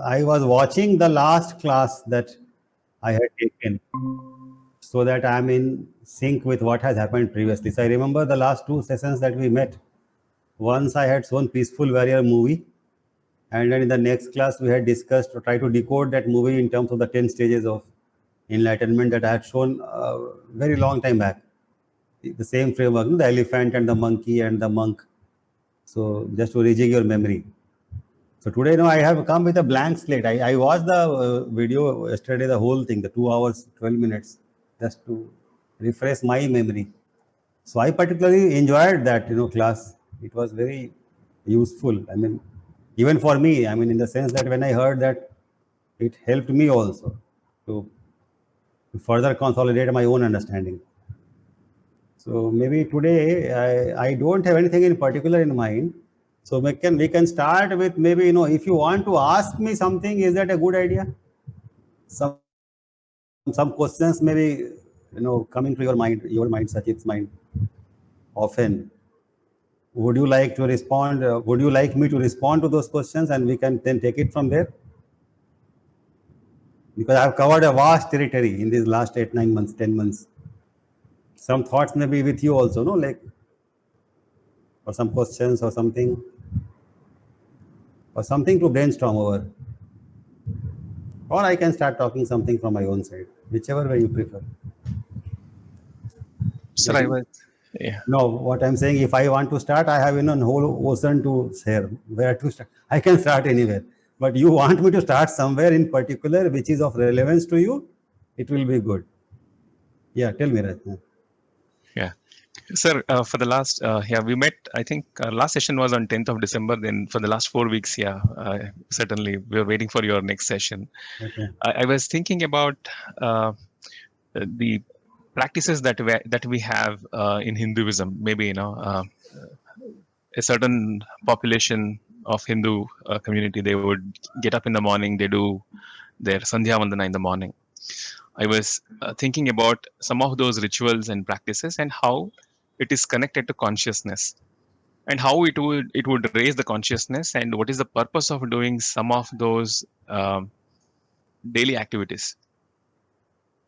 I was watching the last class that I had taken so that I'm in sync with what has happened previously. So I remember the last two sessions that we met. Once I had shown Peaceful Warrior movie, and then in the next class we had discussed or try to decode that movie in terms of the 10 stages of enlightenment that I had shown very long time back. The same framework, the elephant and the monkey and the monk. So just to rejig your memory. So today, I have come with a blank slate. I watched the video yesterday, the whole thing, the 2 hours, 12 minutes, just to refresh my memory. So I particularly enjoyed that, class. It was very useful. I mean, even for me, I mean, in the sense that when I heard that, it helped me also to further consolidate my own understanding. So maybe today I don't have anything in particular in mind. So we can start with maybe, if you want to ask me something, is that a good idea? Some questions maybe, coming to your mind, Sachit's mind often. Would you like to respond? Would you like me to respond to those questions and we can then take it from there? Because I've covered a vast territory in these last 8, 9 months, 10 months. Some thoughts may be with you also, like, or some questions or something to brainstorm over. Or I can start talking something from my own side, whichever way you prefer. Sir, I was, yeah. No, what I'm saying, if I want to start, I have a whole ocean to share. Where to start? I can start anywhere. But you want me to start somewhere in particular, which is of relevance to you, it will be good. Yeah, tell me, Rajna. Yeah. Sir, for the last, we met, I think last session was on 10th of December. Then for the last 4 weeks, certainly we're waiting for your next session. Okay. I was thinking about the practices that we have in Hinduism. Maybe, a certain population of Hindu community, they would get up in the morning, they do their Sandhya Vandana in the morning. I was thinking about some of those rituals and practices and how it is connected to consciousness and how it would raise the consciousness and what is the purpose of doing some of those daily activities.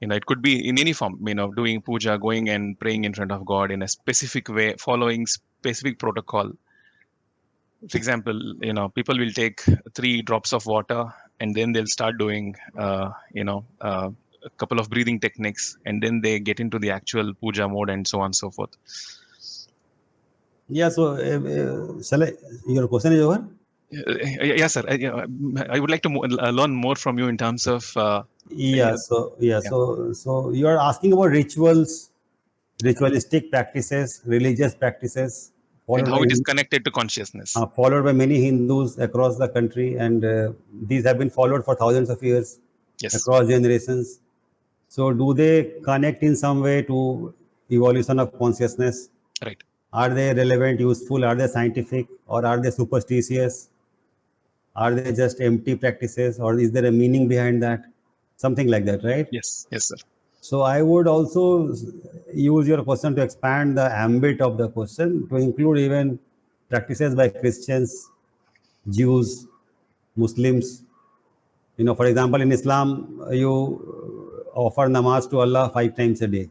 It could be in any form, doing puja, going and praying in front of God in a specific way, following specific protocol. For example, people will take 3 drops of water and then they'll start doing, a couple of breathing techniques, and then they get into the actual puja mode and so on and so forth. Yeah, so your question is over? Yes, sir. I would like to learn more from you in terms of. So you are asking about rituals, ritualistic practices, religious practices, and how it is connected to consciousness. Followed by many Hindus across the country, and these have been followed for thousands of years, across generations. So do they connect in some way to evolution of consciousness? Right. Are they relevant, useful? Are they scientific, or are they superstitious? Are they just empty practices, or is there a meaning behind that? Something like that, right? Yes, sir. So I would also use your question to expand the ambit of the question to include even practices by Christians, Jews, Muslims. For example, in Islam, you offer namaz to Allah 5 times a day.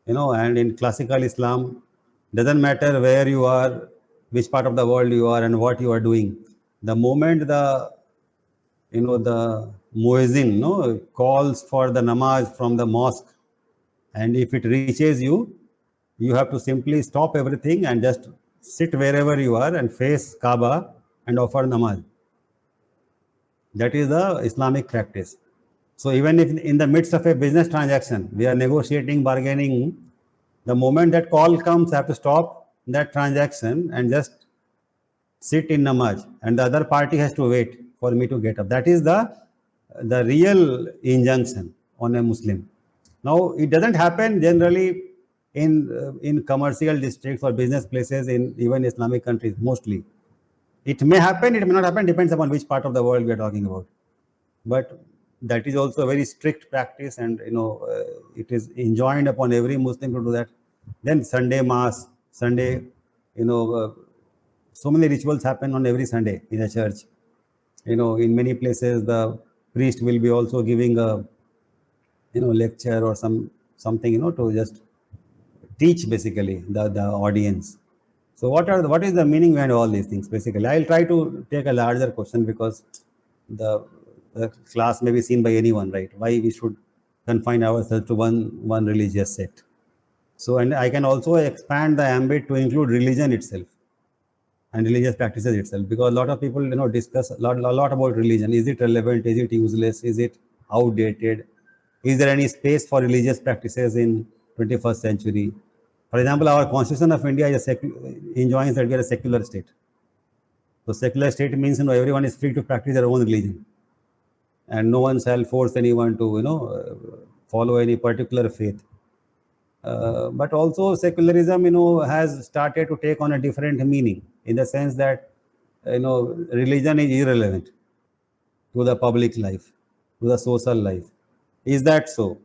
And in classical Islam, doesn't matter where you are, which part of the world you are, and what you are doing. The moment the muezzin calls for the namaz from the mosque, and if it reaches you, you have to simply stop everything and just sit wherever you are and face Kaaba and offer namaz. That is the Islamic practice. So even if in the midst of a business transaction, we are negotiating, bargaining, the moment that call comes, I have to stop that transaction and just sit in namaz, and the other party has to wait for me to get up. That is the real injunction on a Muslim. Now, it doesn't happen generally in commercial districts or business places in even Islamic countries, mostly. It may happen, it may not happen, depends upon which part of the world we are talking about. But that is also a very strict practice, and it is enjoined upon every Muslim to do that. Then Sunday Mass, Sunday, so many rituals happen on every Sunday in a church. In many places, the priest will be also giving a lecture or something to just teach basically the audience. So what is the meaning behind all these things? Basically, I'll try to take a larger question because the the class may be seen by anyone, right? Why we should confine ourselves to one religious sect? So, and I can also expand the ambit to include religion itself and religious practices itself, because a lot of people discuss a lot about religion. Is it relevant? Is it useless? Is it outdated? Is there any space for religious practices in 21st century? For example, our constitution of India is enjoins that we are a secular state. So secular state means everyone is free to practice their own religion, and no one shall force anyone to follow any particular faith. But also secularism has started to take on a different meaning, in the sense that religion is irrelevant to the public life, to the social life. Is that so?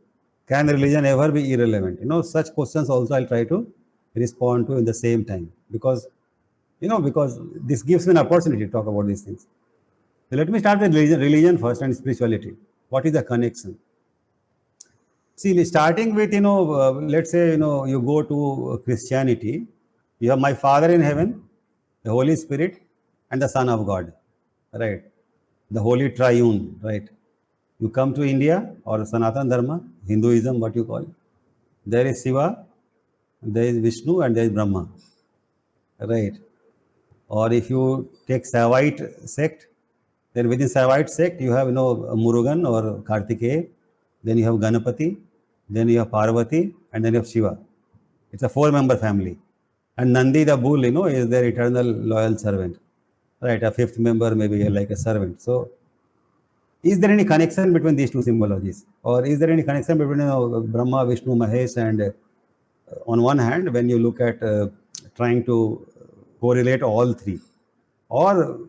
Can religion ever be irrelevant? Such questions also I'll try to respond to in the same time, because this gives me an opportunity to talk about these things. So let me start with religion first and spirituality. What is the connection? See, starting with, let's say, you go to Christianity, you have my Father in heaven, the Holy Spirit, and the Son of God, right? The Holy Triune, right? You come to India or Sanatana Dharma, Hinduism, what you call, there is Shiva, there is Vishnu, and there is Brahma, right? Or if you take Saivite sect, then within Saivite sect, you have, Murugan or Kartikeya, then you have Ganapati, then you have Parvati, and then you have Shiva. It's a four-member family. And Nandi, the bull, is their eternal loyal servant, right? A fifth member, maybe like a servant. So, is there any connection between these two symbologies? Or is there any connection between Brahma, Vishnu, Mahesh, and on one hand, when you look at trying to correlate all three, or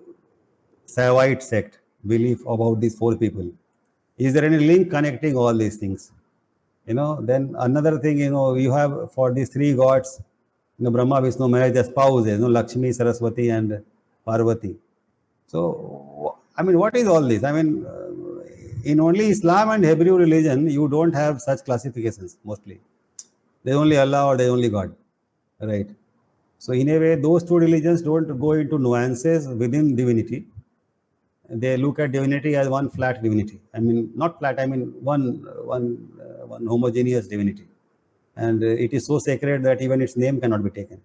Saivite sect belief about these four people, is there any link connecting all these things? Then another thing, you have for these three gods, Brahma, Vishnu, Mahesh, the spouses, Lakshmi, Saraswati, and Parvati. So, I mean, what is all this? I mean, in only Islam and Hebrew religion, you don't have such classifications mostly. There's only Allah or there's only God, right? So, in a way, those two religions don't go into nuances within divinity. They look at divinity as one flat divinity. I mean, not flat. I mean, one homogeneous divinity, and it is so sacred that even its name cannot be taken.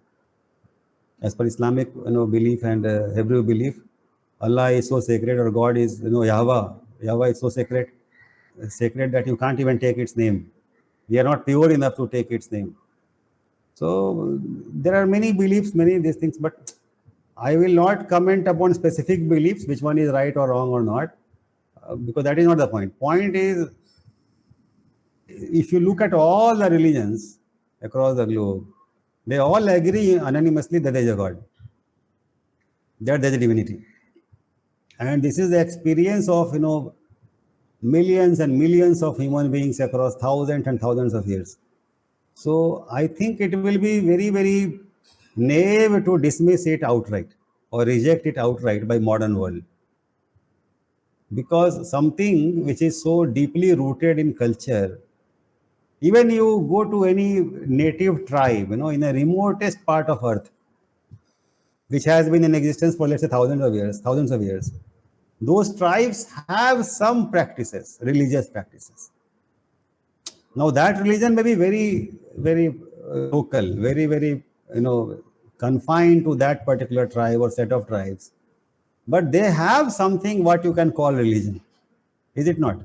As per Islamic, belief and Hebrew belief, Allah is so sacred, or God is, Yahweh. Yahweh is so sacred that you can't even take its name. We are not pure enough to take its name. So there are many beliefs, many these things, but I will not comment upon specific beliefs, which one is right or wrong or not, because that is not the point. Point is, if you look at all the religions across the globe, they all agree unanimously that there is a God, that there is a divinity. And this is the experience of, millions and millions of human beings across thousands and thousands of years. So I think it will be very, very naive to dismiss it outright or reject it outright by modern world. Because something which is so deeply rooted in culture, even you go to any native tribe, in a remotest part of earth, which has been in existence for, let's say, thousands of years, those tribes have some practices, religious practices. Now that religion may be very, very local, very, very, confined to that particular tribe or set of tribes. But they have something what you can call religion, is it not?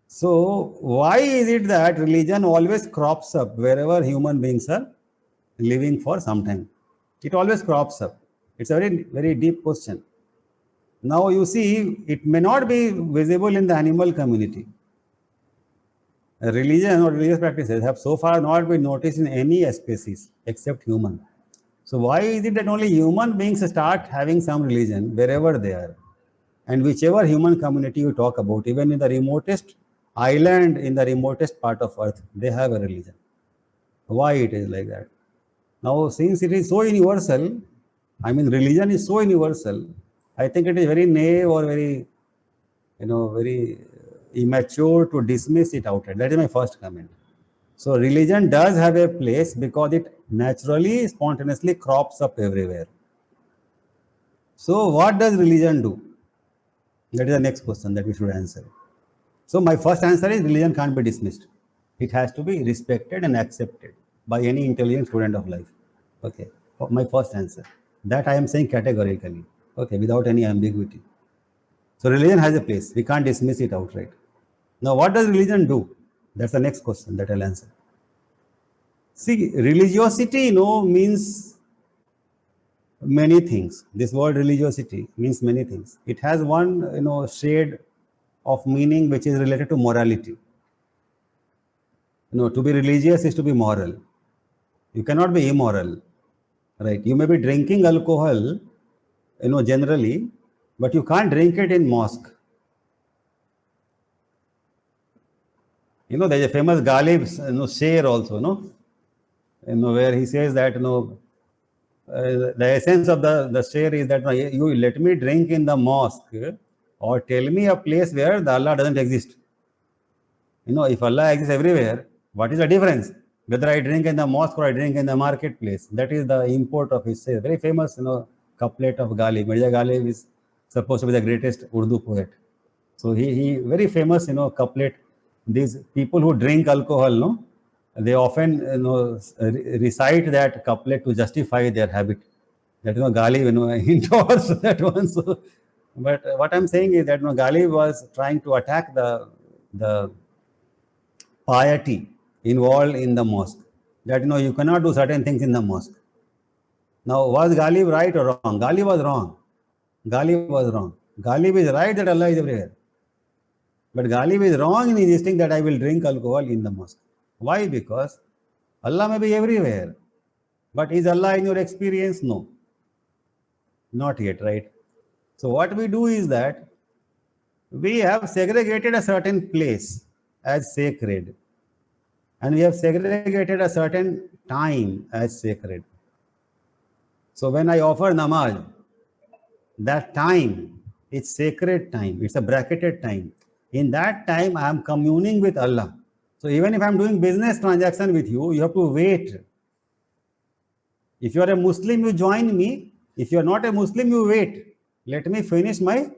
So why is it that religion always crops up wherever human beings are living for some time? It always crops up. It's a very, very deep question. Now you see, it may not be visible in the animal community. Religion or religious practices have so far not been noticed in any species except human. So why is it that only human beings start having some religion wherever they are? And whichever human community you talk about, even in the remotest island, in the remotest part of earth, they have a religion. Why it is like that? Now, since it is so universal, I mean, religion is so universal, I think it is very naive or very, very immature to dismiss it outright. That is my first comment. So religion does have a place because it naturally, spontaneously crops up everywhere. So what does religion do? That is the next question that we should answer. So my first answer is religion can't be dismissed. It has to be respected and accepted by any intelligent student of life. Okay, my first answer. That I am saying categorically. Okay, without any ambiguity. So religion has a place. We can't dismiss it outright. Now, what does religion do? That's the next question that I'll answer. See, religiosity, means many things. This word religiosity means many things. It has one, shade of meaning which is related to morality. To be religious is to be moral. You cannot be immoral, right? You may be drinking alcohol, generally, but you can't drink it in mosque. There's a famous Ghalib, share also, where he says that, the essence of the share is that you let me drink in the mosque or tell me a place where the Allah doesn't exist. If Allah exists everywhere, what is the difference? Whether I drink in the mosque or I drink in the marketplace. That is the import of his share. Very famous, couplet of Ghalib. Mirza Ghalib is supposed to be the greatest Urdu poet. So he very famous, couplet. These people who drink alcohol, they often, recite that couplet to justify their habit. That, Ghalib, endorsed that one. So, but what I'm saying is that, Ghalib was trying to attack the piety involved in the mosque. That, you cannot do certain things in the mosque. Now, was Ghalib right or wrong? Ghalib was wrong. Ghalib was wrong. Ghalib is right that Allah is everywhere. But Ghalib is wrong in insisting that I will drink alcohol in the mosque. Why? Because Allah may be everywhere. But is Allah in your experience? No. Not yet, right? So what we do is that we have segregated a certain place as sacred. And we have segregated a certain time as sacred. So when I offer namaz, that time is sacred time. It's a bracketed time. In that time, I am communing with Allah. So even if I'm doing business transaction with you, you have to wait. If you are a Muslim, you join me. If you are not a Muslim, you wait. Let me finish my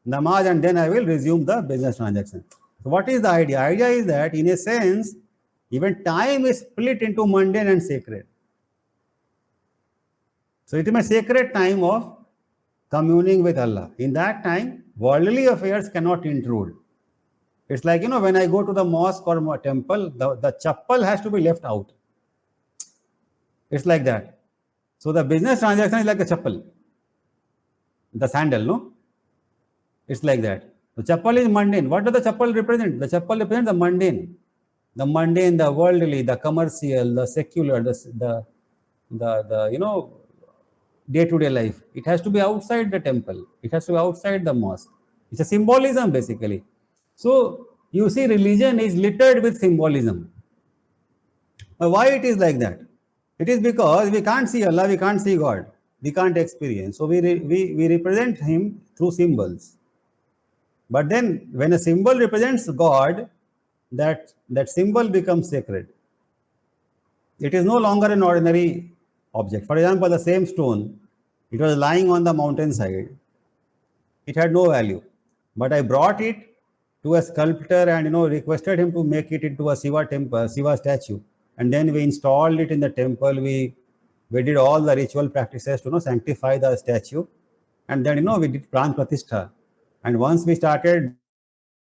namaz and then I will resume the business transaction. So what is the idea? Idea is that in a sense, even time is split into mundane and sacred. So it is a sacred time of communing with Allah. In that time, worldly affairs cannot intrude. It's like, when I go to the mosque or temple, the chappal has to be left out. It's like that. So the business transaction is like a chappal. The sandal, no? It's like that. The chappal is mundane. What does the chappal represent? The chappal represents the mundane. The mundane, the worldly, the commercial, the secular, the day-to-day life. It has to be outside the temple. It has to be outside the mosque. It's a symbolism, basically. So, you see, religion is littered with symbolism. Why it is like that? It is because we can't see Allah, we can't see God. We can't experience. So, we represent Him through symbols. But then, when a symbol represents God, that symbol becomes sacred. It is no longer an ordinary object. For example, the same stone, it was lying on the mountainside. It had no value. But I brought it to a sculptor and requested him to make it into a Shiva statue. And then we installed it in the temple. We did all the ritual practices to sanctify the statue. And then we did pran pratishtha. And once we started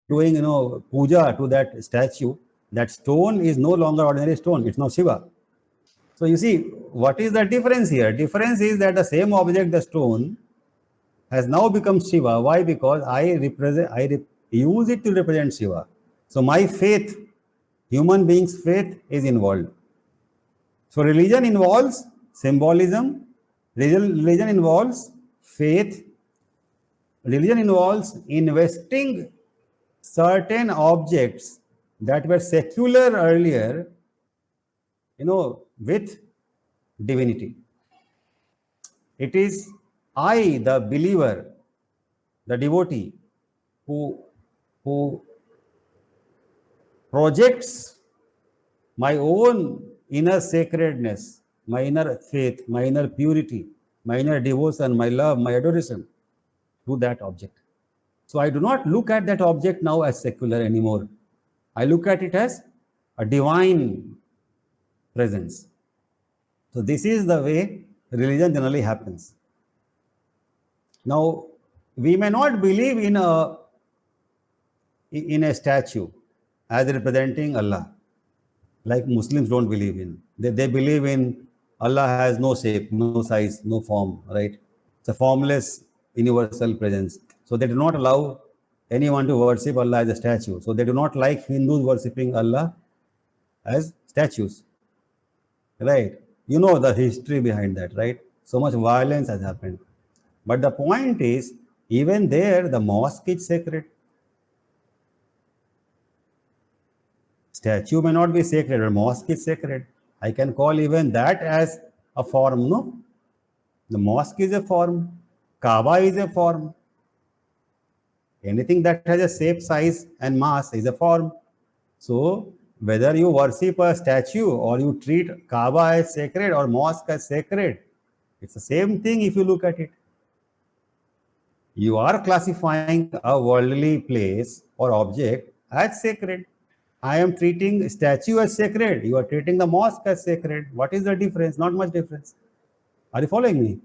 doing puja to that statue, that stone is no longer ordinary stone. It's now Shiva. So you see, what is the difference here? Difference is that the same object, the stone, has now become Shiva. Why? Because I use it to represent Shiva. So my faith, human beings' faith is involved. So religion involves symbolism. Religion involves faith. Religion involves investing certain objects that were secular earlier, with divinity. It is I, the believer, the devotee who projects my own inner sacredness, my inner faith, my inner purity, my inner devotion, my love, my adoration to that object. So I do not look at that object now as secular anymore. I look at it as a divine presence. So this is the way religion generally happens. Now, we may not believe in a statue as representing Allah, like Muslims don't believe in. They believe in Allah has no shape, no size, no form, right? It's a formless universal presence. So they do not allow anyone to worship Allah as a statue. So they do not like Hindus worshipping Allah as statues, right? You know the history behind that, right? So much violence has happened. But the point is, even there, the mosque is sacred. Statue may not be sacred, but mosque is sacred. I can call even that as a form, no? The mosque is a form. Kaaba is a form. Anything that has a shape, size, and mass is a form. So, whether you worship a statue or you treat Kaaba as sacred or mosque as sacred, it's the same thing if you look at it. You are classifying a worldly place or object as sacred. I am treating statue as sacred. You are treating the mosque as sacred. What is the difference? Not much difference. Are you following me?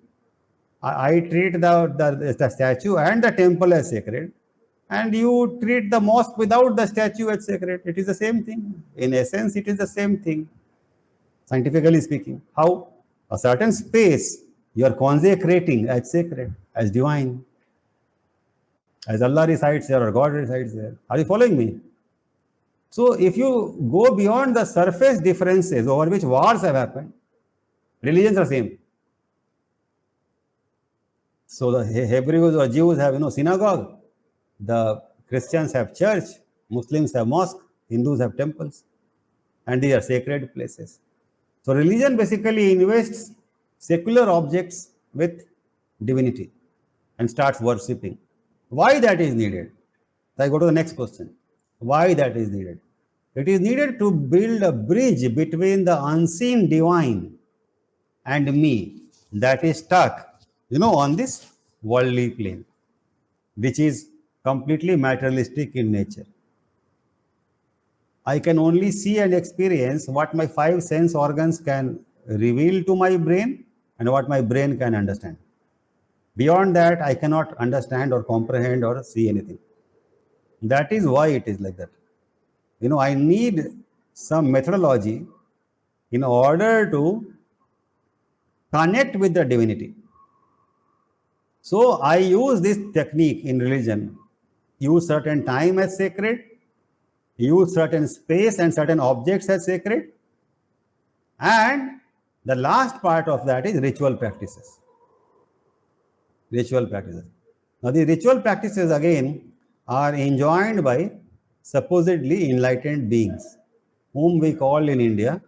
I treat the statue and the temple as sacred, and you treat the mosque without the statue as sacred. It is the same thing. In essence, it is the same thing, scientifically speaking. How? A certain space you are consecrating as sacred, as divine, as Allah resides there or God resides there. Are you following me? So if you go beyond the surface differences over which wars have happened, religions are same. So the Hebrews or Jews have synagogue, the Christians have church, Muslims have mosque, Hindus have temples, and they are sacred places. So religion basically invests secular objects with divinity and starts worshipping. Why that is needed? So I go to the next question. Why that is needed? It is needed to build a bridge between the unseen divine and me that is stuck, on this worldly plane, which is completely materialistic in nature. I can only see and experience what my 5 sense organs can reveal to my brain and what my brain can understand. Beyond that, I cannot understand or comprehend or see anything. That is why it is like that. I need some methodology in order to connect with the divinity. So I use this technique in religion, use certain time as sacred, use certain space and certain objects as sacred, and the last part of that is ritual practices. Ritual practices. Now the ritual practices again are enjoined by supposedly enlightened beings, whom we call in India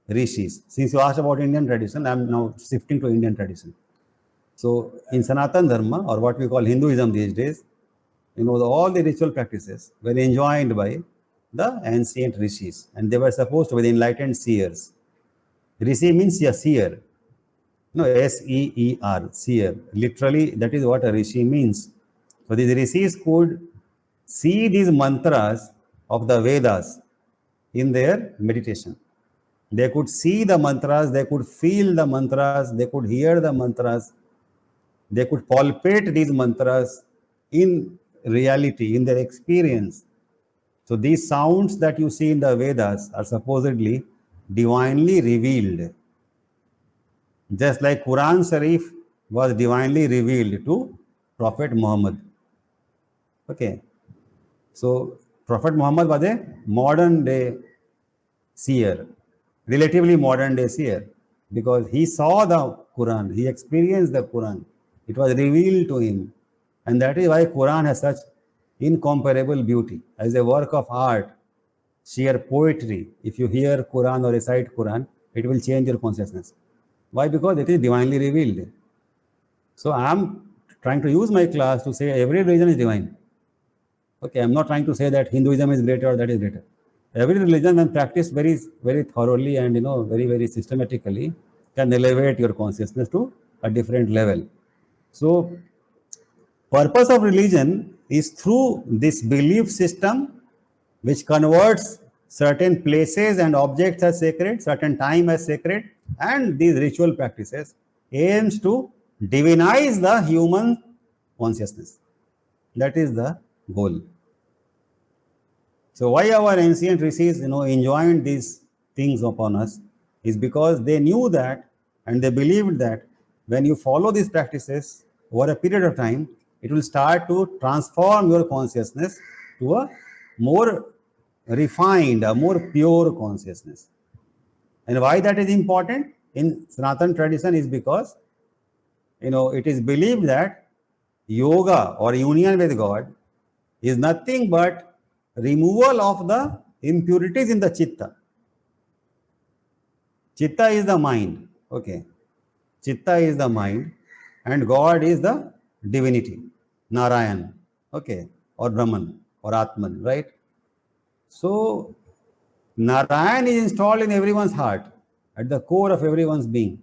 rishis. Since you asked about Indian tradition, I am now shifting to Indian tradition. So in Sanatan Dharma, or what we call Hinduism these days, all the ritual practices were enjoined by the ancient rishis, and they were supposed to be the enlightened seers. Rishi means a seer. No, S-E-E-R, seer. Literally, that is what a rishi means. So these rishis could see these mantras of the Vedas in their meditation. They could see the mantras, they could feel the mantras, they could hear the mantras, they could palpate these mantras in reality, in their experience. So these sounds that you see in the Vedas are supposedly divinely revealed. Just like Quran Sharif was divinely revealed to Prophet Muhammad. Okay. So Prophet Muhammad was a modern day seer, relatively modern day seer, because he saw the Quran, he experienced the Quran. It was revealed to him. And that is why Quran has such incomparable beauty. As a work of art, sheer poetry, if you hear Quran or recite Quran, it will change your consciousness. Why? Because it is divinely revealed. So I am trying to use my class to say every religion is divine. Okay, I'm not trying to say that Hinduism is greater or that is greater. Every religion, when practiced very, very thoroughly and very, very systematically, can elevate your consciousness to a different level. So, purpose of religion is through this belief system, which converts certain places and objects as sacred, certain time as sacred, and these ritual practices aims to divinize the human consciousness. That is the goal. So why our ancient rishis, enjoined these things upon us is because they knew that and they believed that when you follow these practices over a period of time, it will start to transform your consciousness to a more refined, a more pure consciousness. And why that is important in Sanatana tradition is because, it is believed that yoga or union with God is nothing but removal of the impurities in the chitta. Chitta is the mind. Okay. Chitta is the mind and God is the divinity, Narayan. Okay. Or Brahman or Atman, right? So Narayan is installed in everyone's heart, at the core of everyone's being.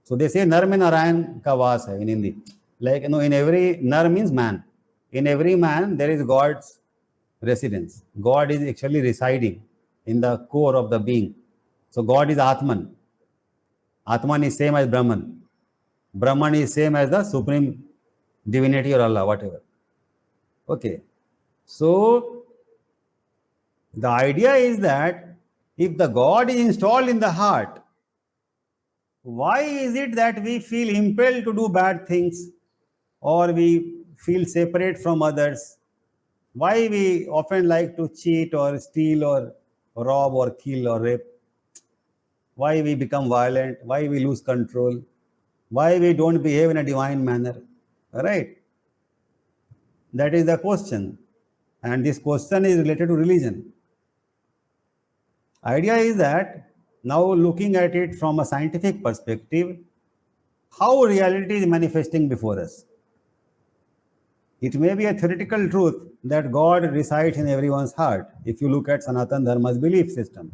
So they say Nar mein Narayan ka vaas hai in Hindi. Like, in every, Nar means man. In every man, there is God's residence. God is actually residing in the core of the being. So God is Atman. Atman is same as Brahman. Brahman is same as the supreme divinity or Allah, whatever. Okay. So the idea is that if the God is installed in the heart, why is it that we feel impelled to do bad things or we feel separate from others? Why we often like to cheat or steal or rob or kill or rape? Why we become violent? Why we lose control? Why we don't behave in a divine manner? All right? That is the question. And this question is related to religion. Idea is that now looking at it from a scientific perspective, how reality is manifesting before us. It may be a theoretical truth that God resides in everyone's heart if you look at Sanatana Dharma's belief system.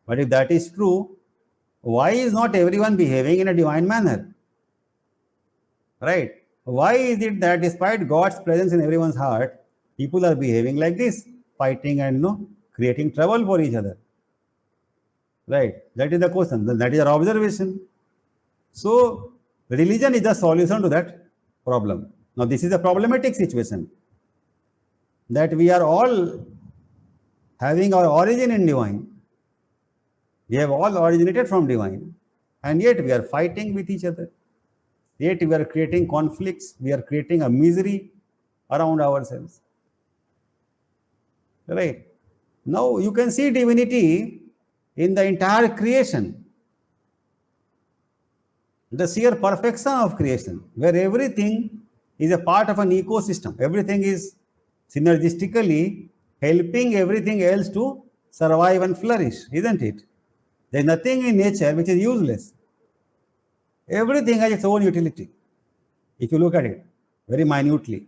But if that is true, why is not everyone behaving in a divine manner? Right? Why is it that despite God's presence in everyone's heart, people are behaving like this, fighting and creating trouble for each other? Right? That is the question. That is our observation. So, religion is the solution to that problem. Now, this is a problematic situation that we are all having our origin in divine. We have all originated from divine, and yet we are fighting with each other. Yet we are creating conflicts. We are creating a misery around ourselves. Right? Now, you can see divinity in the entire creation. The sheer perfection of creation, where everything is a part of an ecosystem. Everything is synergistically helping everything else to survive and flourish, isn't it? There is nothing in nature which is useless. Everything has its own utility, if you look at it very minutely,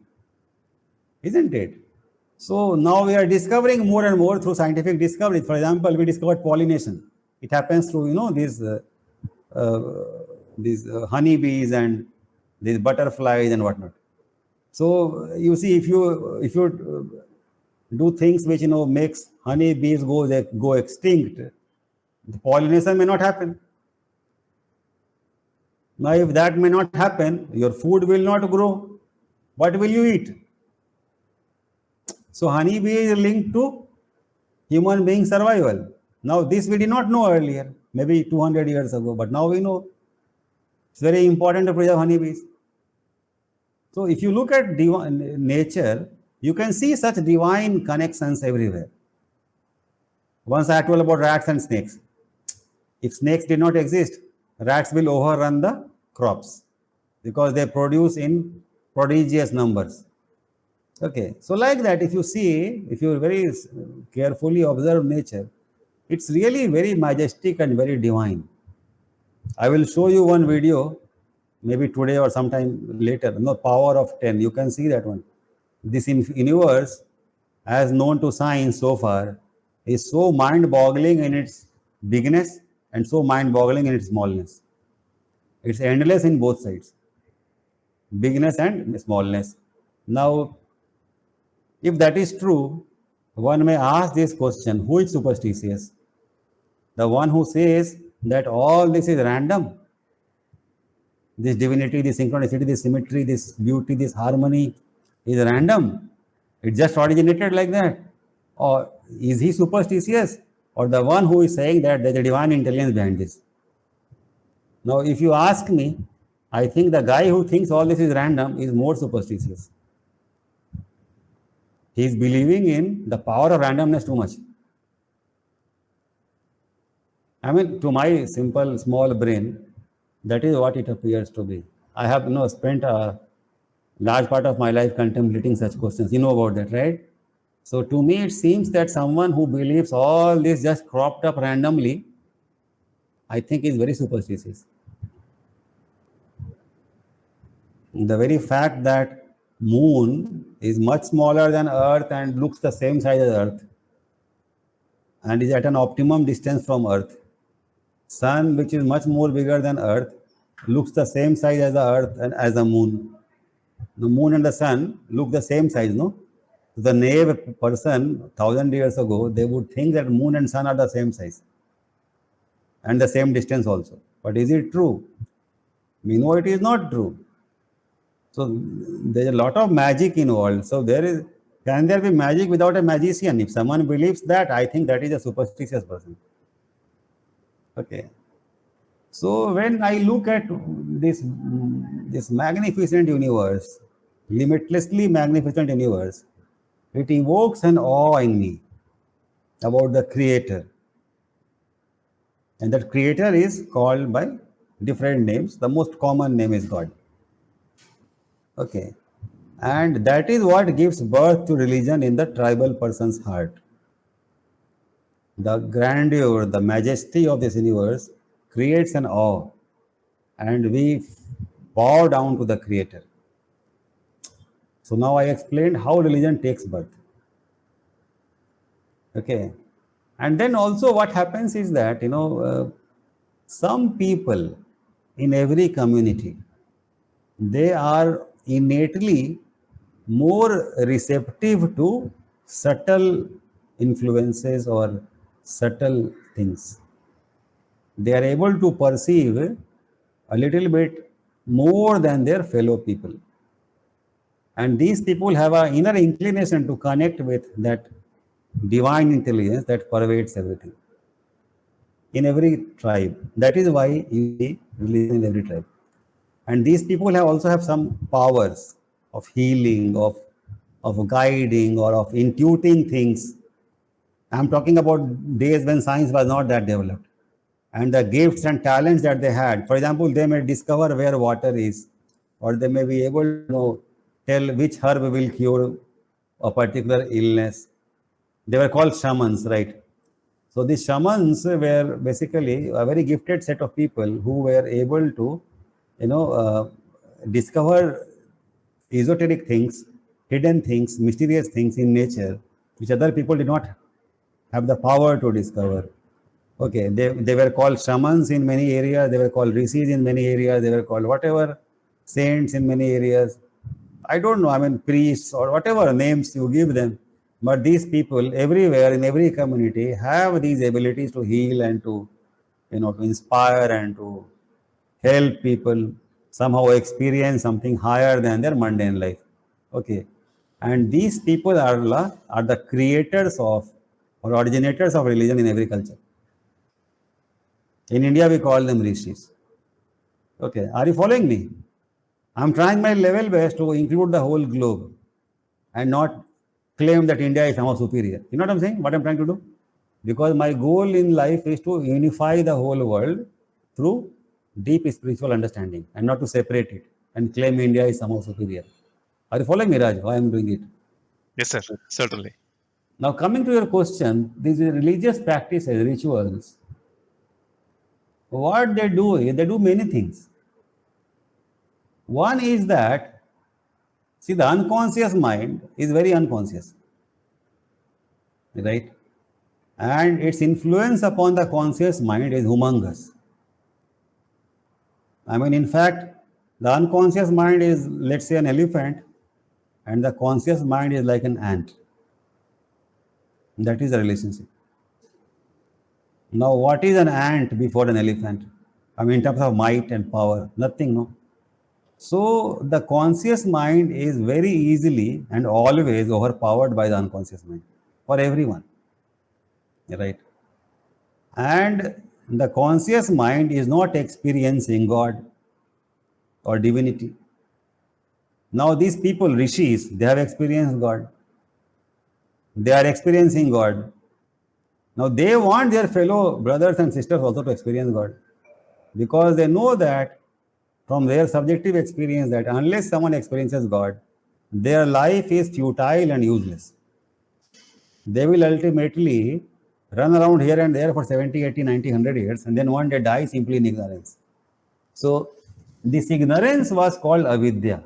isn't it? So now we are discovering more and more through scientific discovery. For example, we discovered pollination. It happens through these honeybees and these butterflies and whatnot. So you see, if you do things which makes honeybees go extinct, the pollination may not happen. Now, if that may not happen, your food will not grow. What will you eat? So honeybee is linked to human being survival. Now, this we did not know earlier, maybe 200 years ago, but now we know. It's very important to preserve honeybees. So if you look at nature, you can see such divine connections everywhere. Once I told about rats and snakes. If snakes did not exist, rats will overrun the crops because they produce in prodigious numbers. Okay, so like that, if you very carefully observe nature, it's really very majestic and very divine. I will show you one video maybe today or sometime later. No, power of 10. You can see that one. This universe, as known to science so far, is so mind-boggling in its bigness and so mind-boggling in its smallness. It's endless in both sides, bigness and smallness. Now, if that is true, one may ask this question: who is superstitious? The one who says that all this is random, this divinity, this synchronicity, this symmetry, this beauty, this harmony is random. It just originated like that. Or is he superstitious? Or the one who is saying that there's a divine intelligence behind this? Now, if you ask me, I think the guy who thinks all this is random is more superstitious. He is believing in the power of randomness too much. I mean, to my simple, small brain, that is what it appears to be. I have spent a large part of my life contemplating such questions. You know about that, right? So to me, it seems that someone who believes all this just cropped up randomly, I think is very superstitious. The very fact that moon is much smaller than Earth and looks the same size as Earth and is at an optimum distance from Earth. Sun, which is much more bigger than Earth, looks the same size as the Earth and as the moon. The moon and the sun look the same size, no? The naive person 1,000 years ago, they would think that moon and sun are the same size and the same distance also. But is it true? We know it is not true. So there's a lot of magic involved. So can there be magic without a magician? If someone believes that, I think that is a superstitious person. Okay. So when I look at this magnificent universe, limitlessly magnificent universe, it evokes an awe in me about the creator. And that creator is called by different names. The most common name is God. Okay. And that is what gives birth to religion in the tribal person's heart. The grandeur, the majesty of this universe creates an awe, and we bow down to the creator. So now I explained how religion takes birth. Okay. And then also what happens is that, some people in every community, they are innately more receptive to subtle influences or subtle things. They are able to perceive a little bit more than their fellow people. And these people have an inner inclination to connect with that divine intelligence that pervades everything in every tribe. That is why you see religion in every tribe. And these people also have some powers of healing, of guiding, or of intuiting things. I'm talking about days when science was not that developed. And the gifts and talents that they had. For example, they may discover where water is, or they may be able to tell which herb will cure a particular illness. They were called shamans, right? So these shamans were basically a very gifted set of people who were able to, discover esoteric things, hidden things, mysterious things in nature, which other people did not have the power to discover. Okay, they were called shamans in many areas, they were called rishis in many areas, they were called whatever, saints in many areas. I don't know, I mean, priests or whatever names you give them. But these people everywhere in every community have these abilities to heal and to, to inspire and to help people somehow experience something higher than their mundane life. Okay. And these people are the creators of or originators of religion in every culture. In India, we call them rishis. Okay. Are you following me? I'm trying my level best to include the whole globe and not claim that India is somehow superior. You know what I'm saying? What I'm trying to do? Because my goal in life is to unify the whole world through deep spiritual understanding and not to separate it and claim India is somehow superior. Are you following me, Raj? Why I'm doing it? Yes, sir. Certainly. Now, coming to your question, these religious practices, rituals, what they do is they do many things. One is that, see, the unconscious mind is very unconscious, right? And its influence upon the conscious mind is humongous. I mean, in fact, the unconscious mind is, let's say, an elephant, and the conscious mind is like an ant. That is the relationship. Now, what is an ant before an elephant? I mean, in terms of might and power, nothing, no? So, the conscious mind is very easily and always overpowered by the unconscious mind for everyone, right? And the conscious mind is not experiencing God or divinity. Now, these people, rishis, they have experienced God. They are experiencing God. Now, they want their fellow brothers and sisters also to experience God, because they know that from their subjective experience that unless someone experiences God, their life is futile and useless. They will ultimately run around here and there for 70, 80, 90, 100 years, and then one day die simply in ignorance. So, this ignorance was called avidya.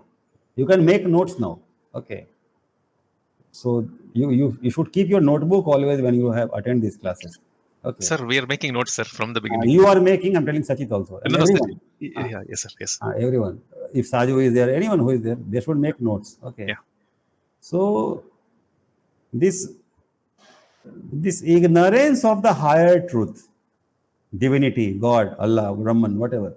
You can make notes now. Okay. So you should keep your notebook always when you have attend these classes. Okay. Sir, we are making notes, sir, from the beginning. You are making, I'm telling Sachit also, and No, no, everyone. yeah, yes, sir, yes. Everyone. If Saju is there, anyone who is there, they should make notes. Okay. Yeah. So this ignorance of the higher truth, divinity, God, Allah, Brahman, whatever,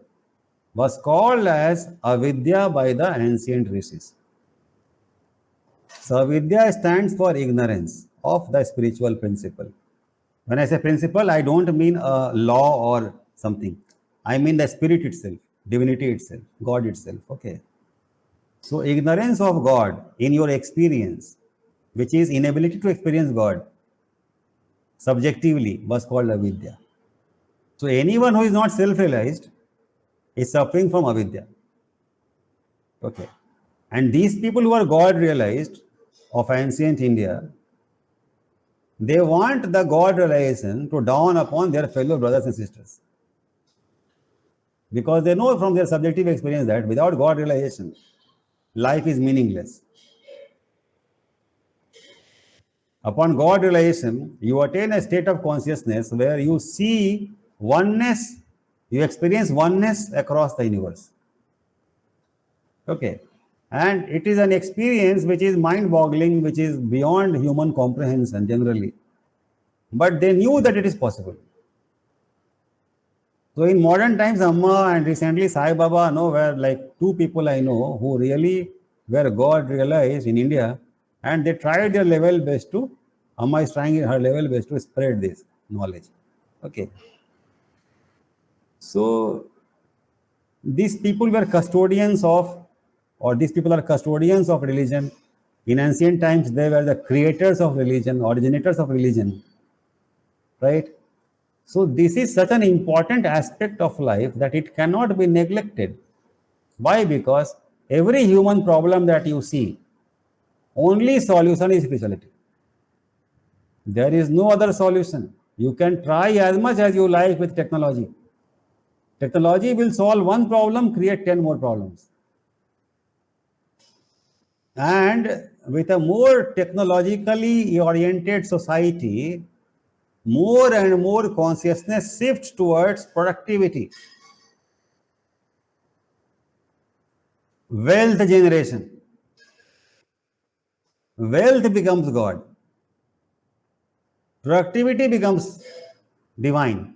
was called as avidya by the ancient rishis. So avidya stands for ignorance of the spiritual principle. When I say principle, I don't mean a law or something. I mean the spirit itself, divinity itself, God itself. Okay. So ignorance of God in your experience, which is inability to experience God subjectively, was called avidya. So anyone who is not self-realized is suffering from avidya. Okay. And these people who are God realized of ancient India, they want the God realization to dawn upon their fellow brothers and sisters. Because they know from their subjective experience that without God realization, life is meaningless. Upon God realization, you attain a state of consciousness where you see oneness, you experience oneness across the universe. Okay. And it is an experience which is mind-boggling, which is beyond human comprehension generally. But they knew that it is possible. So in modern times, Amma and recently Sai Baba, were like two people I know who really were God realized in India, and they tried their level best to, Amma is trying her level best to spread this knowledge. Okay. So these people were custodians of, or these people are custodians of religion. In ancient times, they were the creators of religion, originators of religion, right? So this is such an important aspect of life that it cannot be neglected. Why? Because every human problem that you see, only solution is spirituality. There is no other solution. You can try as much as you like with technology. Technology will solve one problem, create 10 more problems. And with a more technologically oriented society, more and more consciousness shifts towards productivity, wealth generation. Wealth becomes God. Productivity becomes divine.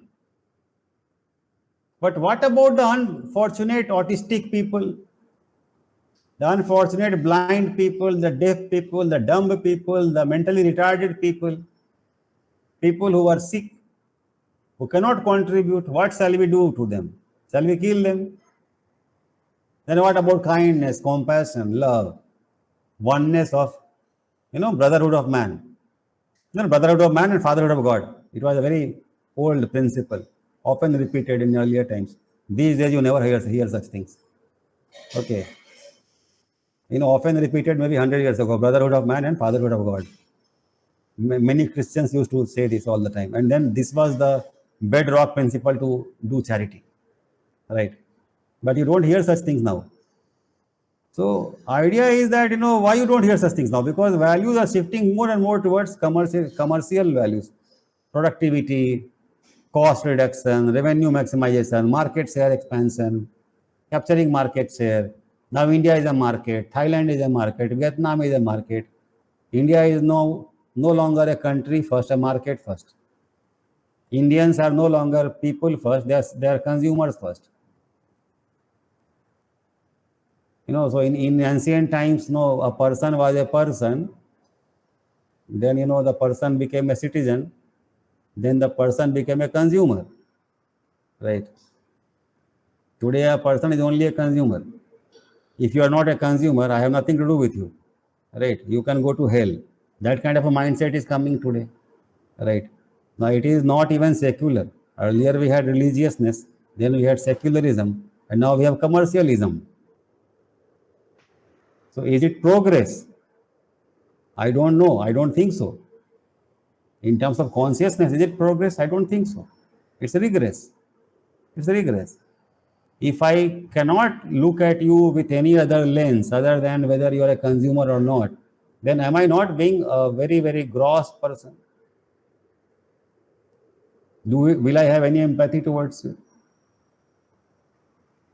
But what about the unfortunate autistic people, the unfortunate blind people, the deaf people, the dumb people, the mentally retarded people, people who are sick, who cannot contribute? What shall we do to them? Shall we kill them? Then what about kindness, compassion, love, oneness of, brotherhood of man? Brotherhood of man and fatherhood of God. It was a very old principle, often repeated in earlier times. These days you never hear such things. Okay. Often repeated maybe 100 years ago, brotherhood of man and fatherhood of God. Many Christians used to say this all the time. And then this was the bedrock principle to do charity. Right. But you don't hear such things now. So idea is that, why you don't hear such things now? Because values are shifting more and more towards commercial values, productivity, cost reduction, revenue maximization, market share expansion, capturing market share. Now India is a market, Thailand is a market, Vietnam is a market. India is no longer a country first, a market first. Indians are no longer people first, they are consumers first. So in ancient times, a person was a person, then the person became a citizen, then the person became a consumer, right? Today a person is only a consumer. If you are not a consumer, I have nothing to do with you, right? You can go to hell. That kind of a mindset is coming today, right? Now it is not even secular. Earlier we had religiousness, then we had secularism, and now we have commercialism. So is it progress? I don't know. I don't think so. In terms of consciousness, is it progress? I don't think so. It's a regress. It's a regress. If I cannot look at you with any other lens other than whether you are a consumer or not, then am I not being a very, very gross person? Will I have any empathy towards you?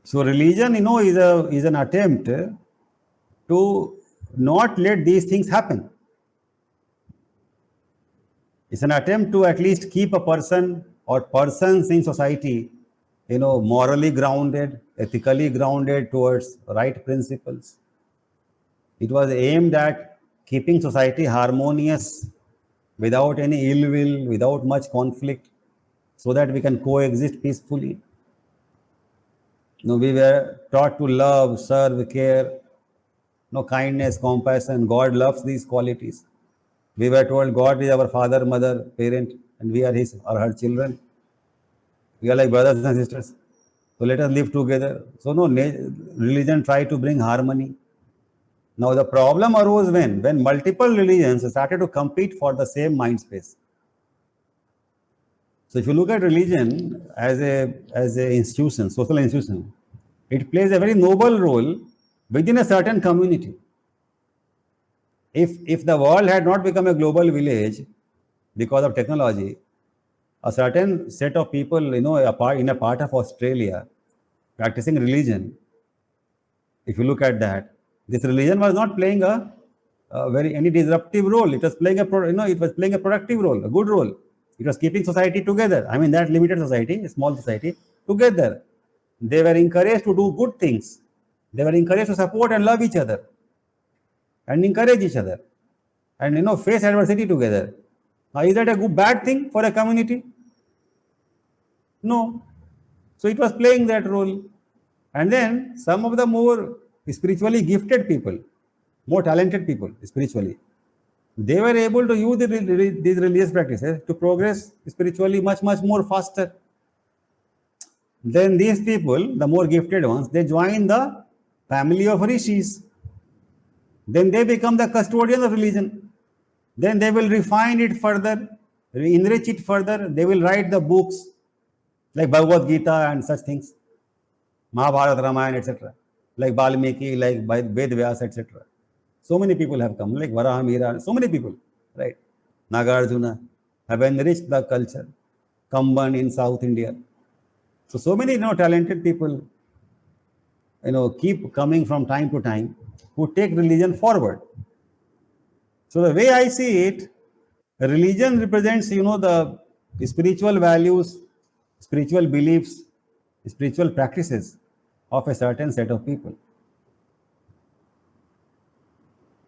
So religion, is an attempt to not let these things happen. It's an attempt to at least keep a person or persons in society, morally grounded, ethically grounded towards right principles. It was aimed at keeping society harmonious without any ill will, without much conflict, so that we can coexist peacefully. We were taught to love, serve, care, kindness, compassion. God loves these qualities. We were told God is our father, mother, parent, and we are his or her children. We are like brothers and sisters. So let us live together. So religion tried to bring harmony. Now the problem arose when multiple religions started to compete for the same mind space. So if you look at religion as a institution, social institution, it plays a very noble role within a certain community. If the world had not become a global village because of technology, a certain set of people, in a part of Australia, practicing religion, if you look at that, this religion was not playing any disruptive role. It was playing it was playing a productive role, a good role. It was keeping society together. I mean, that limited society, a small society, together. They were encouraged to do good things. They were encouraged to support and love each other and encourage each other and face adversity together. Now, is that a bad thing for a community? No. So it was playing that role. And then some of the more spiritually gifted people, more talented people spiritually, they were able to use these religious practices to progress spiritually much, much more faster. Then these people, the more gifted ones, they join the family of rishis. Then they become the custodians of religion. Then they will refine it further, enrich it further. They will write the books like Bhagavad Gita and such things, Mahabharata, Ramayana, etc. Like Valmiki, like Ved Vyas, etc. So many people have come, like Varaha Mira, so many people, right? Nagarjuna have enriched the culture. Kamban in South India. So many talented people, keep coming from time to time who take religion forward. So the way I see it, religion represents, the spiritual values, spiritual beliefs, spiritual practices of a certain set of people.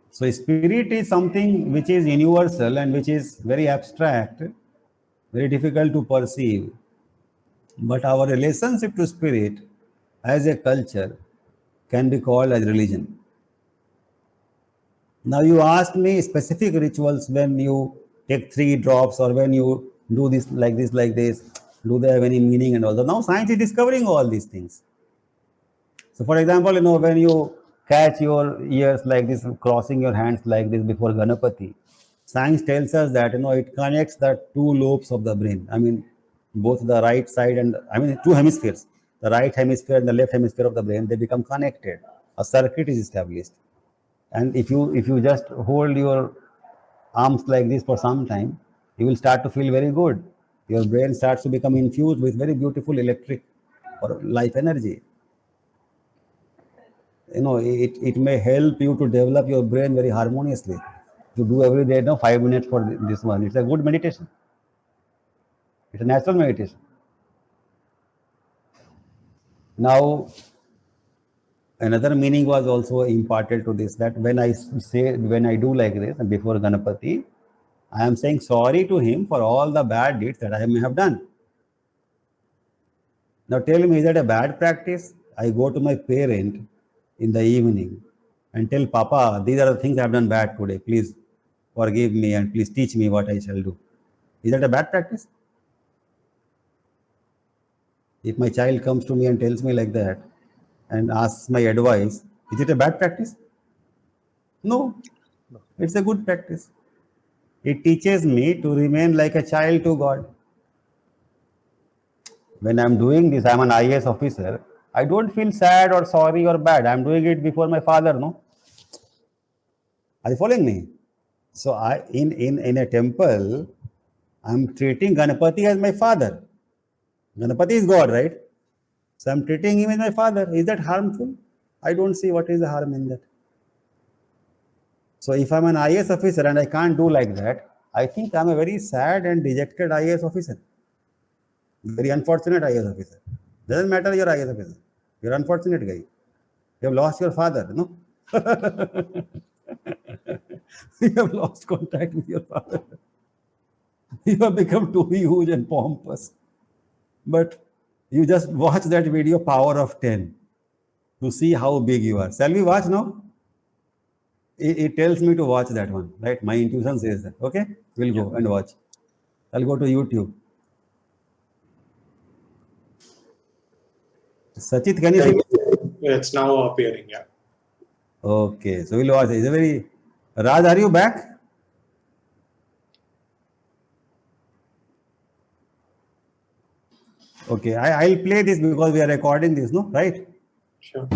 So spirit is something which is universal and which is very abstract, very difficult to perceive. But our relationship to spirit as a culture can be called as religion. Now you asked me specific rituals when you take 3 drops or when you do this, do they have any meaning and all that. Now science is discovering all these things. So for example, when you catch your ears like this, crossing your hands like this before Ganapati, science tells us that, it connects the 2 lobes of the brain. I mean, both the right side and, 2 hemispheres, the right hemisphere and the left hemisphere of the brain, they become connected. A circuit is established. And if you just hold your arms like this for some time, you will start to feel very good. Your brain starts to become infused with very beautiful electric or life energy. It may help you to develop your brain very harmoniously. To do every day, 5 minutes for this one. It's a good meditation. It's a natural meditation. Now, another meaning was also imparted to this, that when I do like this before Ganapati, I am saying sorry to him for all the bad deeds that I may have done. Now tell me, is that a bad practice? I go to my parent in the evening and tell Papa, these are the things I have done bad today. Please forgive me and please teach me what I shall do. Is that a bad practice? If my child comes to me and tells me like that and asks my advice, is it a bad practice? No, it's a good practice. It teaches me to remain like a child to God. When I'm doing this, I'm an IAS officer. I don't feel sad or sorry or bad. I'm doing it before my father, no? Are you following me? So in a temple, I'm treating Ganapati as my father. Ganapati is God, right? So I'm treating him as my father. Is that harmful? I don't see what is the harm in that. So if I'm an IAS officer and I can't do like that, I think I'm a very sad and dejected IAS officer. Very unfortunate IAS officer. Doesn't matter you're IAS officer. You're an unfortunate guy. You have lost your father, no? You have lost contact with your father. You have become too huge and pompous. But you just watch that video, Power of 10, to see how big you are. Shall we watch now? It tells me to watch that one, right? My intuition says that. Okay? We'll go and watch. I'll go to YouTube. Saschit, can you see? It's now appearing, yeah. Okay, so we'll watch. It's a very... Raj, are you back? Okay, I'll play this because we are recording this, no? Right? Sure.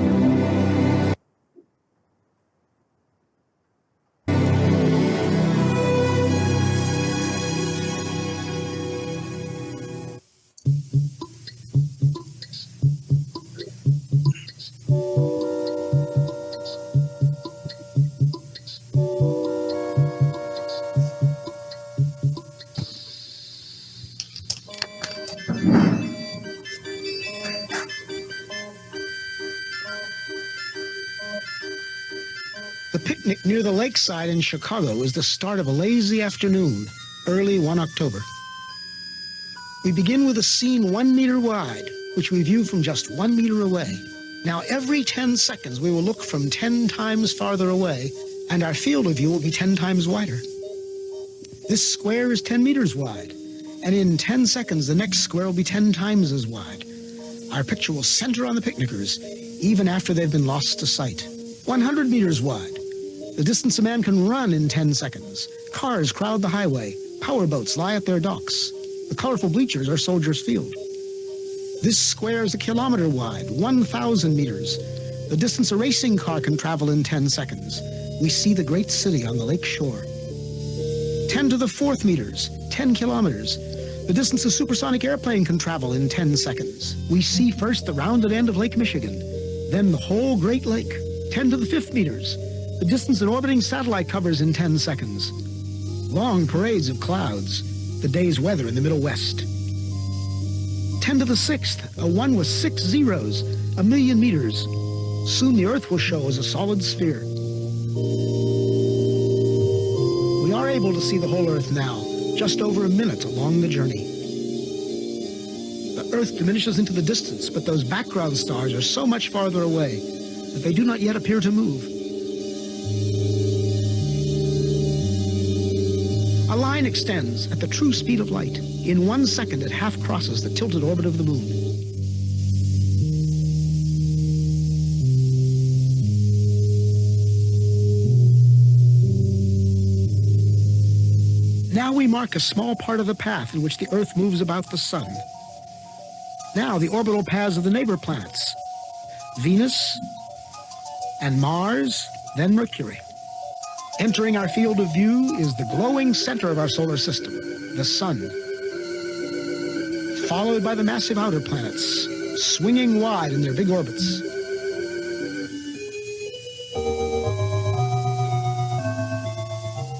The picnic near the lakeside in Chicago is the start of a lazy afternoon, early 1 October. We begin with a scene 1 meter wide, which we view from just 1 meter away. Now every 10 seconds we will look from 10 times farther away, and our field of view will be 10 times wider. This square is 10 meters wide, and in 10 seconds the next square will be 10 times as wide. Our picture will center on the picnickers, even after they've been lost to sight. 100 meters wide. The distance a man can run in 10 seconds. Cars crowd the highway. Powerboats lie at their docks. The colorful bleachers are Soldiers Field. This square is 1 kilometer wide, 1,000 meters. The distance a racing car can travel in 10 seconds. We see the great city on the lake shore. 10 to the 4th meters, 10 kilometers. The distance a supersonic airplane can travel in 10 seconds. We see first the rounded end of Lake Michigan, then the whole Great Lake. 10 to the 5th meters, the distance an orbiting satellite covers in 10 seconds. Long parades of clouds, the day's weather in the Middle West. 10 to the 6th, a 1 with 6 zeros, 1 million meters. Soon the Earth will show as a solid sphere. We are able to see the whole Earth now, just over a minute along the journey. The Earth diminishes into the distance, but those background stars are so much farther away that they do not yet appear to move. A line extends at the true speed of light. In 1 second, it half crosses the tilted orbit of the moon. Now we mark a small part of the path in which the Earth moves about the sun. Now the orbital paths of the neighbor planets, Venus, and Mars, then Mercury. Entering our field of view is the glowing center of our solar system, the Sun, followed by the massive outer planets, swinging wide in their big orbits.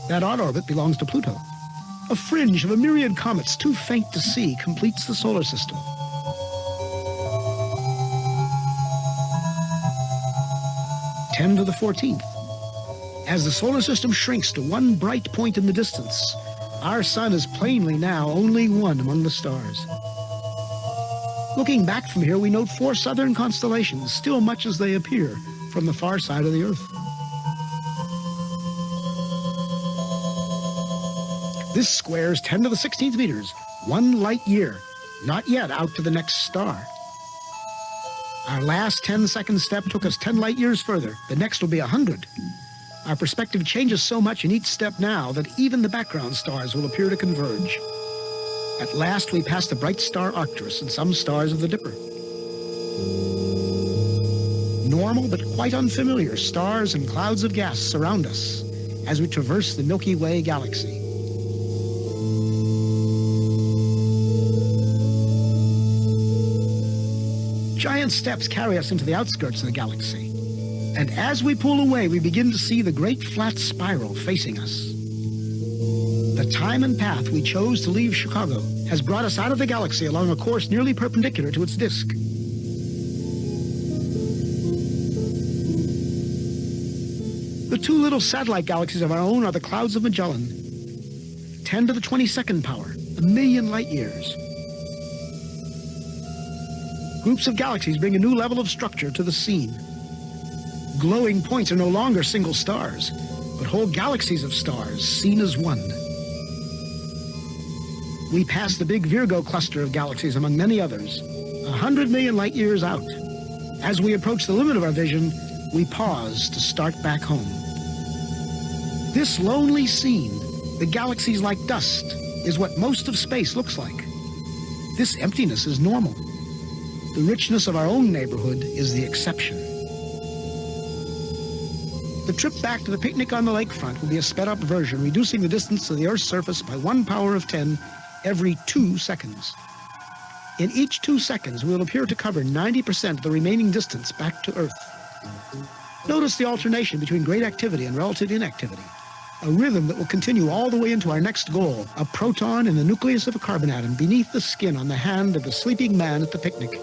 That odd orbit belongs to Pluto. A fringe of a myriad comets too faint to see completes the solar system. Ten to the 14th. As the solar system shrinks to one bright point in the distance, our sun is plainly now only one among the stars. Looking back from here, we note 4 southern constellations, still much as they appear from the far side of the Earth. This squares 10 to the 16th meters, 1 light year, not yet out to the next star. Our last 10-second step took us 10 light years further. The next will be 100. Our perspective changes so much in each step now that even the background stars will appear to converge. At last, we pass the bright star Arcturus and some stars of the Dipper. Normal but quite unfamiliar stars and clouds of gas surround us as we traverse the Milky Way galaxy. Giant steps carry us into the outskirts of the galaxy. And as we pull away, we begin to see the great flat spiral facing us. The time and path we chose to leave Chicago has brought us out of the galaxy along a course nearly perpendicular to its disk. The 2 little satellite galaxies of our own are the clouds of Magellan, 10 to the 22nd power, 1,000,000 light years. Groups of galaxies bring a new level of structure to the scene. Glowing points are no longer single stars, but whole galaxies of stars seen as one. We pass the big Virgo cluster of galaxies among many others, 100 million light years out. As we approach the limit of our vision, we pause to start back home. This lonely scene, the galaxies like dust, is what most of space looks like. This emptiness is normal. The richness of our own neighborhood is the exception. The trip back to the picnic on the lakefront will be a sped-up version, reducing the distance to the Earth's surface by 1 power of 10 every 2 seconds. In each 2 seconds, we will appear to cover 90% of the remaining distance back to Earth. Notice the alternation between great activity and relative inactivity, a rhythm that will continue all the way into our next goal, a proton in the nucleus of a carbon atom beneath the skin on the hand of the sleeping man at the picnic.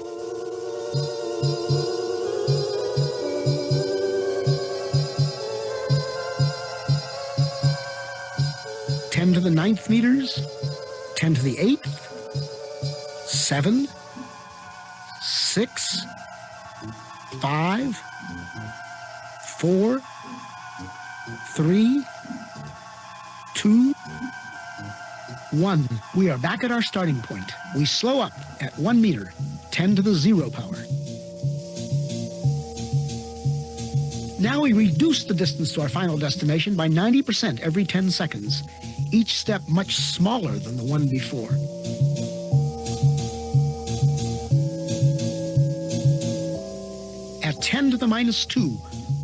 Ten to the 9th meters, 10 to the 8th, 7, 6, 5, 4, 3, 2, 1. We are back at our starting point. We slow up at 1 meter, 10 to the 0 power. Now we reduce the distance to our final destination by 90% every 10 seconds, each step much smaller than the one before. At 10 to the minus 2,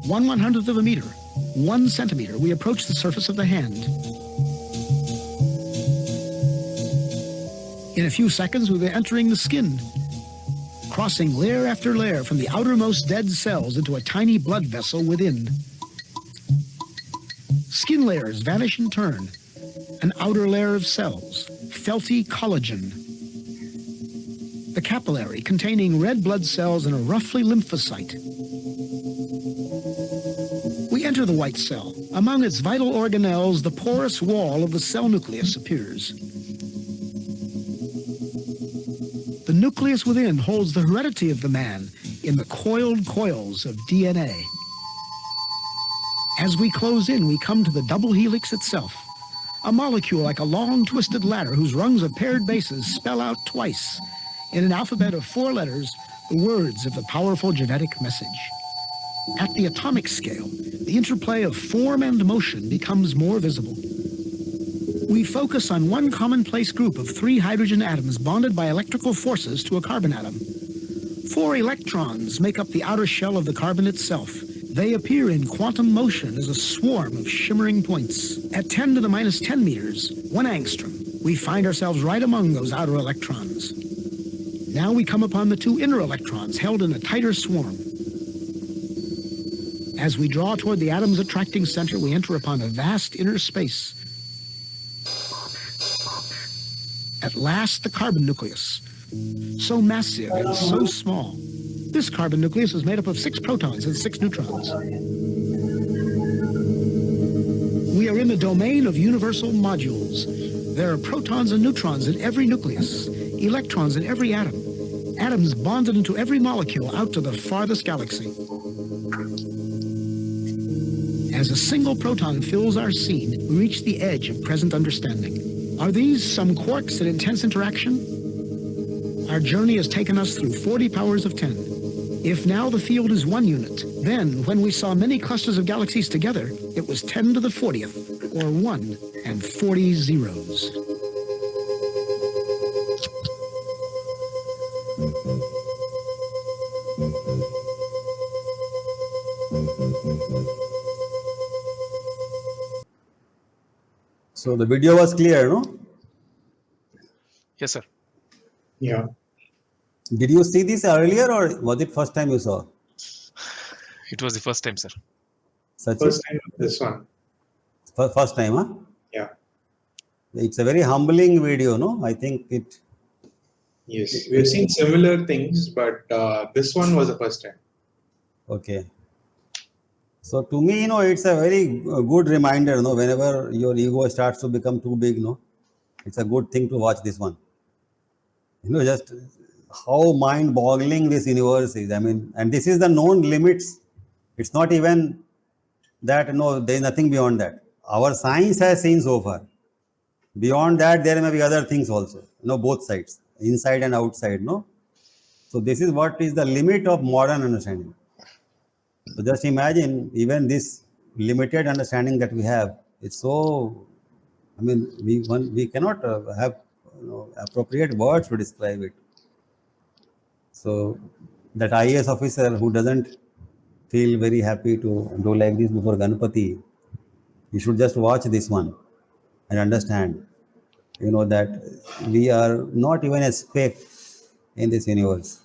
1/100th of a meter, 1 centimeter, we approach the surface of the hand. In a few seconds, we'll be entering the skin, crossing layer after layer from the outermost dead cells into a tiny blood vessel within. Skin layers vanish in turn. An outer layer of cells, felty collagen. The capillary containing red blood cells and a roughly lymphocyte. We enter the white cell. Among its vital organelles, the porous wall of the cell nucleus appears. The nucleus within holds the heredity of the man in the coiled coils of DNA. As we close in, we come to the double helix itself, a molecule like a long twisted ladder whose rungs of paired bases spell out twice, in an alphabet of 4 letters, the words of the powerful genetic message. At the atomic scale, the interplay of form and motion becomes more visible. We focus on one commonplace group of 3 hydrogen atoms bonded by electrical forces to a carbon atom. 4 electrons make up the outer shell of the carbon itself, They appear in quantum motion as a swarm of shimmering points. At 10 to the minus 10 meters, 1 angstrom, we find ourselves right among those outer electrons. Now we come upon the 2 inner electrons held in a tighter swarm. As we draw toward the atom's attracting center, we enter upon a vast inner space. At last, the carbon nucleus. So massive and so small. This carbon nucleus is made up of 6 protons and 6 neutrons. We are in the domain of universal modules. There are protons and neutrons in every nucleus, electrons in every atom, atoms bonded into every molecule out to the farthest galaxy. As a single proton fills our scene, we reach the edge of present understanding. Are these some quarks in intense interaction? Our journey has taken us through 40 powers of 10. If now the field is 1 unit, then when we saw many clusters of galaxies together, it was 10 to the 40th, or 1 and 40 zeros. So the video was clear, no? Yes, sir. Yeah. Did you see this earlier, or was it first time you saw? It was the first time, sir. Such First time this one. first time, huh? Yeah. It's a very humbling video, no? I think it. Yes. We've seen similar things, but this one was the first time. Okay. So to me, it's a very good reminder, whenever your ego starts to become too big, it's a good thing to watch this one. Just how mind-boggling this universe is. I mean, and this is the known limits. It's not even that, there is nothing beyond that. Our science has seen so far. Beyond that, there may be other things also, both sides, inside and outside, no? So this is what is the limit of modern understanding. So just imagine, even this limited understanding that we have, it's so, I mean, we cannot have appropriate words to describe it. So that IAS officer who doesn't feel very happy to do like this before Ganpati, you should just watch this one and understand, that we are not even a speck in this universe.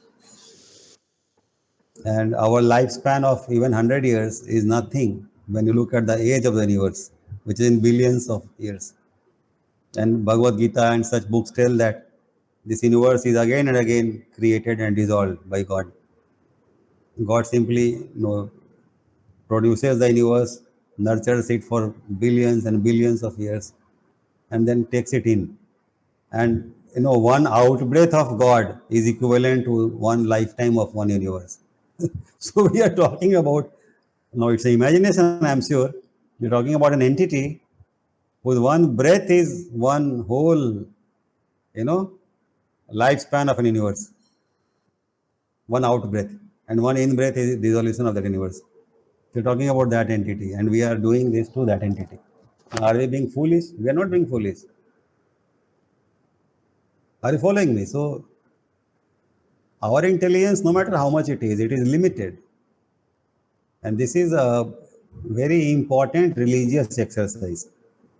And our lifespan of even 100 years is nothing when you look at the age of the universe, which is in billions of years. And Bhagavad Gita and such books tell that this universe is again and again created and dissolved by God. God simply produces the universe, nurtures it for billions and billions of years, and then takes it in. And one out-breath of God is equivalent to one lifetime of one universe. So we are talking about, it's an imagination, I'm sure. We're talking about an entity whose one breath is one whole, lifespan of an universe. One out breath. And one in breath is dissolution of that universe. We're talking about that entity, and we are doing this to that entity. Are we being foolish? We are not being foolish. Are you following me? So our intelligence, no matter how much it is limited. And this is a very important religious exercise.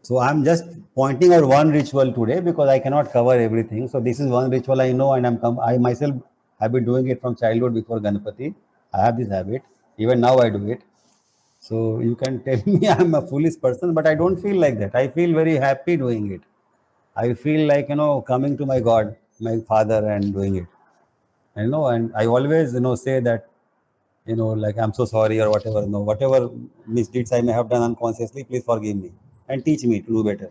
So I'm just pointing out one ritual today because I cannot cover everything. So this is one ritual I know, and I myself have been doing it from childhood before Ganpati. I have this habit. Even now I do it. So you can tell me I'm a foolish person, but I don't feel like that. I feel very happy doing it. I feel like, coming to my God, my Father, and doing it. And I always, say that, like I'm so sorry or whatever, whatever misdeeds I may have done unconsciously, please forgive me and teach me to do better.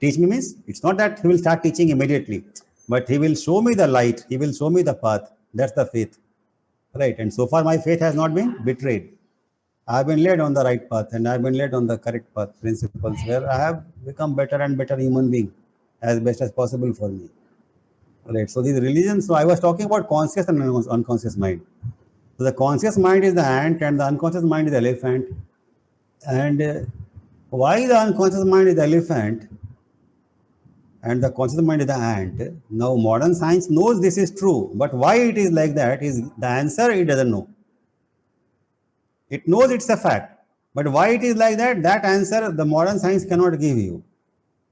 Teach me means it's not that he will start teaching immediately, but he will show me the light. He will show me the path. That's the faith, right? And so far my faith has not been betrayed. I have been led on the right path, and I have been led on the correct path, principles, where I have become better and better human being as best as possible for me. Right. So these religions, so I was talking about conscious and unconscious mind. So the conscious mind is the ant and the unconscious mind is the elephant. And why the unconscious mind is the elephant and the conscious mind is the ant? Now modern science knows this is true, but why it is like that is the answer it doesn't know. It knows it's a fact. But why it is like that, that answer the modern science cannot give you.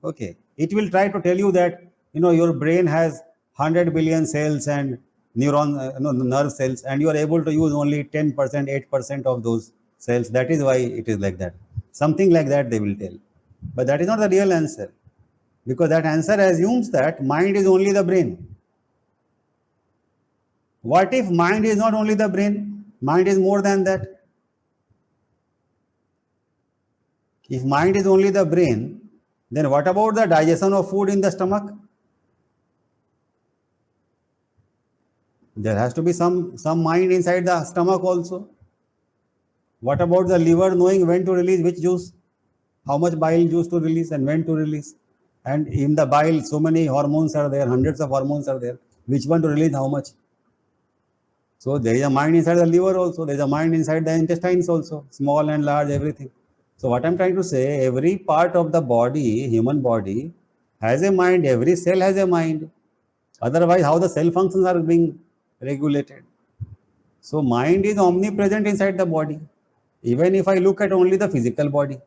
Okay. It will try to tell you that, your brain has 100 billion cells and nerve cells, and you are able to use only 10%, 8% of those cells. That is why it is like that. Something like that they will tell. But that is not the real answer. Because that answer assumes that mind is only the brain. What if mind is not only the brain? Mind is more than that. If mind is only the brain, then what about the digestion of food in the stomach? There has to be some mind inside the stomach also. What about the liver knowing when to release which juice? How much bile juice to release and when to release? And in the bile, so many hormones are there, hundreds of hormones are there. Which one to release, how much? So there is a mind inside the liver also. There is a mind inside the intestines also. Small and large, everything. So what I'm trying to say, every part of the body, human body, has a mind. Every cell has a mind. Otherwise, how the cell functions are being regulated? So mind is omnipresent inside the body. Even if I look at only the physical body.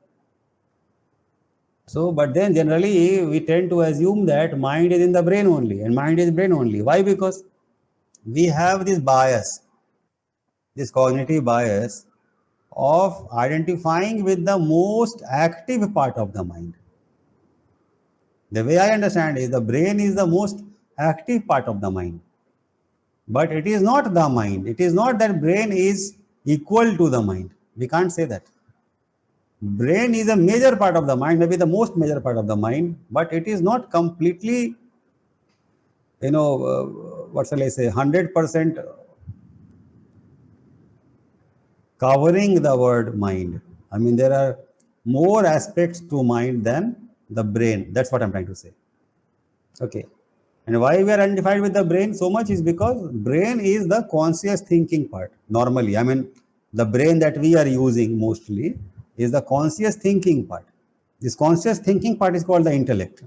So, but then generally we tend to assume that mind is in the brain only and mind is brain only. Why? Because we have this bias, this cognitive bias of identifying with the most active part of the mind. The way I understand is the brain is the most active part of the mind. But it is not the mind. It is not that brain is equal to the mind. We can't say that. Brain is a major part of the mind, maybe the most major part of the mind, but it is not completely, what shall I say, 100% covering the word mind. I mean, there are more aspects to mind than the brain. That's what I'm trying to say. Okay. And why we are identified with the brain so much is because brain is the conscious thinking part. Normally, I mean, the brain that we are using mostly is the conscious thinking part. This conscious thinking part is called the intellect.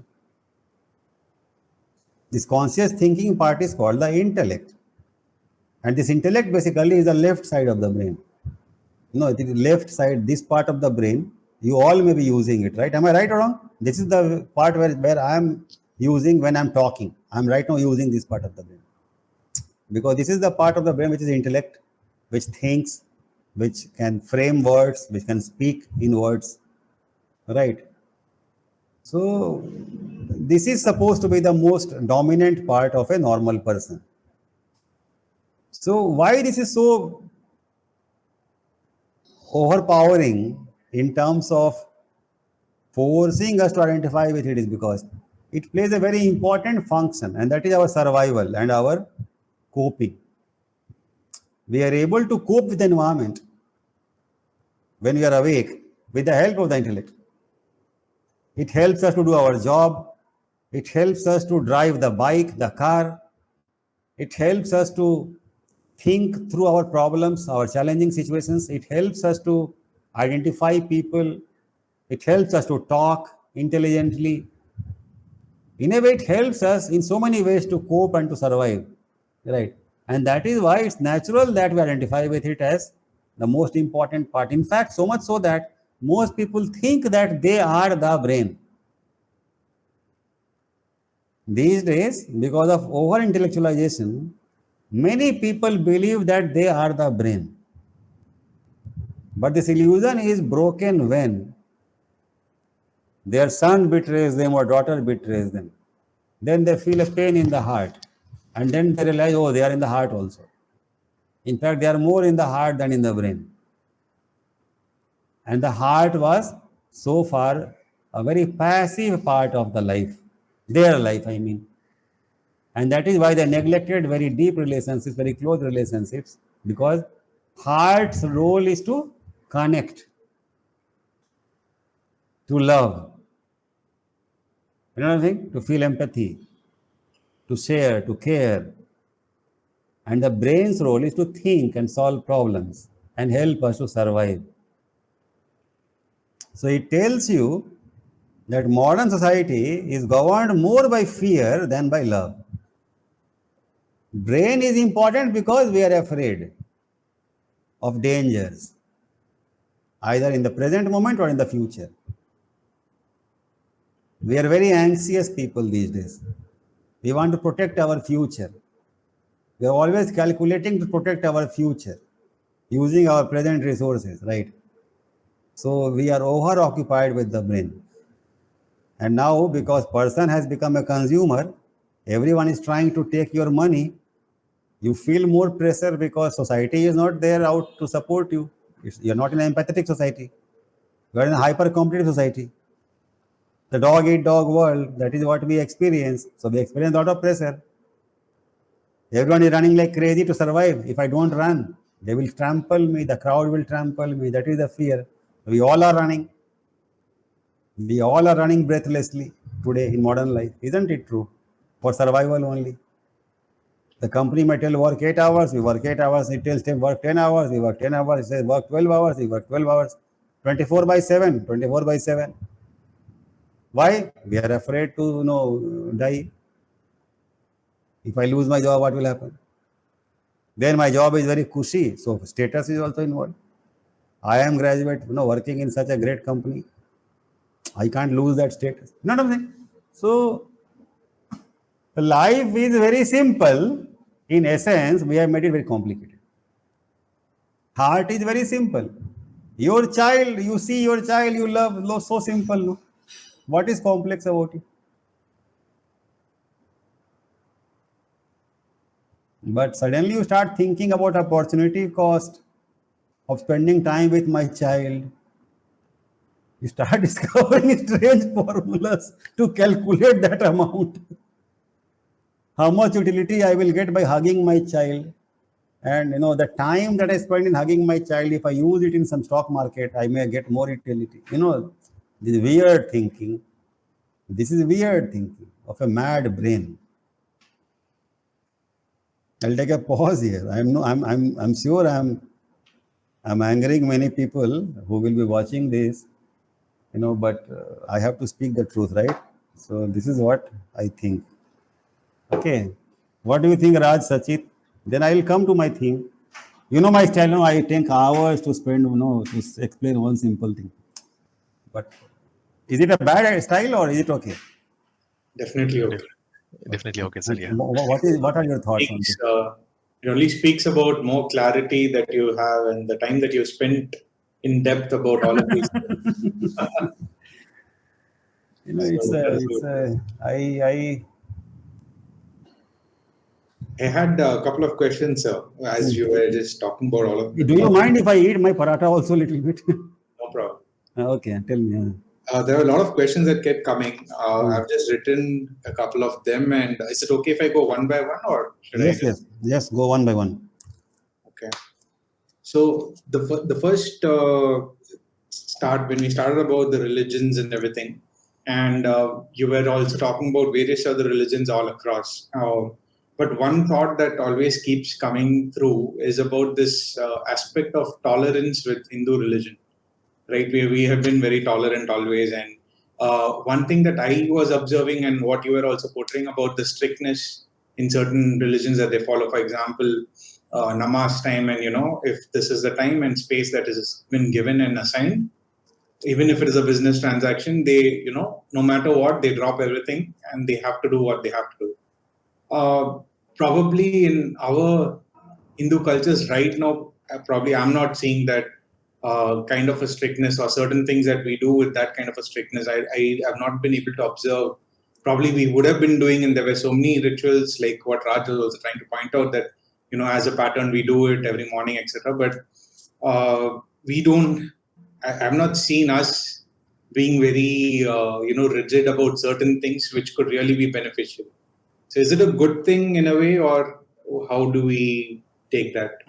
This conscious thinking part is called the intellect. And this intellect basically is the left side of the brain. The left side, this part of the brain, you all may be using it, right? Am I right or wrong? This is the part where I am using when I'm talking. I'm right now using this part of the brain. Because this is the part of the brain which is intellect, which thinks, which can frame words, which can speak in words, right? So this is supposed to be the most dominant part of a normal person. So why this is so overpowering in terms of forcing us to identify with it is because it plays a very important function, and that is our survival and our coping. We are able to cope with the environment when we are awake with the help of the intellect. It helps us to do our job. It helps us to drive the bike, the car. It helps us to think through our problems, our challenging situations. It helps us to identify people. It helps us to talk intelligently. In a way, it helps us in so many ways to cope and to survive, right? And that is why it's natural that we identify with it as the most important part. In fact, so much so that most people think that they are the brain. These days, because of over-intellectualization, many people believe that they are the brain. But this illusion is broken when their son betrays them or daughter betrays them. Then they feel a pain in the heart. And then they realize, oh, they are in the heart also. In fact, they are more in the heart than in the brain. And the heart was so far a very passive part of the life. Their life, I mean. And that is why they neglected very deep relationships, very close relationships, because heart's role is to connect, to love. You know what I'm saying? To feel empathy, to share, to care. And the brain's role is to think and solve problems and help us to survive. So it tells you that modern society is governed more by fear than by love. Brain is important because we are afraid of dangers. either in the present moment or in the future. We are very anxious people these days. We want to protect our future. We are always calculating to protect our future using our present resources, right? So we are over occupied with the brain. And now, because person has become a consumer, everyone is trying to take your money. You feel more pressure because society is not there out to support you. You're not in an empathetic society. You are in a hyper-competitive society. The dog-eat-dog world, that is what we experience. So we experience a lot of pressure. Everyone is running like crazy to survive. If I don't run, they will trample me. The crowd will trample me. That is the fear. We all are running. We all are running breathlessly today in modern life. Isn't it true? For survival only. The company might tell work 8 hours, we work 8 hours. It tells them work 10 hours, we work 10 hours. It says work 12 hours, we work 12 hours. 24 by 7, 24 by 7. Why? We are afraid to die. If I lose my job, what will happen? Then my job is very cushy, so status is also involved. I am graduate, working in such a great company. I can't lose that status. You know what I'm saying? So life is very simple. In essence, we have made it very complicated. Heart is very simple. Your child, you see your child, you love so simple. No? What is complex about it? But suddenly you start thinking about opportunity cost of spending time with my child. You start discovering strange formulas to calculate that amount. How much utility I will get by hugging my child. And the time that I spend in hugging my child, if I use it in some stock market, I may get more utility. This weird thinking. This is weird thinking of a mad brain. I'll take a pause here. I'm sure I'm angering many people who will be watching this, but I have to speak the truth, right? So this is what I think. Okay. What do you think, Raj, Saschit? Then I will come to my theme. My style, I take hours to spend, to explain one simple thing. But is it a bad style or is it okay? Definitely okay. Definitely okay, sir. Yeah. What are your thoughts on this? It only speaks about more clarity that you have and the time that you spent in depth about all of these things. I had a couple of questions, as you were just talking about all of them. Do you mind if I eat my paratha also a little bit? No problem. Okay, tell me. There were a lot of questions that kept coming. I've just written a couple of them, and is it okay if I go one by one, or should I? Yes, go one by one. Okay. So the first start when we started about the religions and everything, and you were also talking about various other religions all across. But one thought that always keeps coming through is about this aspect of tolerance with Hindu religion. Right, we have been very tolerant always, and one thing that I was observing and what you were also portraying about the strictness in certain religions that they follow. For example, namaz time, and if this is the time and space that has been given and assigned, even if it is a business transaction, they no matter what, they drop everything and they have to do what they have to do. Probably in our Hindu cultures right now, probably I'm not seeing that kind of a strictness or certain things that we do with that kind of a strictness. I have not been able to observe. Probably we would have been doing, and there were so many rituals like what Raj was also trying to point out, that as a pattern we do it every morning, etc. But we don't. I've not seen us being very rigid about certain things which could really be beneficial. So is it a good thing in a way, or how do we take that?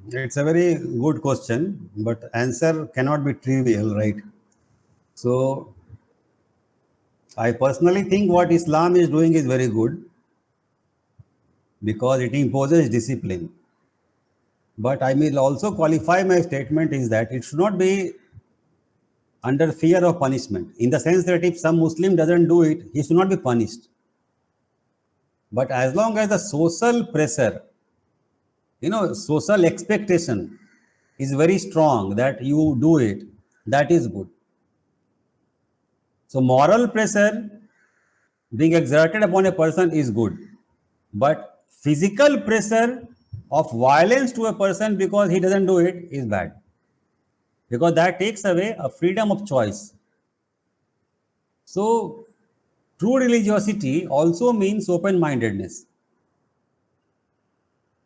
It's a very good question, but answer cannot be trivial, right? So I personally think what Islam is doing is very good because it imposes discipline. But I will also qualify my statement is that it should not be under fear of punishment, in the sense that if some Muslim doesn't do it, he should not be punished. But as long as the social pressure, social expectation is very strong that you do it, that is good. So moral pressure being exerted upon a person is good, but physical pressure of violence to a person because he doesn't do it is bad, because that takes away a freedom of choice. So true religiosity also means open-mindedness,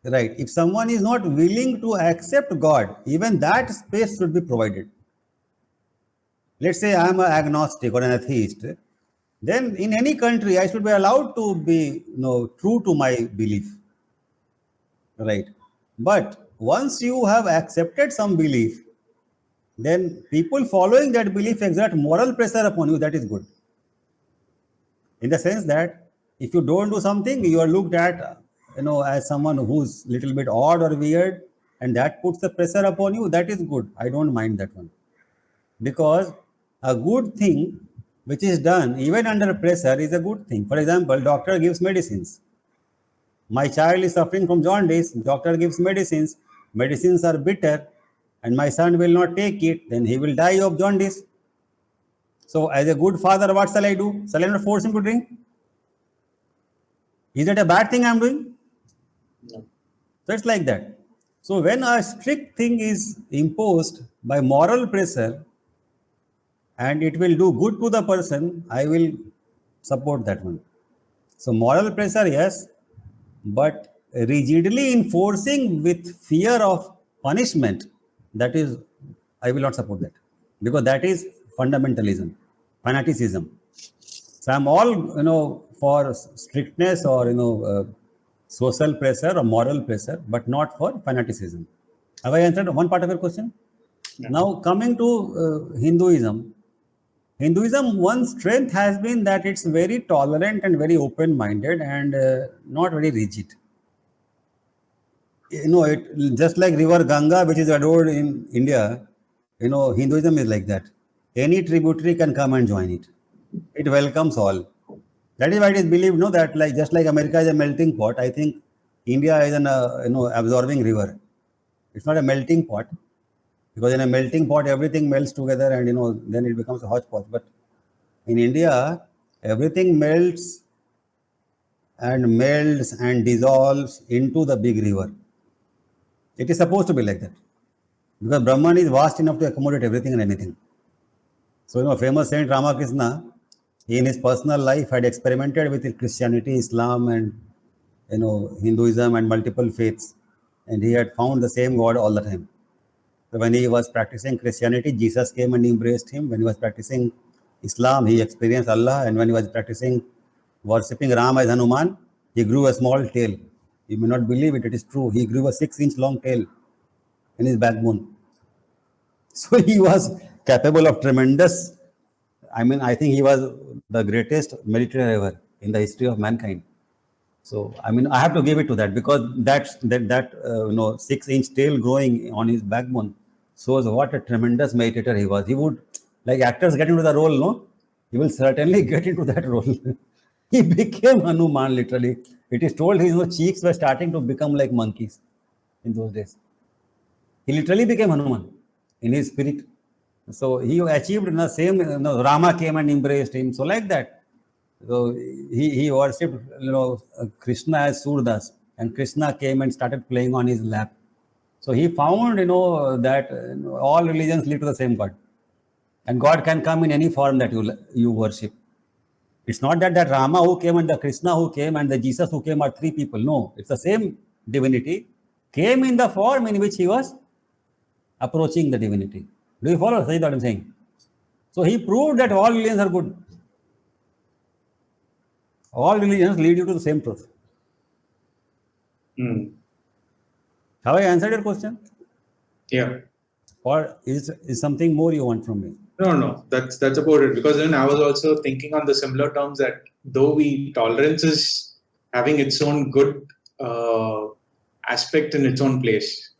right? If someone is not willing to accept God, even that space should be provided. Let's say I am an agnostic or an atheist, then in any country I should be allowed to be true to my belief, right? But once you have accepted some belief, then people following that belief exert moral pressure upon you. That is good, in the sense that if you don't do something, you are looked at as someone who's little bit odd or weird, and that puts the pressure upon you. That is good. I don't mind that one, because a good thing which is done even under pressure is a good thing. For example, doctor gives medicines. My child is suffering from jaundice, doctor gives medicines. Medicines are bitter, and my son will not take it, then he will die of jaundice. So as a good father, what shall I do? Shall I not force him to drink? Is that a bad thing I am doing? No. So it's like that. So when a strict thing is imposed by moral pressure and it will do good to the person, I will support that one. So moral pressure, yes, but rigidly enforcing with fear of punishment, that is, I will not support that, because that is fundamentalism, fanaticism. So I'm all for strictness or social pressure or moral pressure, but not for fanaticism. Have I answered one part of your question? Yeah. Now coming to Hinduism. Hinduism, one strength has been that it's very tolerant and very open-minded and not very rigid. It just like river Ganga, which is adored in India. Hinduism is like that. Any tributary can come and join it. It welcomes all. That is why it is believed, that like just like America is a melting pot, I think India is an absorbing river. It's not a melting pot, because in a melting pot everything melts together and then it becomes a hodgepodge. But in India, everything melts and dissolves into the big river. It is supposed to be like that, because Brahman is vast enough to accommodate everything and anything. So, famous Saint Ramakrishna, in his personal life, had experimented with Christianity, Islam, and Hinduism and multiple faiths, and he had found the same God all the time. So when he was practicing Christianity, Jesus came and embraced him. When he was practicing Islam, he experienced Allah, and when he was practicing worshipping Ram as Hanuman, he grew a small tail. You may not believe it; it is true. He grew a 6-inch long tail in his backbone. So he was capable of tremendous. I think he was the greatest meditator ever in the history of mankind. So I have to give it to that, because that 6-inch tail growing on his backbone shows what a tremendous meditator he was. He would, like actors get into the role, no? He will certainly get into that role. He became Hanuman literally. It is told his cheeks were starting to become like monkeys in those days. He literally became Hanuman in his spirit. So he achieved the same. Rama came and embraced him. So like that. So he worshipped Krishna as Surdas, and Krishna came and started playing on his lap. So he found that all religions lead to the same God, and God can come in any form that you worship. It's not that Rama who came and the Krishna who came and the Jesus who came are three people. No, it's the same divinity came in the form in which he was approaching the divinity. Do you follow? That's what I'm saying. So he proved that all religions are good. All religions lead you to the same truth. Have I answered your question? Yeah. Or is something more you want from me? No. That's about it. Because then I was also thinking on the similar terms that though tolerance is having its own good aspect in its own place.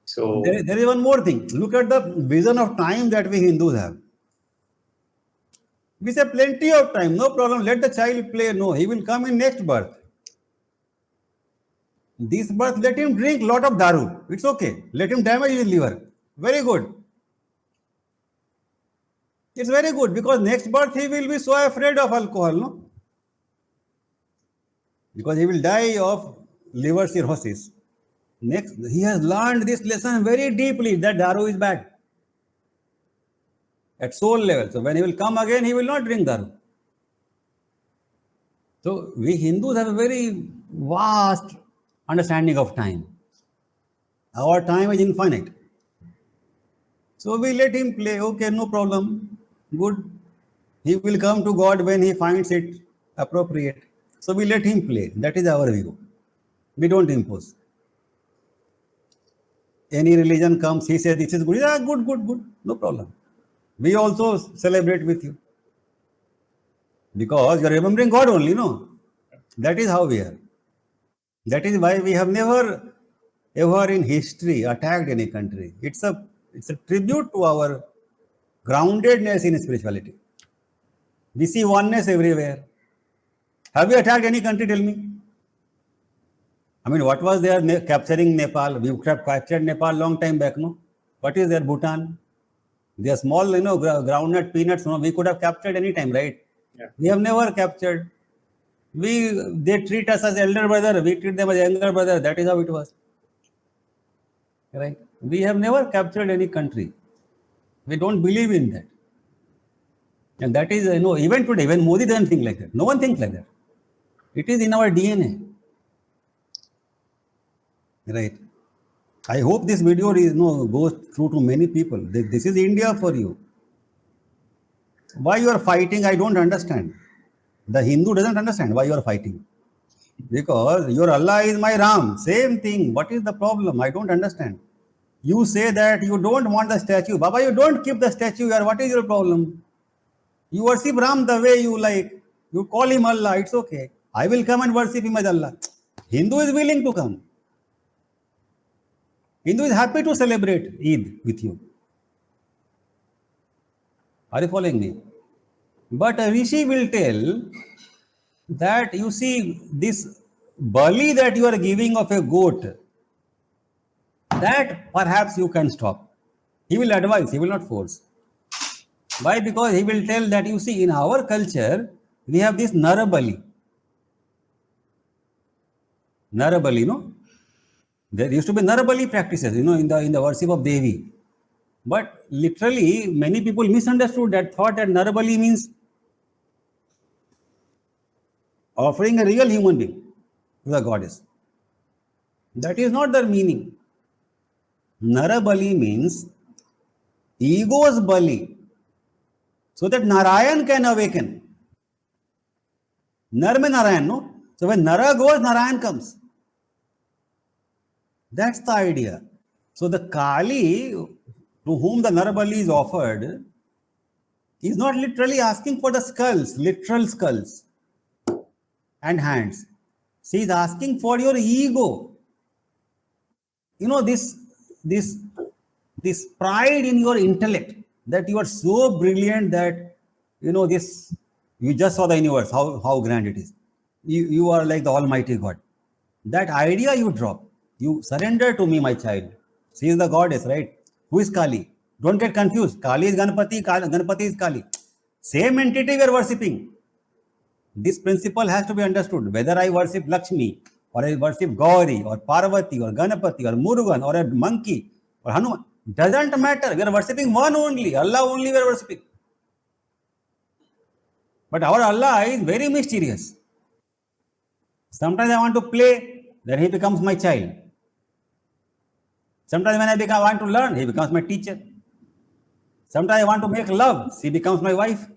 So there is one more thing. Look at the vision of time that we Hindus have. We say plenty of time, no problem. Let the child play. No, he will come in next birth. This birth, let him drink lot of daru. It's okay. Let him damage his liver. Very good. It's very good because next birth he will be so afraid of alcohol, no? Because he will die of liver cirrhosis. Next, he has learned this lesson very deeply that Daru is bad at soul level. So when he will come again, he will not drink Daru. So we Hindus have a very vast understanding of time. Our time is infinite. So we let him play. Okay, no problem. Good. He will come to God when he finds it appropriate. So we let him play. That is our view. We don't impose. Any religion comes, he says this is good. Yeah, good, good, good. No problem. We also celebrate with you. Because you are remembering God only, no? That is how we are. That is why we have never ever in history attacked any country. It's a tribute to our groundedness in spirituality. We see oneness everywhere. Have you attacked any country? Tell me. I mean, what was there capturing Nepal? We could have captured Nepal long time back, no? What is there? Bhutan? They are small, groundnut peanuts. No, we could have captured any time, right? Yeah. We have never captured. They treat us as elder brother. We treat them as younger brother. That is how it was. Right? We have never captured any country. We don't believe in that. And that is, even today, when Modi doesn't think like that. No one thinks like that. It is in our DNA. Right. I hope this video is goes through to many people. This is India for you. Why you are fighting, I don't understand. The Hindu doesn't understand why you are fighting. Because your Allah is my Ram. Same thing. What is the problem? I don't understand. You say that you don't want the statue. Baba, you don't keep the statue here. What is your problem? You worship Ram the way you like. You call him Allah. It's okay. I will come and worship him as Allah. Hindu is willing to come. Hindu is happy to celebrate Eid with you. Are you following me? But a rishi will tell that you see this bali that you are giving of a goat, that perhaps you can stop. He will advise, he will not force. Why? Because he will tell that you see in our culture, we have this Narabali. Narabali, no? There used to be Narabali practices, in the worship of Devi. But literally, many people misunderstood that, thought that Narabali means offering a real human being to the goddess. That is not their meaning. Narabali means ego's bali, so that Narayan can awaken. Nar mein Narayan, no? So when Nara goes, Narayan comes. That's the idea. So the Kali, to whom the Narabali is offered, is not literally asking for the skulls, literal skulls and hands. She is asking for your ego. This pride in your intellect, that you are so brilliant that, you just saw the universe, how grand it is. You are like the Almighty God. That idea you drop. You surrender to me, my child. She is the goddess, right? Who is Kali? Don't get confused. Kali is Ganpati, Ganpati is Kali. Same entity we are worshipping. This principle has to be understood. Whether I worship Lakshmi, or I worship Gauri, or Parvati, or Ganapati, or Murugan, or a monkey, or Hanuman, doesn't matter. We are worshipping one only. Allah only we are worshipping. But our Allah is very mysterious. Sometimes I want to play, then he becomes my child. Sometimes when I want to learn, he becomes my teacher. Sometimes I want to make love, she becomes my wife.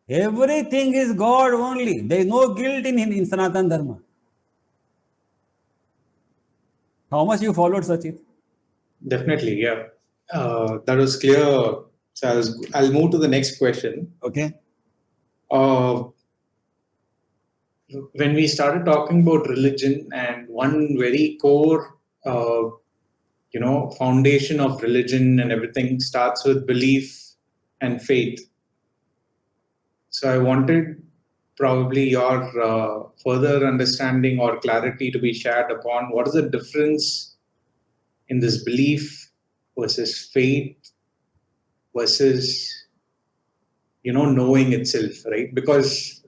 Everything is God only. There is no guilt in Sanatana Dharma. How much you followed, Saschit? Definitely, yeah. That was clear. So I'll move to the next question. Okay. When we started talking about religion, and one very core, foundation of religion and everything starts with belief and faith. So I wanted probably your further understanding or clarity to be shared upon what is the difference in this belief versus faith versus knowing itself, right? Because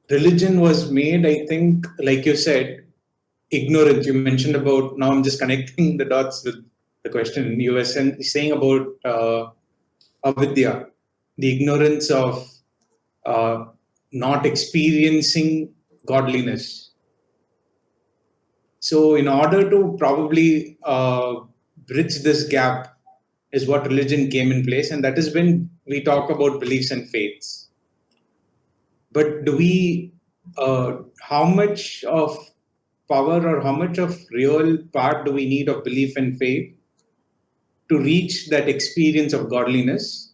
religion was made, I think, like you said, ignorance. You mentioned about, now I'm just connecting the dots with the question you were saying about avidya, the ignorance of not experiencing godliness. So in order to probably bridge this gap is what religion came in place, and that is when we talk about beliefs and faiths. But do we, how much of power or how much of real part do we need of belief and faith to reach that experience of godliness?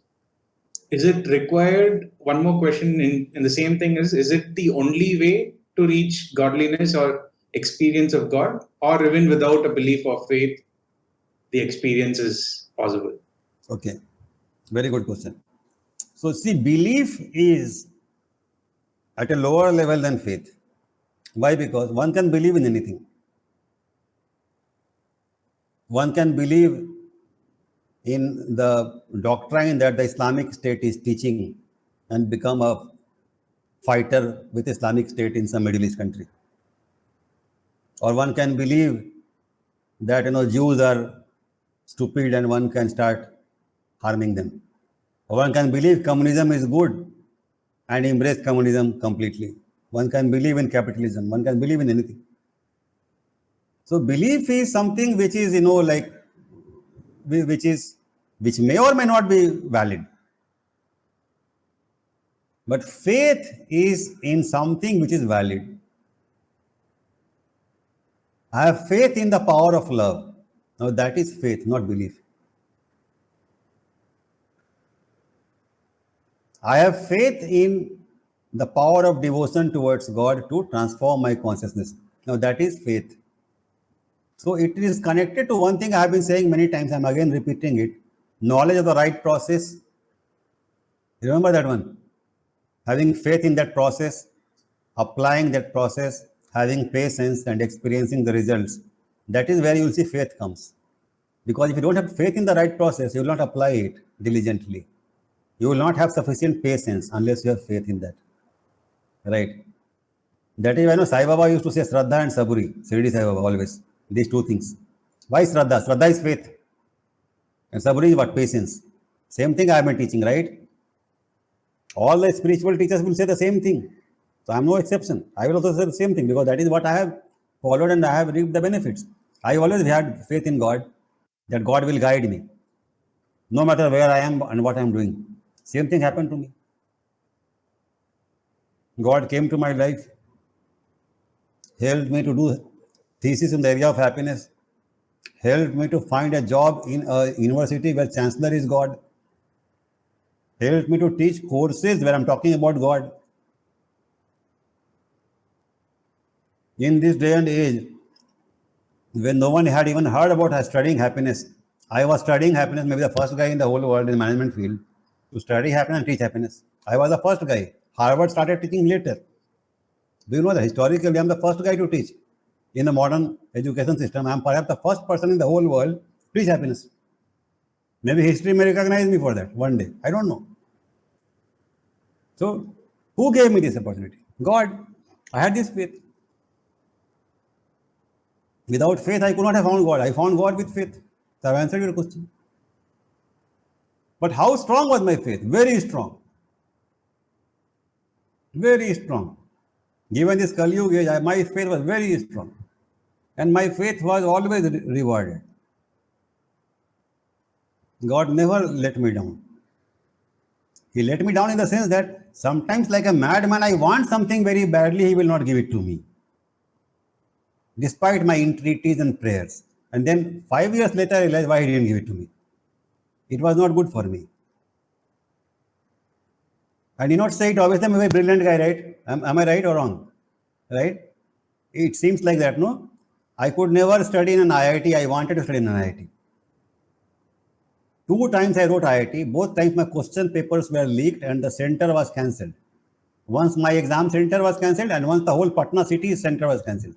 Is it required? One more question in the same thing is it the only way to reach godliness or experience of God? Or even without a belief or faith, the experience is possible? Okay, very good question. So see, belief is at a lower level than faith. Why? Because one can believe in anything. One can believe in the doctrine that the Islamic State is teaching and become a fighter with Islamic State in some Middle East country. Or one can believe that Jews are stupid and one can start harming them. Or one can believe communism is good and embrace communism completely. One can believe in capitalism. One can believe in anything. So belief is something which is which may or may not be valid. But faith is in something which is valid. I have faith in the power of love. Now that is faith, not belief. I have faith in the power of devotion towards God to transform my consciousness. Now that is faith. So it is connected to one thing I have been saying many times. I'm again repeating it. Knowledge of the right process. Remember that one. Having faith in that process, applying that process, having patience and experiencing the results. That is where you will see faith comes. Because if you don't have faith in the right process, you will not apply it diligently. You will not have sufficient patience unless you have faith in that. Right? That is why Sai Baba used to say Shraddha and Saburi. Shirdi Sai Baba always. These two things. Why Shraddha? Shraddha is faith. And Saburi is what? Patience. Same thing I have been teaching, right? All the spiritual teachers will say the same thing. So I am no exception. I will also say the same thing because that is what I have followed and I have reaped the benefits. I always had faith in God, that God will guide me. No matter where I am and what I am doing. Same thing happened to me. God came to my life, helped me to do thesis in the area of happiness, helped me to find a job in a university where chancellor is God, helped me to teach courses where I'm talking about God. In this day and age, when no one had even heard about studying happiness, I was studying happiness, maybe the first guy in the whole world in the management field to study happiness and teach happiness. I was the first guy. Harvard started teaching later. Do you know that historically I am the first guy to teach in the modern education system? I am perhaps the first person in the whole world to teach happiness. Maybe history may recognize me for that one day. I don't know. So, who gave me this opportunity? God. I had this faith. Without faith, I could not have found God. I found God with faith. So, I have answered your question. But how strong was my faith? Very strong. Very strong. Given this Kali Yuga age, my faith was very strong. And my faith was always rewarded. God never let me down. He let me down in the sense that sometimes, like a madman, I want something very badly, he will not give it to me. Despite my entreaties and prayers. And then 5 years later, I realized why he didn't give it to me. It was not good for me. And you not say it, obviously I'm a very brilliant guy, right? Am I right or wrong? Right? It seems like that, no? I could never study in an IIT. I wanted to study in an IIT. 2 times I wrote IIT. Both times my question papers were leaked and the center was cancelled. Once my exam center was cancelled and once the whole Patna city center was cancelled.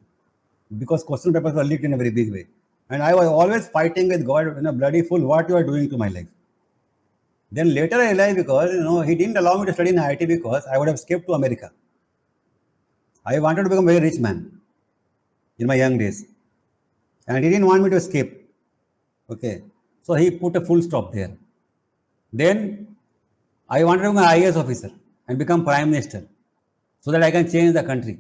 Because question papers were leaked in a very big way. And I was always fighting with God in a bloody fool, what you are doing to my life. Then later I realized because he didn't allow me to study in IIT because I would have escaped to America. I wanted to become a very rich man in my young days, and he didn't want me to escape. Okay, so he put a full stop there. Then I wanted to become an IAS officer and become prime minister so that I can change the country.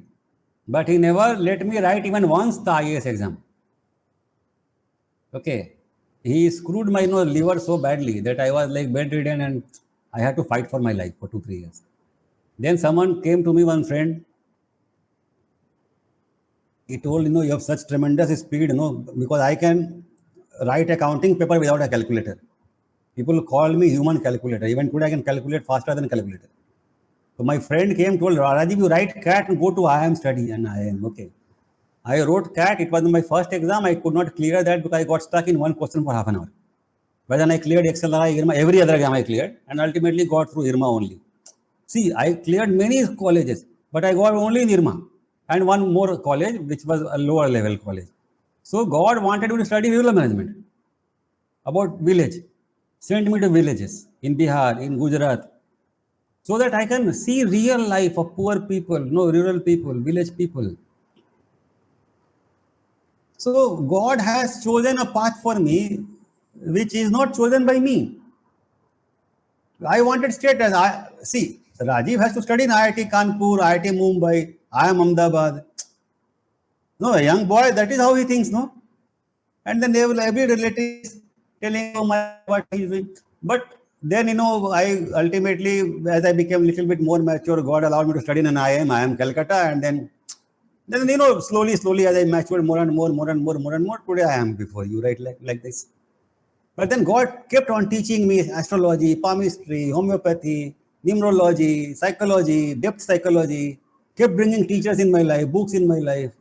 But he never let me write even once the IAS exam. Okay, he screwed my liver so badly that I was like bedridden and I had to fight for my life for 2-3 years. Then someone came to me, one friend. He told, you have such tremendous speed, because I can write accounting paper without a calculator. People call me human calculator. Even today I can calculate faster than a calculator. So my friend came, told, Rajiv, you write CAT and go to IIM study. And I am, okay. I wrote CAT. It was my first exam. I could not clear that because I got stuck in one question for half an hour. But then I cleared XLRI, IRMA, every other exam I cleared and ultimately got through IRMA only. See, I cleared many colleges, but I got only in IRMA and one more college, which was a lower level college. So God wanted me to study rural management, about village, sent me to villages in Bihar, in Gujarat, so that I can see real life of poor people, rural people, village people. So God has chosen a path for me, which is not chosen by me. I wanted status. Rajiv has to study in IIT Kanpur, IIT Mumbai, IIM Ahmedabad. No, a young boy, that is how he thinks, no? And then every relative is telling what he's doing. But then, I ultimately, as I became a little bit more mature, God allowed me to study in an IIM Calcutta. And then slowly, as I matured more and more, today I am before you, right? Like this. But then God kept on teaching me astrology, palmistry, homeopathy, numerology, psychology, depth psychology, kept bringing teachers in my life, books in my life,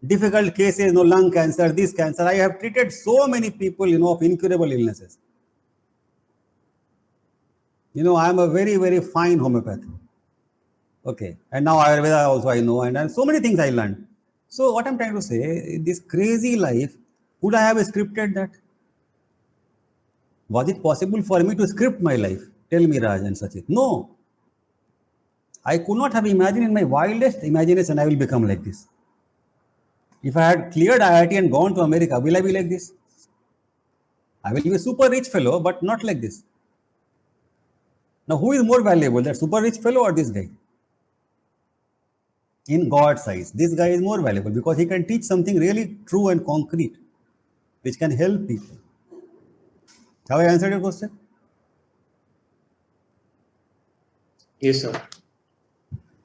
difficult cases, lung cancer, this cancer. I have treated so many people, of incurable illnesses. I am a very, very fine homeopath. Okay. And now Ayurveda also I know, and so many things I learned. So what I'm trying to say, this crazy life, could I have scripted that? Was it possible for me to script my life? Tell me, Raj and Saschit. No. I could not have imagined in my wildest imagination I will become like this. If I had cleared IIT and gone to America, will I be like this? I will be a super rich fellow, but not like this. Now, who is more valuable, that super rich fellow or this guy? In God's eyes, this guy is more valuable because he can teach something really true and concrete, which can help people. Have I answered your question? Yes, sir.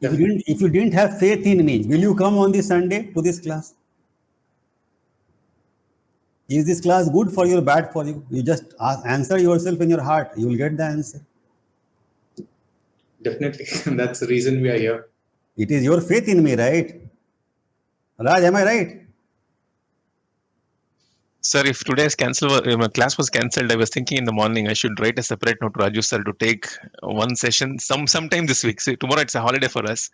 If you didn't have faith in me, will you come on this Sunday to this class? Is this class good for you or bad for you? You just answer yourself in your heart. You will get the answer. Definitely. That's the reason we are here. It is your faith in me, right? Raj, am I right? Sir, if today's class was cancelled, I was thinking in the morning I should write a separate note to Rajiv Sir to take one session sometime this week. So tomorrow it's a holiday for us.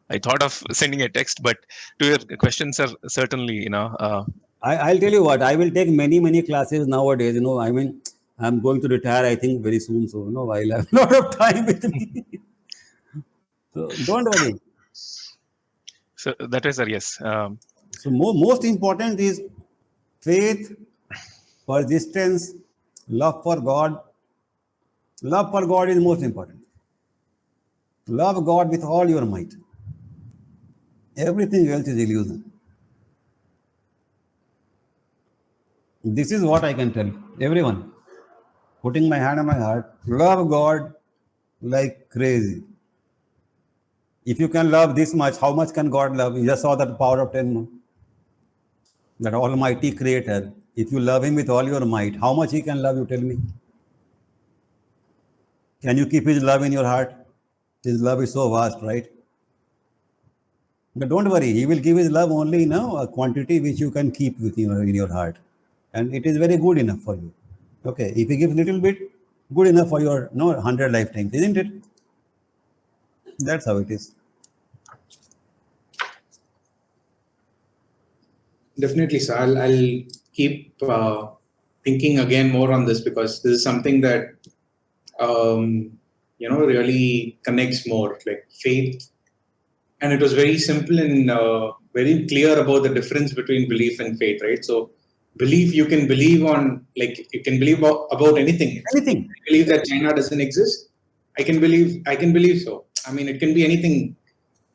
I thought of sending a text, but to your question, sir, certainly, I'll tell you what, I will take many classes nowadays. I'm going to retire, I think, very soon. So, I'll have a lot of time with me. So, don't worry. So that is, sir, yes. So, most important is faith, persistence, love for God. Love for God is most important. Love God with all your might. Everything else is illusion. This is what I can tell everyone. Putting my hand on my heart, love God like crazy. If you can love this much, how much can God love? You just saw that power of 10. That almighty creator. If you love him with all your might, how much he can love you? Tell me. Can you keep his love in your heart? His love is so vast, right? But don't worry, he will give his love only a quantity which you can keep with you in your heart. And it is very good enough for you. Okay, if he gives little bit, good enough for your 100 lifetimes, isn't it? That's how it is. Definitely, sir. I'll keep thinking again more on this because this is something that really connects more, like faith. And it was very simple and very clear about the difference between belief and faith, right? So belief, you can believe on, like, you can believe about anything. Anything. I believe that China doesn't exist. I can believe so. I mean, it can be anything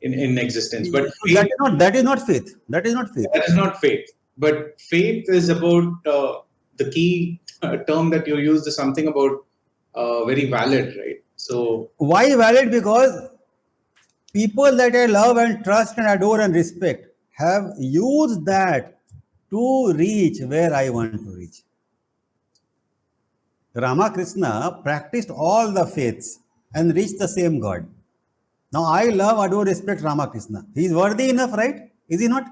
in existence. But faith, that is not faith. That is not faith. that is not faith. But faith is about the key term that you used is something about very valid, right? So Why valid? Because people that I love and trust and adore and respect have used that to reach where I want to reach. Ramakrishna practiced all the faiths and reached the same God. Now I love, adore, respect Ramakrishna. He is worthy enough, right? Is he not?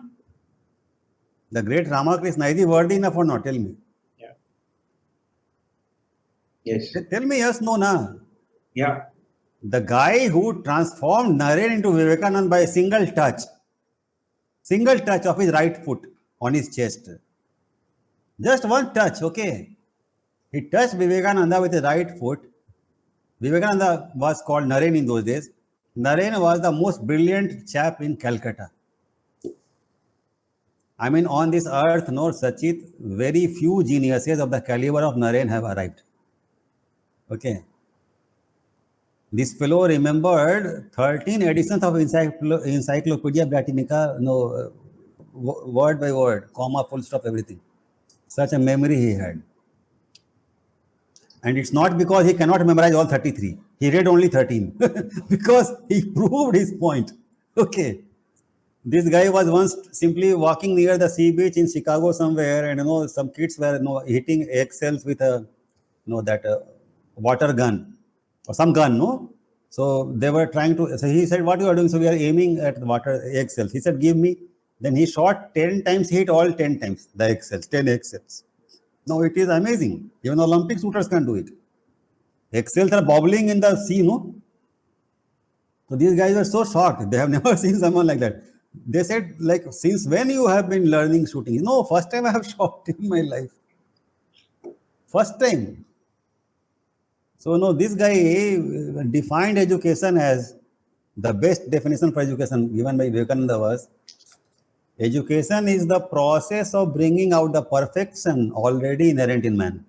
The great Ramakrishna, is he worthy enough or not? Tell me. yeah, yes, Tell me yes, no, na. yeah, The guy who transformed Naren into Vivekananda by a single touch of his right foot on his chest. Just one touch, okay. He touched Vivekananda with his right foot. Vivekananda was called Naren in those days. Naren was the most brilliant chap in Calcutta. I mean, on this earth, no, Saschit, very few geniuses of the caliber of Naren have arrived. Okay. This fellow remembered 13 editions of Encyclopedia Britannica, word by word, comma, full stop, everything. Such a memory he had. And it's not because he cannot memorize all 33. He read only 13 because he proved his point. Okay. This guy was once simply walking near the sea beach in Chicago somewhere, and some kids were hitting eggshells with a water gun or some gun, no? So they were trying to. So he said, "What you are doing?" So we are aiming at the water eggshells. He said, "Give me." Then he shot 10 times, hit all 10 times the eggshells, 10 eggshells. Now it is amazing. Even Olympic shooters can do it. Eggshells are bobbling in the sea, no? So these guys were so shocked. They have never seen someone like that. They said, like, since when you have been learning shooting? No, first time I have shot in my life. First time. So, no, this guy defined education as the best definition for education given by Vivekananda was, education is the process of bringing out the perfection already inherent in man.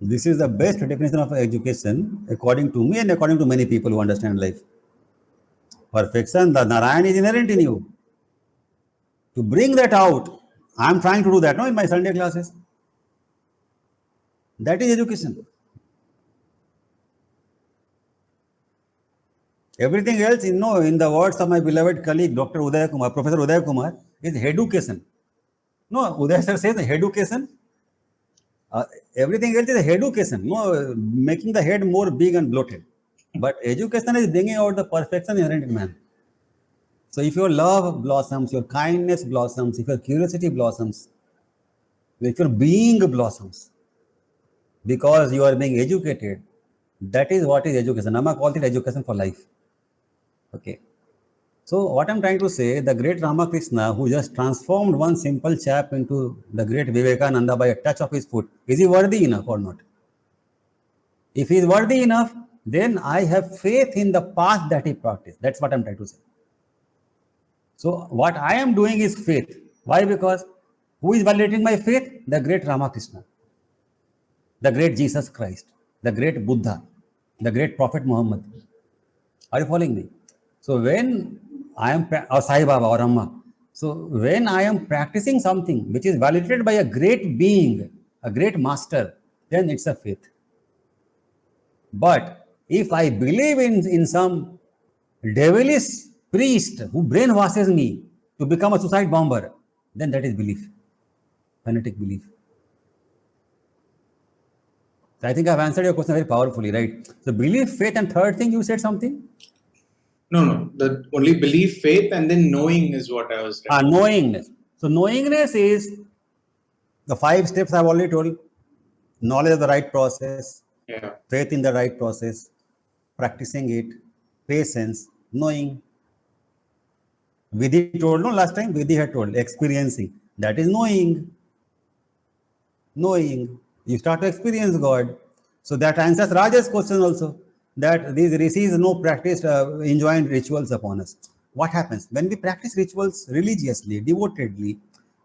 This is the best definition of education according to me and according to many people who understand life. Perfection, the Narayan is inherent in you. To bring that out, I am trying to do that, no, in my Sunday classes. That is education. Everything else, in the words of my beloved colleague, Dr. Uday Kumar, Professor Uday Kumar, is education. No, Uday sir says education. Everything else is education. No, making the head more big and bloated. But education is bringing out the perfection inherent in man. So if your love blossoms, your kindness blossoms, if your curiosity blossoms, if your being blossoms, because you are being educated, that is what is education. Nama called it education for life. Okay. So what I'm trying to say, the great Ramakrishna, who just transformed one simple chap into the great Vivekananda by a touch of his foot, is he worthy enough or not? If he is worthy enough, then I have faith in the path that he practiced. That's what I'm trying to say. So what I am doing is faith. Why? Because who is validating my faith? The great Ramakrishna, the great Jesus Christ, the great Buddha, the great Prophet Muhammad. Are you following me? So when I am, or Sai Baba or Amma, so when I am practicing something which is validated by a great being, a great master, then it's a faith. But if I believe in some devilish priest who brainwashes me to become a suicide bomber, then that is belief, fanatic belief. So I think I've answered your question very powerfully, right? So belief, faith, and third thing, you said something? No. The only belief, faith, and then knowing is what I was saying. Knowingness. So knowingness is the 5 steps I've already told. Knowledge of the right process, faith in the right process, practicing it, patience, knowing. Vidhi told, no, last time Vidhi had told, experiencing. That is knowing. Knowing. You start to experience God. So that answers Raja's question also, that these rishis no practiced enjoined rituals upon us. What happens? When we practice rituals religiously, devotedly,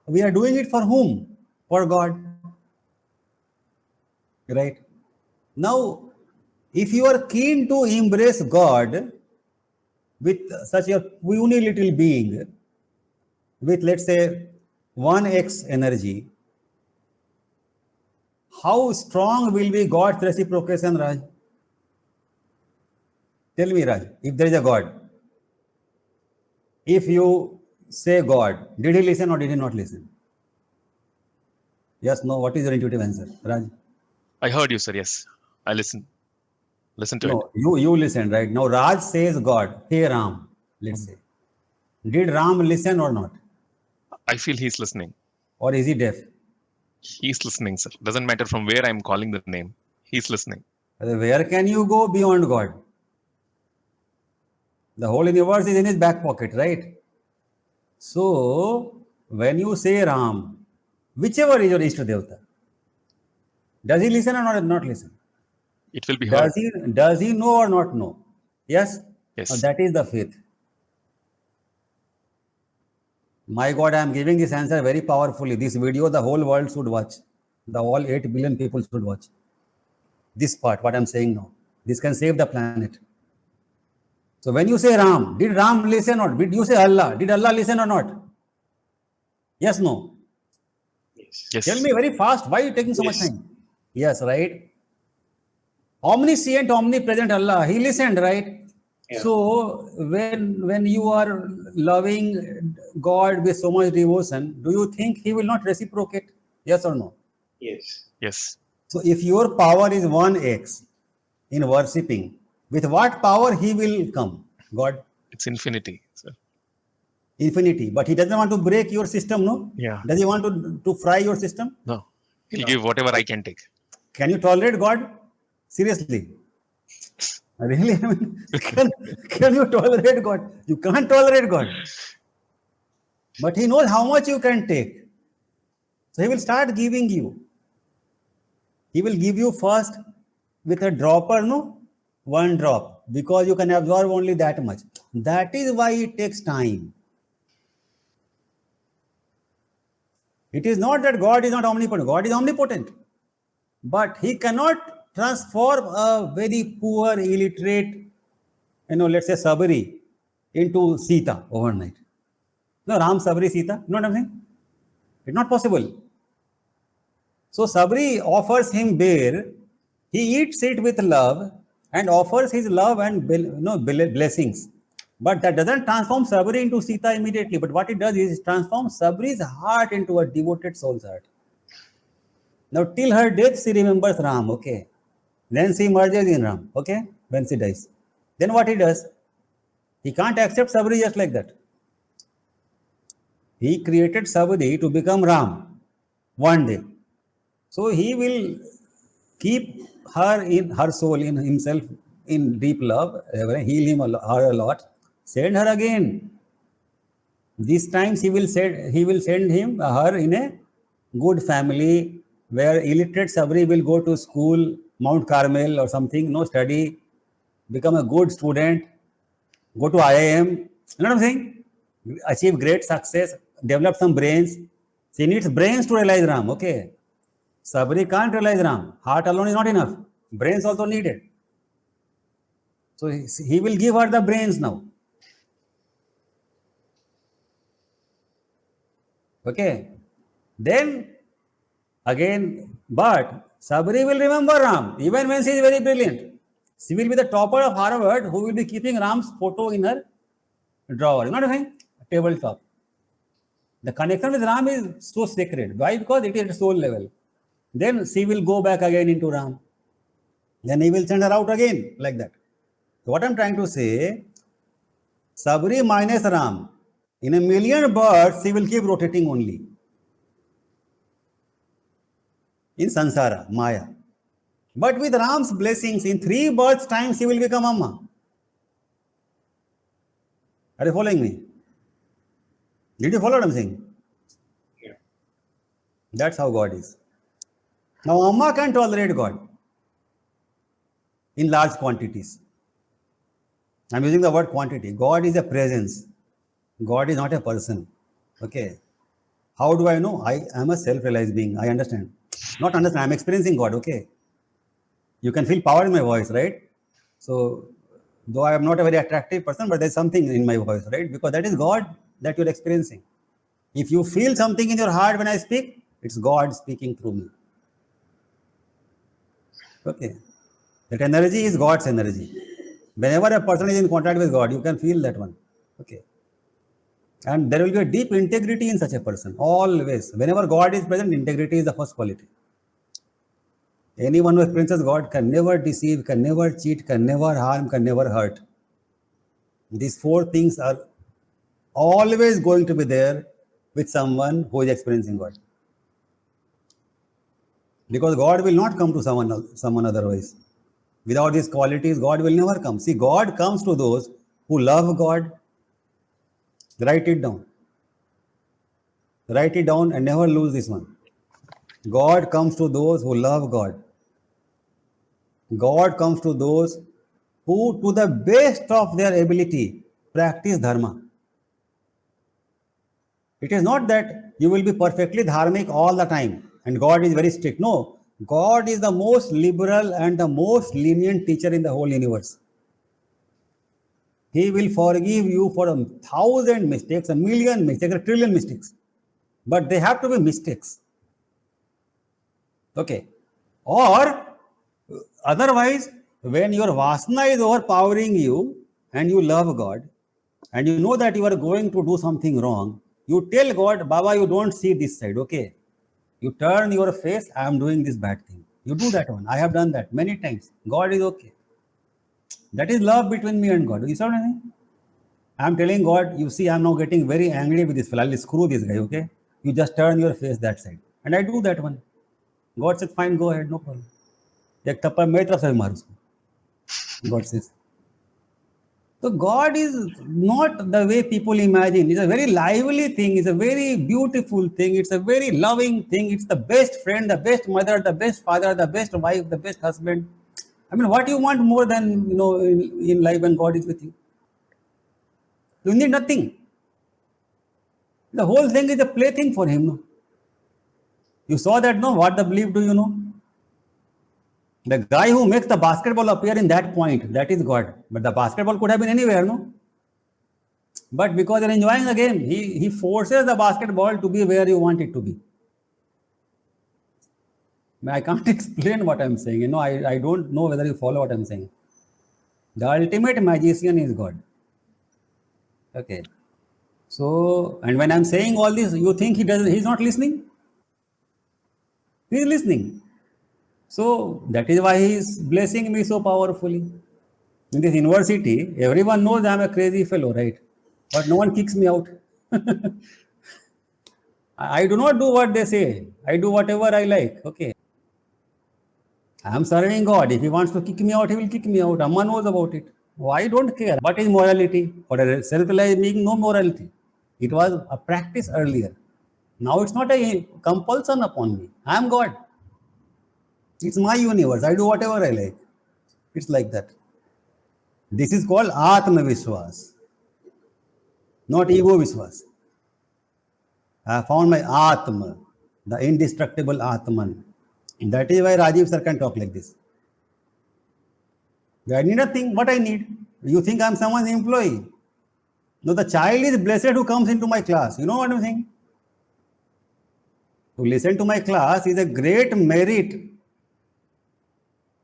we are doing it for whom? For God. Right? Now, if you are keen to embrace God with such a puny little being, with let's say 1x energy, how strong will be God's reciprocation, Raj? Tell me, Raj, if there is a God, if you say God, did he listen or did he not listen? Yes, no, what is your intuitive answer, Raj? I heard you, sir. Yes, I listen to it. No, you listen, right? Now Raj says God, hey Ram, let's say. Did Ram listen or not? I feel he's listening. Or is he deaf? He's listening, sir. Doesn't matter from where I'm calling the name. He's listening. Where can you go beyond God? The whole universe is in his back pocket, right? So, when you say Ram, whichever is your Ishta Devta, does he listen or not listen? It will be heard. Does he know or not know? Yes? Yes. Now that is the faith. My God, I am giving this answer very powerfully. This video, the whole world should watch. The all 8 billion people should watch. This part, what I am saying now. This can save the planet. So when you say Ram, did Ram listen or not? Did you say Allah? Did Allah listen or not? Yes, no? Yes. Tell me very fast. Why are you taking so much time? Yes, right? Omniscient, omnipresent Allah. He listened, right? Yeah. So when you are loving God with so much devotion, do you think he will not reciprocate? Yes or no? Yes. Yes. So if your power is 1x in worshipping, with what power he will come? God? It's infinity, sir. Infinity. But he doesn't want to break your system, no? Yeah. Does he want to fry your system? No. He'll give whatever I can take. Can you tolerate God? Seriously. Really? I mean, can you tolerate God? You can't tolerate God. But he knows how much you can take. So he will start giving you. He will give you first with a dropper, no? 1 drop. Because you can absorb only that much. That is why it takes time. It is not that God is not omnipotent. God is omnipotent. But he cannot transform a very poor, illiterate, let's say Sabri into Sita overnight. No, Ram, Sabri, Sita. You know what I'm saying? It's not possible. So Sabri offers him bear. He eats it with love and offers his love and blessings. But that doesn't transform Sabri into Sita immediately. But what it does is it transforms Sabri's heart into a devoted soul's heart. Now, till her death, she remembers Ram, okay? Then she merges in Ram, okay? When she dies. Then what he does? He can't accept Sabri just like that. He created Sabri to become Ram one day. So he will keep her in her soul, in himself, in deep love, heal her a lot, send her again. This time he will send her in a good family where illiterate Sabri will go to school, Mount Carmel or something, study, become a good student, go to IIM, you know what I'm saying? Achieve great success, develop some brains. She needs brains to realize Ram, okay? Sabri can't realize Ram. Heart alone is not enough. Brains also needed. So he will give her the brains now. Okay. Then again, but Sabri will remember Ram even when she is very brilliant. She will be the topper of Harvard who will be keeping Ram's photo in her drawer. You know what I'm saying? Tabletop. The connection with Ram is so sacred. Why? Because it is at soul level. Then she will go back again into Ram. Then he will send her out again like that. So what I'm trying to say, Sabri minus Ram. In a million births, she will keep rotating only. In Sansara, Maya. But with Ram's blessings, in 3 births' time, she will become Amma. Are you following me? Did you follow what I'm saying? Yeah. That's how God is. Now, Amma can tolerate God in large quantities. I'm using the word quantity. God is a presence. God is not a person. Okay. How do I know? I am a self-realized being. I understand. Not understand. I'm experiencing God. Okay. You can feel power in my voice, right? So, though I am not a very attractive person, but there's something in my voice, right? Because that is God that you're experiencing. If you feel something in your heart when I speak, it's God speaking through me. Okay. That energy is God's energy. Whenever a person is in contact with God, you can feel that one. Okay. And there will be a deep integrity in such a person. Always. Whenever God is present, integrity is the first quality. Anyone who experiences God can never deceive, can never cheat, can never harm, can never hurt. These four things are always going to be there with someone who is experiencing God. Because God will not come to someone otherwise. Without these qualities, God will never come. See, God comes to those who love God. Write it down. Write it down and never lose this one. God comes to those who love God. God comes to those who, to the best of their ability, practice Dharma. It is not that you will be perfectly dharmic all the time and God is very strict. No, God is the most liberal and the most lenient teacher in the whole universe. He will forgive you for 1,000 mistakes, 1,000,000 mistakes, 1,000,000,000,000 mistakes. But they have to be mistakes. Okay. Or otherwise, when your vasana is overpowering you and you love God and you know that you are going to do something wrong, you tell God, Baba, you don't see this side, okay? You turn your face, I am doing this bad thing. You do that one. I have done that many times. God is okay. That is love between me and God. You saw anything? I am telling God, you see, I am now getting very angry with this fellow. I'll screw this guy, okay? You just turn your face that side. And I do that one. God said, fine, go ahead, no problem. एक थप्पड़ मेरी तरफ से मार उसको. God says. So God is not the way people imagine. It's a very lively thing. It's a very beautiful thing. It's a very loving thing. It's the best friend, the best mother, the best father, the best wife, the best husband. I mean, what do you want more than, in life when God is with you? You need nothing. The whole thing is a plaything for him. No? You saw that, no? What the belief do you know? The guy who makes the basketball appear in that point, that is God. But the basketball could have been anywhere, no? But because you're enjoying the game, he forces the basketball to be where you want it to be. I can't explain what I'm saying. I don't know whether you follow what I'm saying. The ultimate magician is God. Okay. So, and when I'm saying all this, you think he's not listening? He's listening. So, that is why he is blessing me so powerfully. In this university, everyone knows I'm a crazy fellow, right? But no one kicks me out. I do not do what they say. I do whatever I like. Okay. I am serving God. If he wants to kick me out, he will kick me out. Amma knows about it. Oh, I don't care. What is morality? For a self-realized being, no morality. It was a practice earlier. Now it's not a compulsion upon me. I am God. It's my universe. I do whatever I like. It's like that. This is called Atma Vishwas, not ego Vishwas. I found my Atma, the indestructible Atman. That is why Rajiv Sir can talk like this. I need nothing. What I need? You think I'm someone's employee? No, the child is blessed who comes into my class. You know what I'm saying? To listen to my class is a great merit.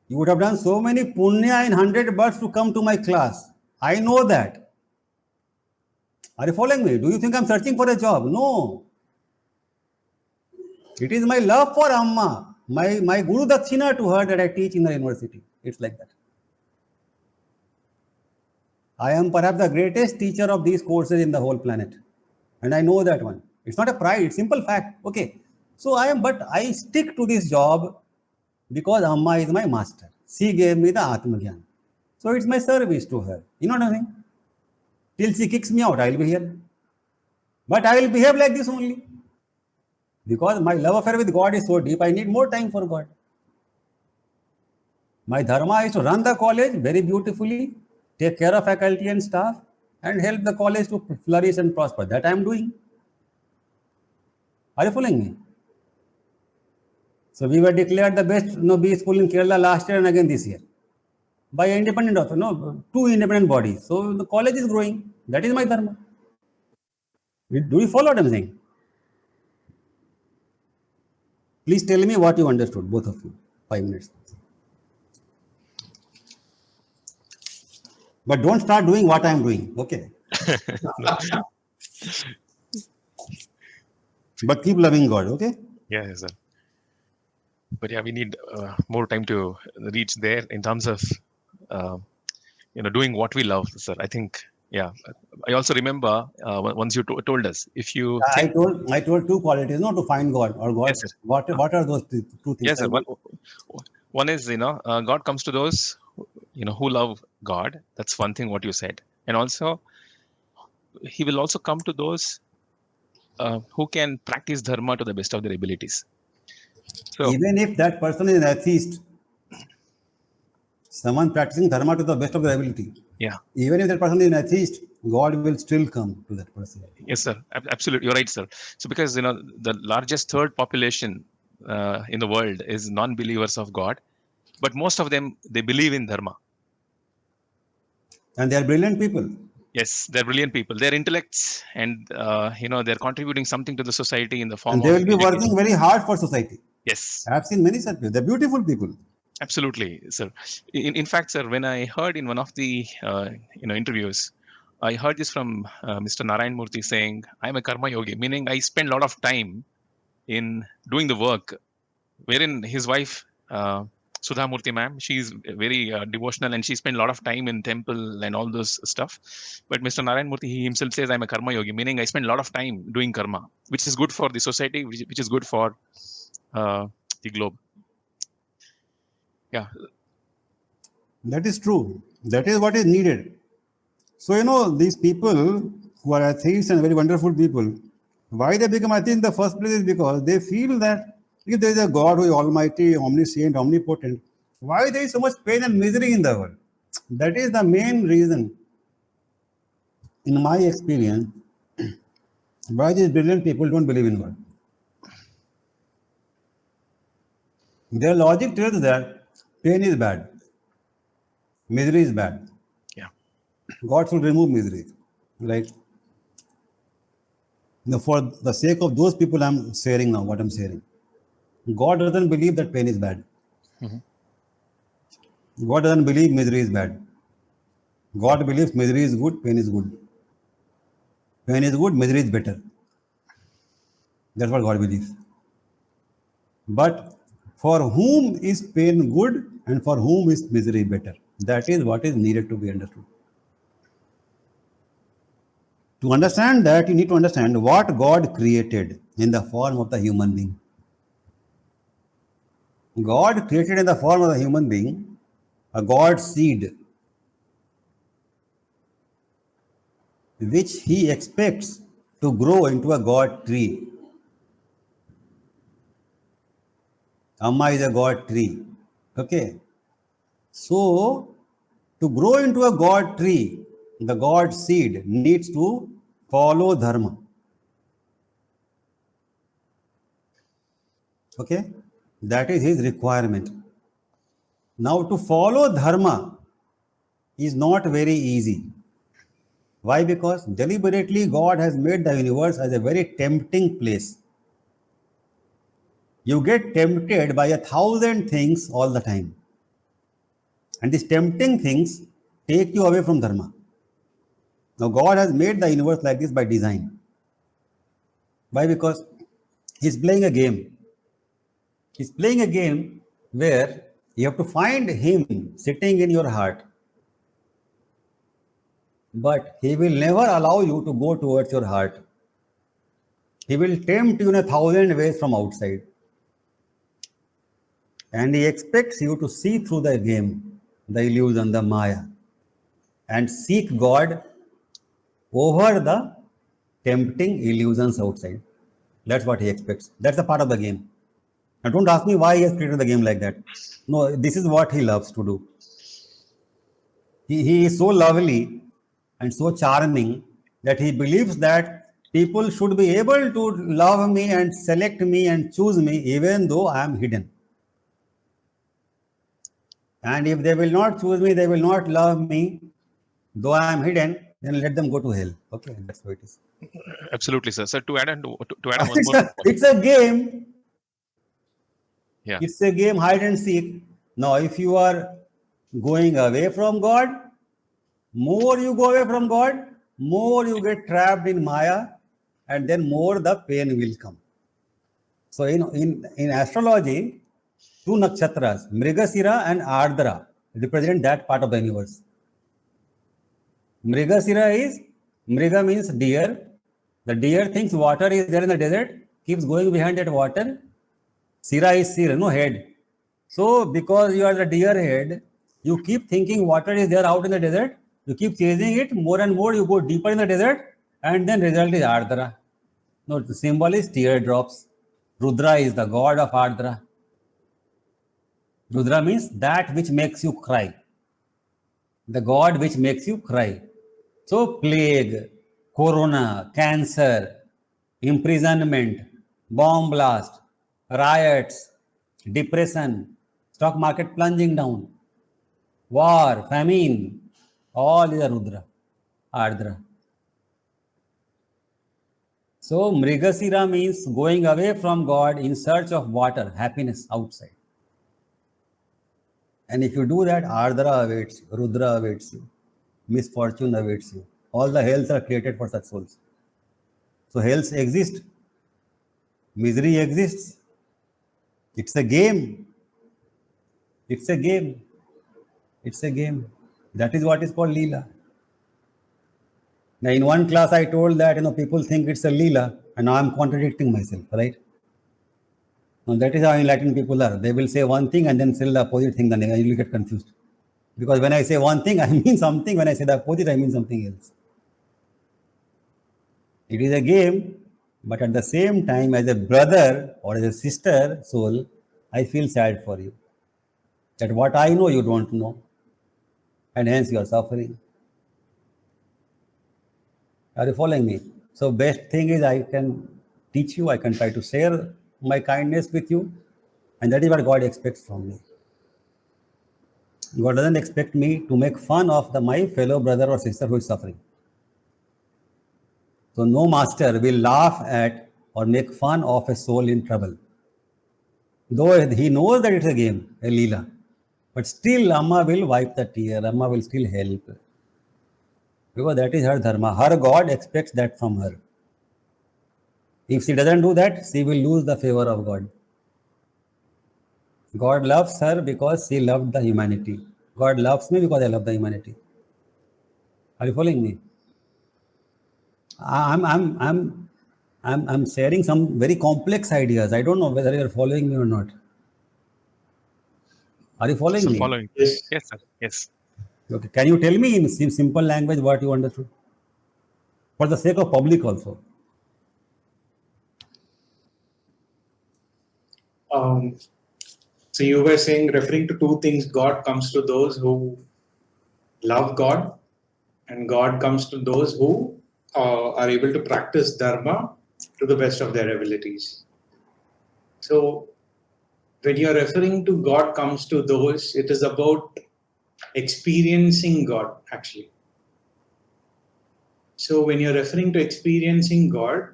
You would have done so many punya in 100 births to come to my class. I know that. Are you following me? Do you think I'm searching for a job? No. It is my love for Amma, my Guru Dakshina to her that I teach in the university. It's like that. I am perhaps the greatest teacher of these courses in the whole planet. And I know that one. It's not a pride, it's simple fact. Okay. So but I stick to this job because Amma is my master. She gave me the Atmagyan. So it's my service to her. You know what I'm saying? Till she kicks me out, I will be here. But I will behave like this only. Because my love affair with God is so deep, I need more time for God. My dharma is to run the college very beautifully, take care of faculty and staff, and help the college to flourish and prosper. That I am doing. Are you following me? So we were declared the best B school in Kerala last year and again this year by independent author, two independent bodies. So the college is growing. That is my dharma. Do you follow what I'm saying? Please tell me what you understood, both of you. 5 minutes. But don't start doing what I am doing. Okay. But keep loving God. Okay. Yeah, sir. But yeah, we need more time to reach there in terms of doing what we love, sir. I think, yeah. I also remember once you told us, if you I think, told two qualities, to find God or God. Yes, sir. What are those two things? yes, sir. One is God comes to those who love God. That's one thing what you said, and also He will also come to those who can practice dharma to the best of their abilities. So Even if that person is an atheist, someone practicing dharma to the best of their ability, yeah, even if that person is an atheist, God will still come to that person. yes, sir. Absolutely, you're right, sir. So because the largest third population in the world is non-believers of God, but most of them, they believe in dharma. And they are brilliant people. Yes, they're brilliant people. They're intellects, and they're contributing something to the society in the form And they of will be education. working very hard for society. Yes, I have seen many such people. They're beautiful people. absolutely, sir. In fact, sir, when I heard in one of the interviews, I heard this from Mr. Narayan Murthy saying, "I'm a karma yogi," meaning I spend a lot of time in doing the work, wherein his wife, Sudha Murthy ma'am, she's very devotional and she spent a lot of time in temple and all those stuff. But Mr. Narayan Murthy, he himself says, I'm a karma yogi, meaning I spend a lot of time doing karma, which is good for the society, which is good for the globe. Yeah. That is true. That is what is needed. So, these people who are atheists and very wonderful people, why they become atheists in the first place is because they feel that if there is a God who is almighty, omniscient, omnipotent, why there is so much pain and misery in the world? That is the main reason, in my experience, why these brilliant people don't believe in God. Their logic tells that pain is bad, misery is bad. Yeah. God should remove misery. Right? Now, for the sake of those people I'm sharing now, what I'm sharing, God doesn't believe that pain is bad. Mhm. God doesn't believe misery is bad. God believes misery is good, pain is good. Pain is good, misery is better. That's what God believes. But for whom is pain good and for whom is misery better? That is what is needed to be understood. To understand that, you need to understand what God created in the form of the human being. God created in the form of the human being a God seed which he expects to grow into a God tree. Amma is a God tree. Okay. So, to grow into a God tree, the God seed needs to follow Dharma. Okay. That is his requirement. Now, to follow Dharma is not very easy. Why? Because deliberately God has made the universe as a very tempting place. You get tempted by 1,000 things all the time. And these tempting things take you away from Dharma. Now, God has made the universe like this by design. Why? Because He's playing a game. He's playing a game where you have to find Him sitting in your heart. But He will never allow you to go towards your heart. He will tempt you in 1,000 ways from outside. And He expects you to see through the game, the illusion, the Maya, and seek God over the tempting illusions outside. That's what he expects. That's a part of the game. Now, don't ask me why he has created the game like that. No, this is what he loves to do. He is so lovely and so charming that he believes that people should be able to love me and select me and choose me even though I am hidden. And if they will not choose me, they will not love me, though I am hidden, then let them go to hell. Okay, that's what it is. Absolutely, sir. Sir, to add on one It's more a, it's a game. yeah, It's a game, hide and seek. Now, if you are going away from God, more you go away from God, more you get trapped in Maya, and then more the pain will come. So, in astrology, two nakshatras, Mrighashira and Ardra, represent that part of the universe. Mriga means deer. The deer thinks water is there in the desert, keeps going behind that water. Sira is Sira, no head. So, because you are the deer head, you keep thinking water is there out in the desert, you keep chasing it, more and more you go deeper in the desert, and then result is Ardra. No, the symbol is teardrops. Rudra is the god of Ardra. Rudra means that which makes you cry. The god which makes you cry. So, plague, corona, cancer, imprisonment, bomb blast, riots, depression, stock market plunging down, war, famine, all is a Rudra, Ardra. So, Mrighashira means going away from God in search of water, happiness outside. And if you do that, Ardra awaits you, Rudra awaits you, misfortune awaits you. All the hells are created for such souls. So, hells exist, misery exists. It's a game. It's a game. It's a game. That is what is called Leela. Now, in one class, I told that people think it's a Leela, and now I'm contradicting myself, right? Now, that is how enlightened people are. They will say one thing and then say the opposite thing, then you will get confused. Because when I say one thing, I mean something. When I say the opposite, I mean something else. It is a game, but at the same time, as a brother or as a sister soul, I feel sad for you. That what I know, you don't know. And hence you are suffering. Are you following me? So best thing is I can teach you, I can try to share my kindness with you. And that is what God expects from me. God doesn't expect me to make fun of my fellow brother or sister who is suffering. So no master will laugh at or make fun of a soul in trouble. Though he knows that it's a game, a Leela. But still Amma will wipe the tear, Amma will still help. Because that is her Dharma. Her God expects that from her. If she doesn't do that, she will lose the favor of God. God loves her because she loved the humanity. God loves me because I love the humanity. Are you following me? I'm sharing some very complex ideas. I don't know whether you're following me or not. Are you following so me? following. Yes. Yes, sir. Yes. Okay. Can you tell me in simple language what you understood? For the sake of public also. So you were saying, referring to two things, God comes to those who love God, and God comes to those who are able to practice Dharma to the best of their abilities. So when you're referring to God comes to those, it is about experiencing God, actually. So when you're referring to experiencing God,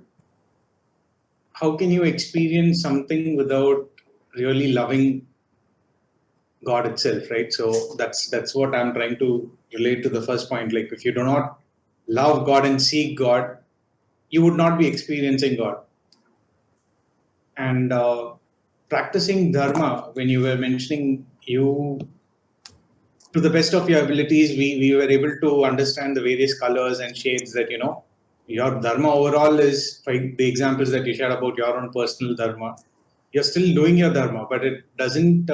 how can you experience something without really loving God itself, right? So that's what I'm trying to relate to the first point. Like, if you do not love God and seek God, you would not be experiencing God. And practicing Dharma, when you were mentioning, you, to the best of your abilities, we were able to understand the various colors and shades that, your Dharma overall is, like the examples that you shared about your own personal Dharma. You're still doing your Dharma, but it doesn't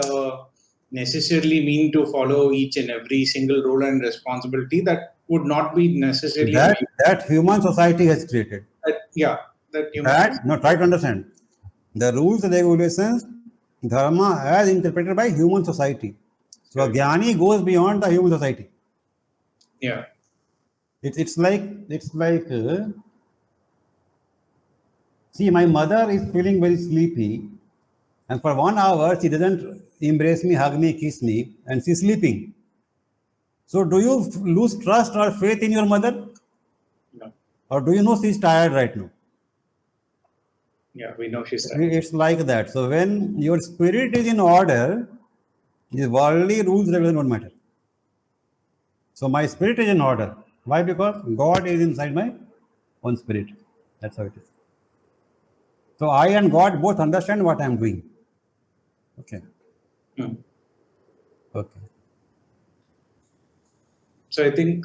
necessarily mean to follow each and every single role and responsibility that would not be necessarily That human society has created. yeah, that you That, no, try to understand. The rules and regulations, dharma as interpreted by human society. So a jnani goes beyond the human society. Yeah. It's like see, my mother is feeling very sleepy, and for 1 hour she doesn't embrace me, hug me, kiss me, and she's sleeping. So do you lose trust or faith in your mother? No. Or do you know she's tired right now? Yeah, we know she's right. It's like that. So when your spirit is in order, the worldly rules regulations don't matter. So my spirit is in order. Why? Because God is inside my own spirit. That's how it is. So I and God both understand what I am doing. Okay. Hmm. Okay. So I think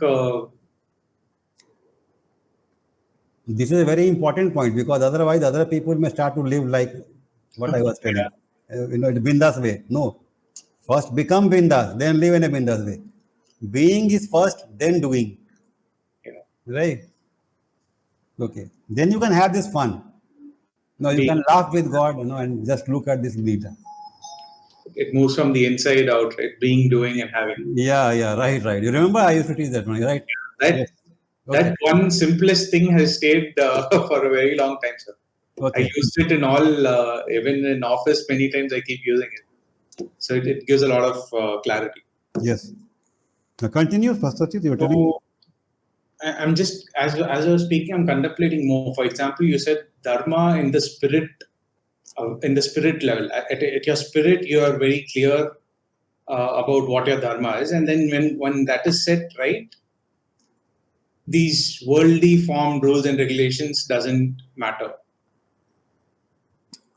This is a very important point, because otherwise other people may start to live like what I was telling. Bindas way. No. First become bindas, then live in a bindas way. Being is first, then doing. Right? Okay. Then you can have this fun. No, you can laugh with God, and just look at this Gita. it moves from the inside out, right? Being, doing, and having. Yeah, right. You remember I used to teach that one, right? That Yes. Okay. that one simplest thing has stayed for a very long time, sir. Okay. I used it in all, even in office, many times I keep using it. So it gives a lot of clarity. Yes. Now continue, Pastor Chit, you were telling me. So I'm just, as I was speaking, I'm contemplating more. For example, you said Dharma in the spirit level. At your spirit, you are very clear about what your Dharma is. And then when that is set right, these worldly formed rules and regulations doesn't matter.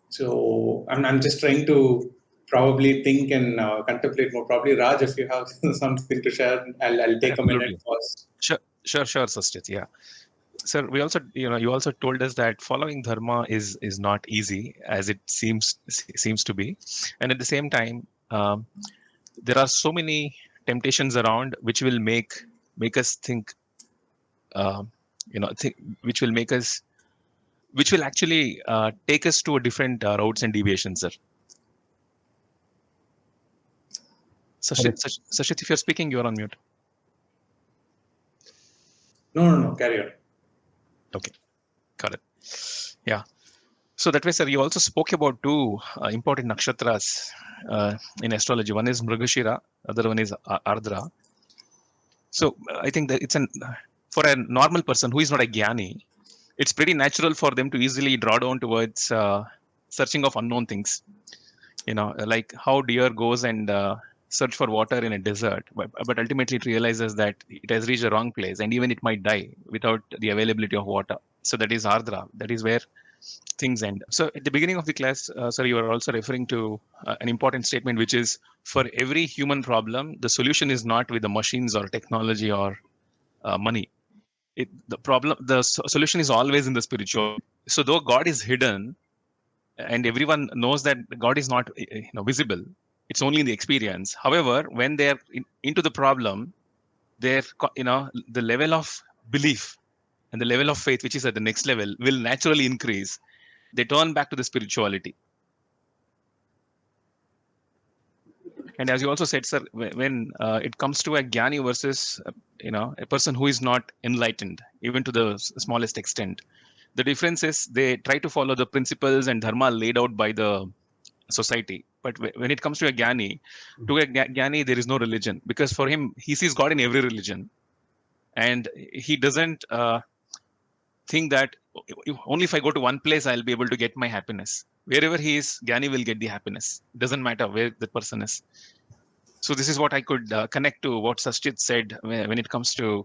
So I'm just trying to probably think and contemplate more. Probably Raj, if you have something to share, I'll take a minute first. Sure, Saschit. Yeah. Sir, we also, you also told us that following Dharma is not easy as it seems to be. And at the same time, there are so many temptations around which will make us think, which will actually take us to a different routes and deviations, sir. Saschit, if you're speaking, you're on mute. No, carry on. Okay, got it. Yeah. So that way, sir, you also spoke about two important nakshatras in astrology. One is Mrighashira, other one is Ardra. So I think that for a normal person who is not a jnani, it's pretty natural for them to easily draw down towards searching of unknown things. Like how deer goes and search for water in a desert, but ultimately it realizes that it has reached the wrong place, and even it might die without the availability of water. So that is Ardra. That is where things end. So at the beginning of the class, sir, you were also referring to an important statement, which is for every human problem, the solution is not with the machines or technology or money. The solution is always in the spiritual. So though God is hidden, and everyone knows that God is not visible, it's only in the experience. However, when they're into the problem, they're the level of belief and the level of faith, which is at the next level, will naturally increase. They turn back to the spirituality. And as you also said, sir, when it comes to a jnani versus a person who is not enlightened, even to the smallest extent, the difference is they try to follow the principles and dharma laid out by the society. But when it comes to a jnani, there is no religion, because for him, he sees God in every religion, and he doesn't think that only if I go to one place, I'll be able to get my happiness. Wherever he is, jnani will get the happiness. It doesn't matter where the person is. So this is what I could connect to what Saschit said when it comes to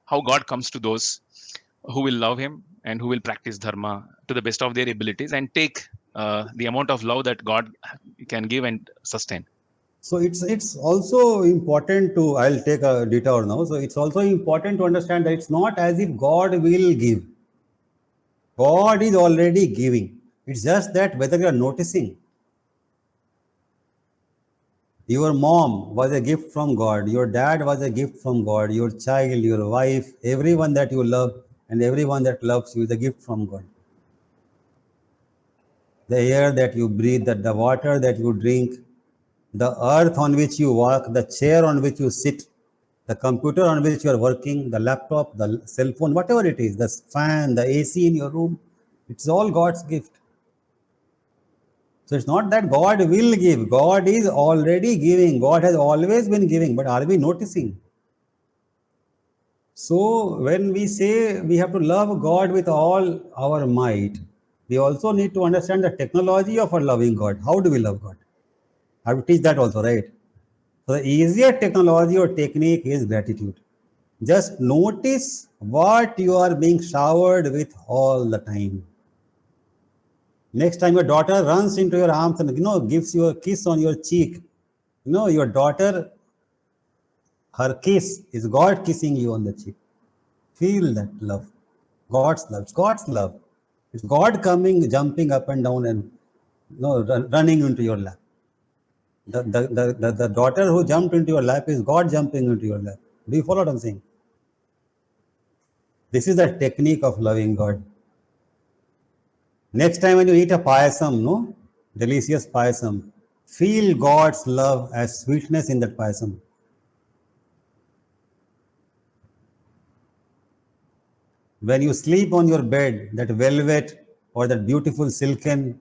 how God comes to those who will love him and who will practice dharma to the best of their abilities and take the amount of love that God can give and sustain. So it's also important to, I'll take a detour now. So it's also important to understand that it's not as if God will give. God is already giving. It's just that whether you are noticing. Your mom was a gift from God. Your dad was a gift from God. Your child, your wife, everyone that you love and everyone that loves you is a gift from God. the air that you breathe, the water that you drink, the earth on which you walk, the chair on which you sit, the computer on which you are working, the laptop, the cell phone, whatever it is, the fan, the AC in your room, it's all God's gift. So it's not that God will give. God is already giving. God has always been giving. But are we noticing? So when we say we have to love God with all our might, we also need to understand the technology of our loving God. How do we love God? I have to teach that also, right? So the easier technology or technique is gratitude. Just notice what you are being showered with all the time. Next time your daughter runs into your arms and gives you a kiss on your cheek, your daughter, her kiss is God kissing you on the cheek. Feel that love. God's love. It's God's love. It's God coming, jumping up and down and running into your lap. The daughter who jumped into your lap is God jumping into your lap. Do you follow what I'm saying? This is the technique of loving God. Next time when you eat a payasam, delicious payasam, feel God's love as sweetness in that payasam. When you sleep on your bed, that velvet or that beautiful silken,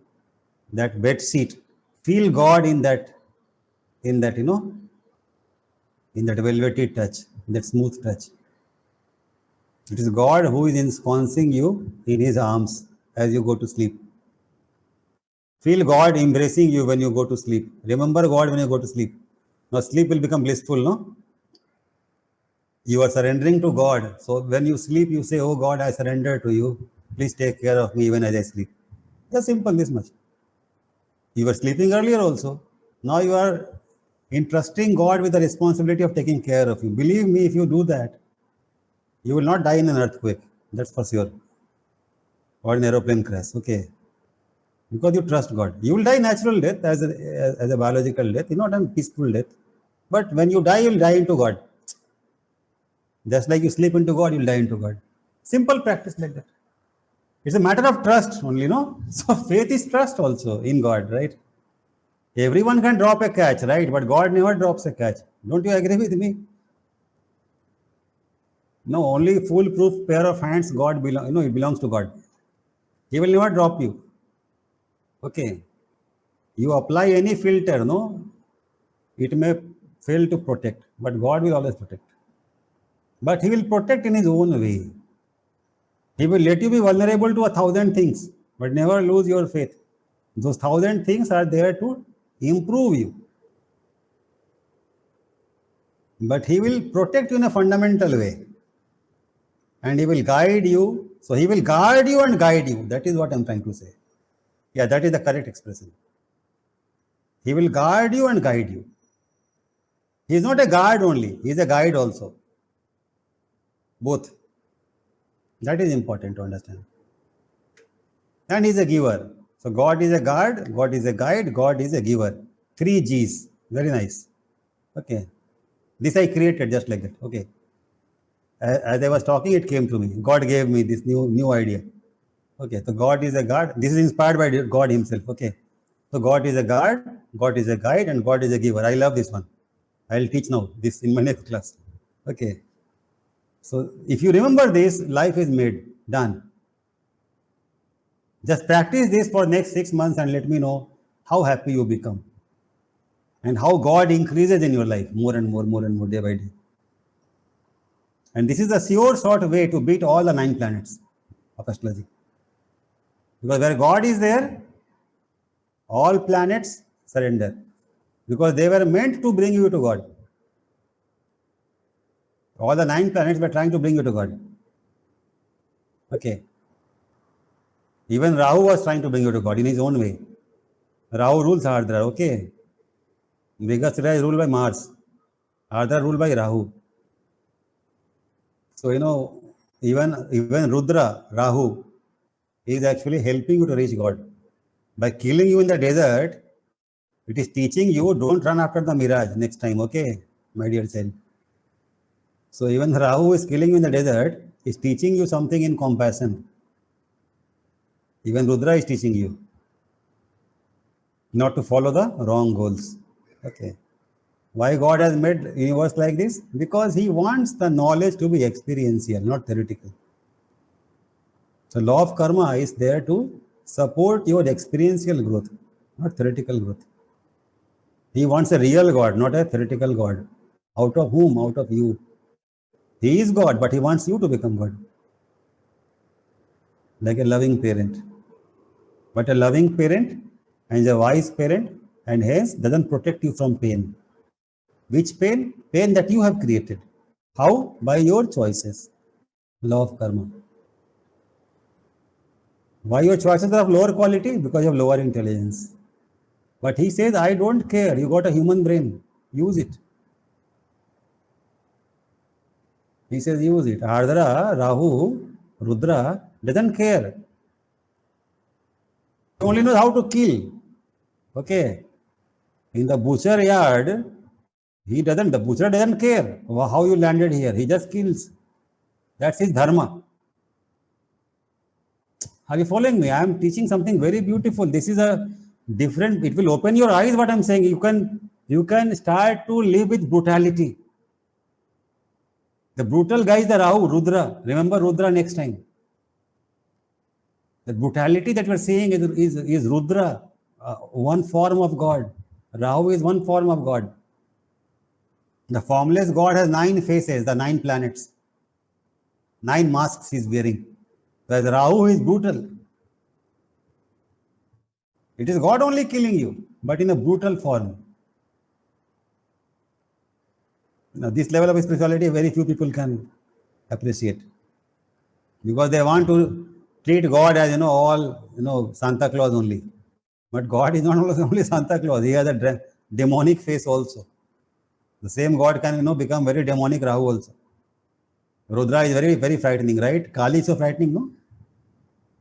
that bed sheet, feel God in that velvety touch, in that smooth touch. It is God who is ensconcing you in His arms as you go to sleep. Feel God embracing you when you go to sleep. Remember God when you go to sleep. Now sleep will become blissful, no? You are surrendering to God. So when you sleep, you say, oh God, I surrender to you. Please take care of me even as I sleep. Just simple, this much. You were sleeping earlier also. Now you are entrusting God with the responsibility of taking care of you. Believe me, if you do that, you will not die in an earthquake. That's for sure. Or an aeroplane crash. Okay. Because you trust God. You will die natural death as a biological death, not a peaceful death. But when you die, you will die into God. Just like you sleep into God, you will die into God. Simple practice like that. It's a matter of trust only, So faith is trust also in God, right? Everyone can drop a catch, right? But God never drops a catch. Don't you agree with me? No, only foolproof pair of hands God it belongs to God. He will never drop you. Okay. You apply any filter, it may fail to protect, but God will always protect. But He will protect in His own way. He will let you be vulnerable to 1,000 things, but never lose your faith. Those 1,000 things are there to improve you. But He will protect you in a fundamental way. And He will guide you. So He will guard you and guide you. That is what I'm trying to say. Yeah, that is the correct expression. He will guard you and guide you. He is not a guard only. He is a guide also. Both. That is important to understand. And He is a giver. So God is a guard, God is a guide, God is a giver. 3 G's. Very nice. Okay. This I created just like that. Okay. As I was talking, it came to me. God gave me this new idea. Okay. So God is a guard. This is inspired by God Himself. Okay. So God is a guard, God is a guide, and God is a giver. I love this one. I'll teach now this in my next class. Okay. So if you remember this, life is made, done. Just practice this for next 6 months and let me know how happy you become and how God increases in your life more and more day by day. And this is a sure short way to beat all the 9 planets of astrology. Because where God is there, all planets surrender. Because they were meant to bring you to God. All the 9 planets were trying to bring you to God. Okay. Even Rahu was trying to bring you to God in his own way. Rahu rules Ardra, okay. Mrighashira is ruled by Mars. Ardra ruled by Rahu. So, even Rudra, Rahu, is actually helping you to reach God. By killing you in the desert, it is teaching you, don't run after the mirage next time, okay, my dear child. So even Rahu is killing you in the desert, is teaching you something in compassion. Even Rudra is teaching you. not to follow the wrong goals. Okay. Why God has made universe like this? Because He wants the knowledge to be experiential, not theoretical. So law of karma is there to support your experiential growth, not theoretical growth. He wants a real God, not a theoretical God. Out of whom? Out of you. He is God, but He wants you to become God. Like a loving parent. But a loving parent and a wise parent, and hence doesn't protect you from pain. Which pain? Pain that you have created. How? By your choices. Law of karma. Why your choices are of lower quality? Because you have lower intelligence. But he says, I don't care. You got a human brain. Use it. He says, use it. Ardra, Rahu, Rudra doesn't care. He only knows how to kill. Okay. In the butcher yard, the butcher doesn't care how you landed here. He just kills. That's his dharma. Are you following me? I am teaching something very beautiful. This is a different, it will open your eyes what I'm saying. You can start to live with brutality. The brutal guy is the Rahu, Rudra. Remember Rudra next time. The brutality that we're seeing is Rudra, one form of God. Rahu is one form of God. The formless God has 9 faces, the 9 planets. 9 masks he's wearing. Whereas Rahu is brutal. It is God only killing you, but in a brutal form. Now, this level of spirituality, very few people can appreciate. Because they want to treat God as, all, Santa Claus only. But God is not only Santa Claus. He has a demonic face also. The same God can, become very demonic Rahu also. Rudra is very, very frightening, right? Kali is so frightening, no?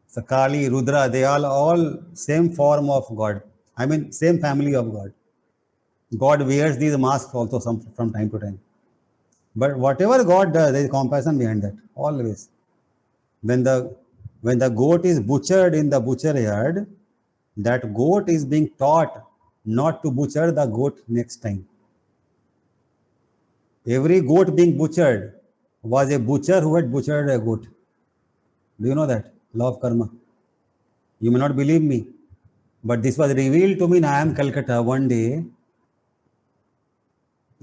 So Kali, Rudra, they are all same form of God. I mean, same family of God. God wears these masks also from time to time. But whatever God does, there is compassion behind that, always. When the goat is butchered in the butcher yard, that goat is being taught not to butcher the goat next time. Every goat being butchered was a butcher who had butchered a goat. Do you know that? Law of karma. You may not believe me, but this was revealed to me in IIM Calcutta one day.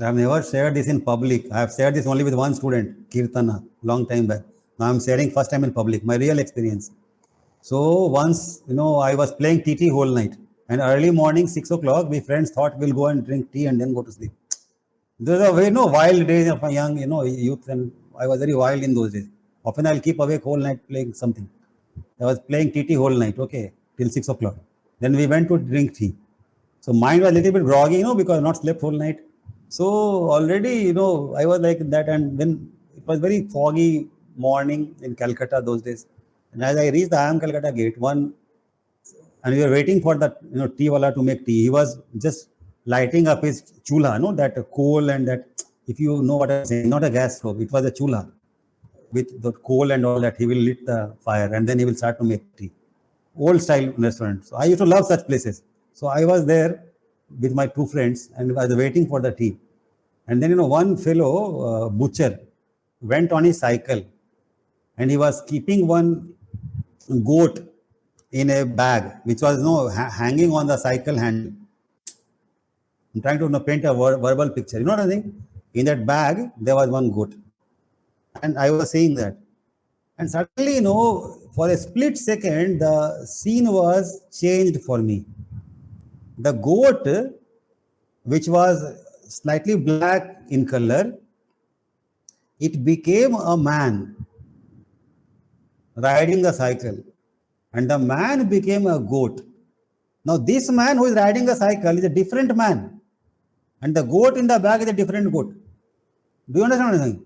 I have never shared this in public. I have shared this only with one student, Kirtana, long time back. Now I am sharing first time in public, my real experience. So once, I was playing TT whole night. And early morning, 6 o'clock, we friends thought we'll go and drink tea and then go to sleep. Those are very wild days of my young, youth, and I was very wild in those days. Often I'll keep awake whole night playing something. I was playing TT whole night, okay, till 6 o'clock. Then we went to drink tea. So mind was a little bit groggy, because I not slept whole night. So already, I was like that, and then it was very foggy morning in Calcutta those days. And as I reached the IIM Calcutta gate, and we were waiting for the tea wala to make tea. He was just lighting up his chula, that coal and that, if you know what I'm saying, not a gas stove, it was a chula with the coal and all that. He will lit the fire and then he will start to make tea. Old style restaurant. So I used to love such places. So I was there with my 2 friends and I was waiting for the tea. And then, one fellow butcher went on his cycle and he was keeping one goat in a bag, which was hanging on the cycle handle. I'm trying to paint a verbal picture. You know what I think? In that bag, there was one goat. And I was seeing that. And suddenly, for a split second, the scene was changed for me. The goat, which was slightly black in color, it became a man riding the cycle. And the man became a goat. Now, this man who is riding the cycle is a different man. And the goat in the bag is a different goat. Do you understand anything?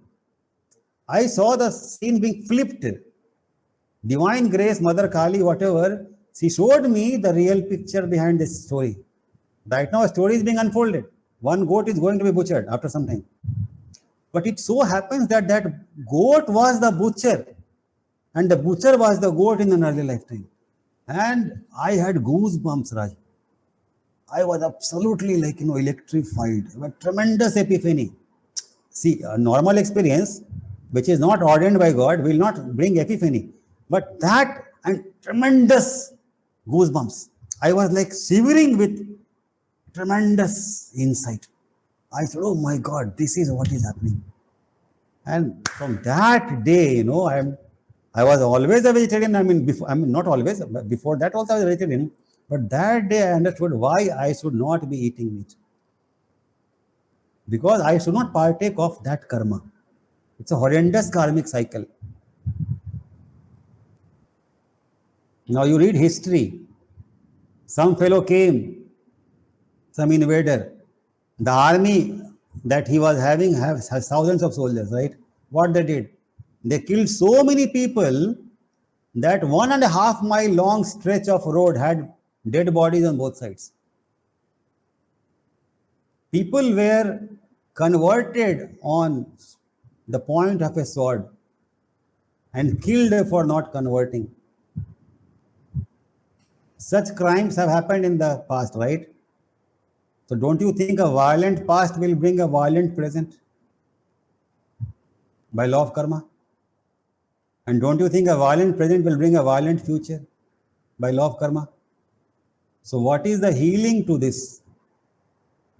I saw the scene being flipped. Divine Grace, Mother Kali, whatever, she showed me the real picture behind this story. Right now, a story is being unfolded. One goat is going to be butchered after some time. But it so happens that that goat was the butcher. And the butcher was the goat in an early lifetime. And I had goosebumps, Raj. I was absolutely like, electrified. A tremendous epiphany. See, a normal experience, which is not ordained by God, will not bring epiphany. But that and tremendous goosebumps. I was like shivering with tremendous insight. I said, oh my God, this is what is happening. And from that day, I was always a vegetarian. Not always, but before that also I was a vegetarian. But that day I understood why I should not be eating meat. Because I should not partake of that karma. It's a horrendous karmic cycle. Now you read history. Some fellow came, some invader. The army that he was having has thousands of soldiers, right? What they did? They killed so many people that 1.5 mile long stretch of road had dead bodies on both sides. People were converted on the point of a sword and killed for not converting. Such crimes have happened in the past, right? So don't you think a violent past will bring a violent present by law of karma? And don't you think a violent present will bring a violent future by law of karma? So what is the healing to this?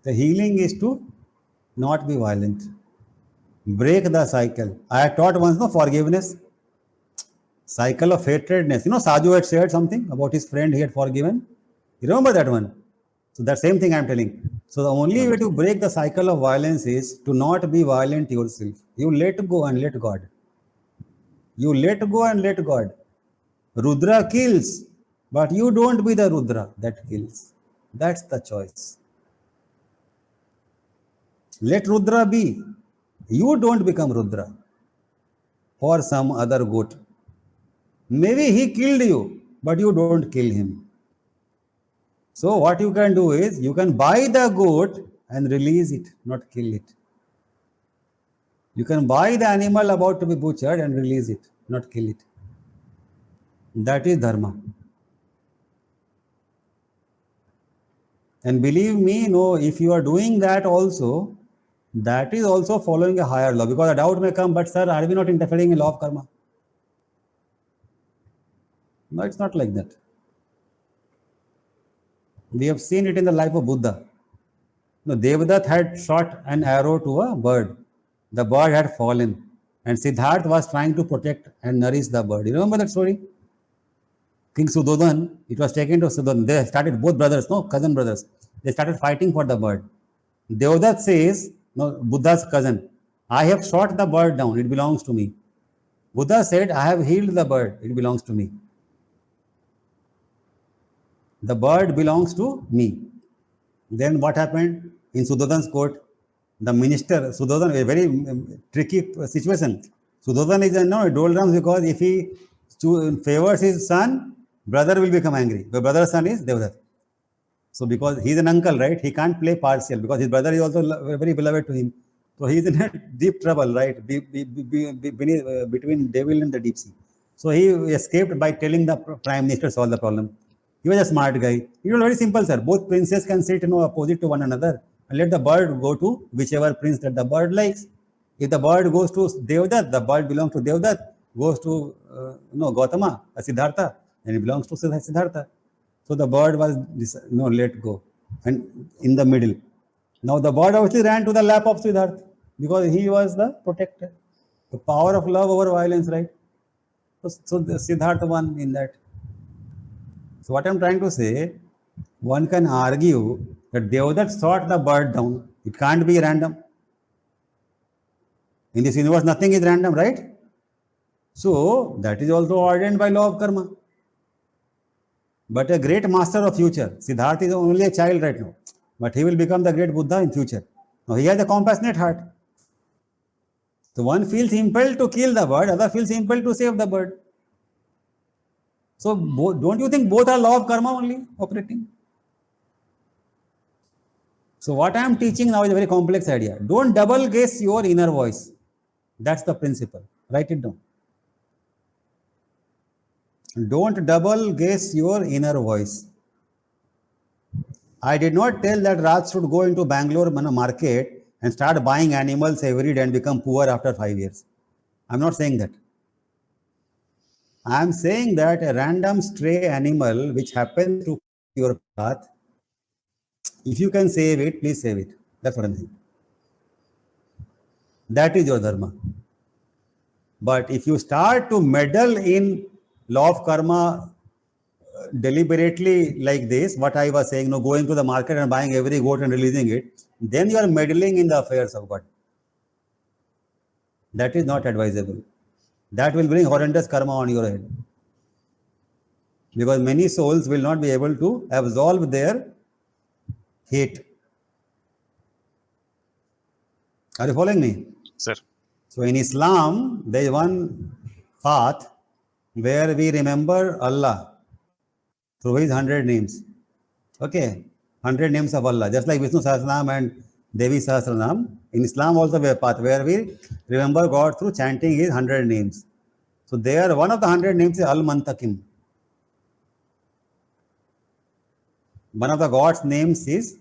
The healing is to not be violent. Break the cycle. I had taught once, forgiveness. Cycle of hatredness. Sadhu had shared something about his friend he had forgiven. You remember that one? So that same thing I am telling. So the only way to break the cycle of violence is to not be violent yourself. You let go and let God. You let go and let God. Rudra kills, but you don't be the Rudra that kills. That's the choice. Let Rudra be. You don't become Rudra for some other goat. Maybe he killed you, but you don't kill him. So what you can do is, you can buy the goat and release it, not kill it. You can buy the animal about to be butchered and release it, not kill it. That is Dharma. And believe me, if you are doing that also, that is also following a higher law. Because a doubt may come, but sir, are we not interfering in law of karma? No, it's not like that. We have seen it in the life of Buddha. Devdutt had shot an arrow to a bird. The bird had fallen, and Siddhartha was trying to protect and nourish the bird. You remember that story? King Suddhodhan, it was taken to Suddhodhan. They started, both brothers, cousin brothers. They started fighting for the bird. Devdutt says, Buddha's cousin, I have shot the bird down, it belongs to me. Buddha said, I have healed the bird, it belongs to me. The bird belongs to me. Then what happened? In Suddhodhan's court, the minister, Suddhodhan, a very tricky situation. Suddhodhan is a doldrums because if he favors his son, brother will become angry. The brother's son is Devdutt. So because he is an uncle, right? He can't play partial because his brother is also very beloved to him. So he is in a deep trouble, right? Between devil and the deep sea. So he escaped by telling the prime minister solve the problem. He was a smart guy. It was very simple, sir. Both princes can sit opposite to one another and let the bird go to whichever prince that the bird likes. If the bird goes to Devdutt, the bird belongs to Devdutt. Goes to Gautama, Siddhartha, and it belongs to Siddhartha. So the bird was let go, and in the middle. Now the bird obviously ran to the lap of Siddhartha because he was the protector. The power of love over violence, right? So the Siddhartha won in that. So what I'm trying to say, one can argue that Devdutt shot the bird down. It can't be random. In this universe, nothing is random, right? So that is also ordained by law of karma. But a great master of future, Siddhartha is only a child right now, but he will become the great Buddha in future. Now he has a compassionate heart. So one feels impelled to kill the bird, other feels impelled to save the bird. So don't you think both are law of karma only operating? So what I am teaching now is a very complex idea. Don't double guess your inner voice. That's the principle. Write it down. Don't double guess your inner voice. I did not tell that Raj should go into Bangalore market and start buying animals every day and become poor after 5 years. I'm not saying that. I'm saying that a random stray animal which happens to your path, if you can save it, please save it. That's what I'm saying. That is your dharma. But if you start to meddle in law of karma deliberately like this, what I was saying, going to the market and buying every goat and releasing it, then you are meddling in the affairs of God. That is not advisable. That will bring horrendous karma on your head. Because many souls will not be able to absolve their hate. Are you following me? Sir. So in Islam, there is one path where we remember Allah through his 100 names. Okay, 100 names of Allah, just like Vishnu Sahasranam and Devi Sahasranam. In Islam also we have a path where we remember God through chanting his 100 names. So there, one of the 100 names is Al-Mantakim. One of the God's names is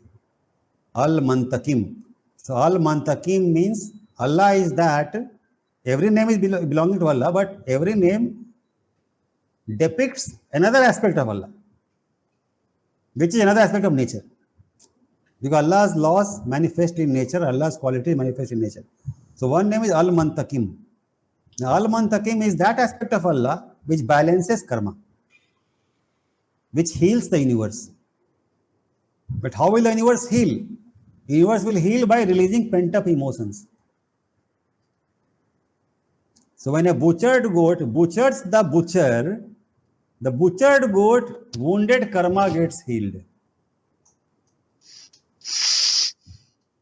Al-Mantakim. So Al-Mantakim means Allah is that. Every name is belonging to Allah, but every name depicts another aspect of Allah, which is another aspect of nature. Because Allah's laws manifest in nature, Allah's quality manifest in nature. So one name is Al-Mantakim. Now Al-Mantakim is that aspect of Allah which balances karma, which heals the universe. But how will the universe heal? The universe will heal by releasing pent-up emotions. So when a butchered goat butchers the butchered goat wounded karma gets healed.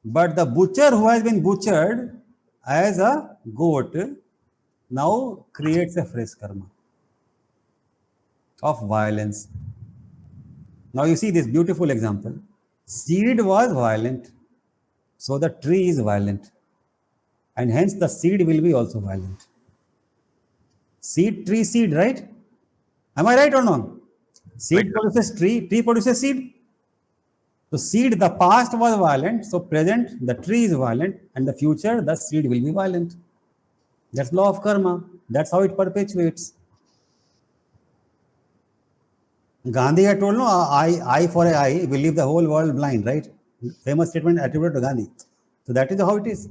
But the butcher who has been butchered as a goat now creates a fresh karma of violence. Now you see this beautiful example. Seed was violent, so the tree is violent, and hence the seed will be also violent. Seed, tree, seed, right? Am I right or not? Seed produces tree, tree produces seed. So seed, the past was violent, so present, the tree is violent, and the future, the seed will be violent. That's law of karma. That's how it perpetuates. Gandhi had told, eye for an eye will leave the whole world blind, right? Famous statement attributed to Gandhi. So that is how it is.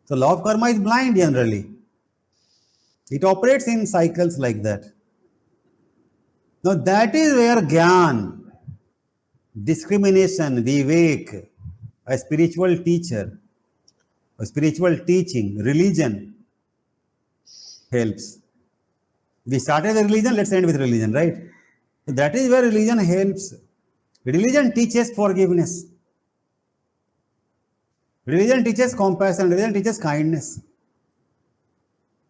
So law of karma is blind generally. It operates in cycles like that. Now that is where Gyan, discrimination, Vivek, a spiritual teacher, a spiritual teaching, religion helps. We started with religion, let's end with religion, right? So that is where religion helps. Religion teaches forgiveness. Religion teaches compassion. Religion teaches kindness.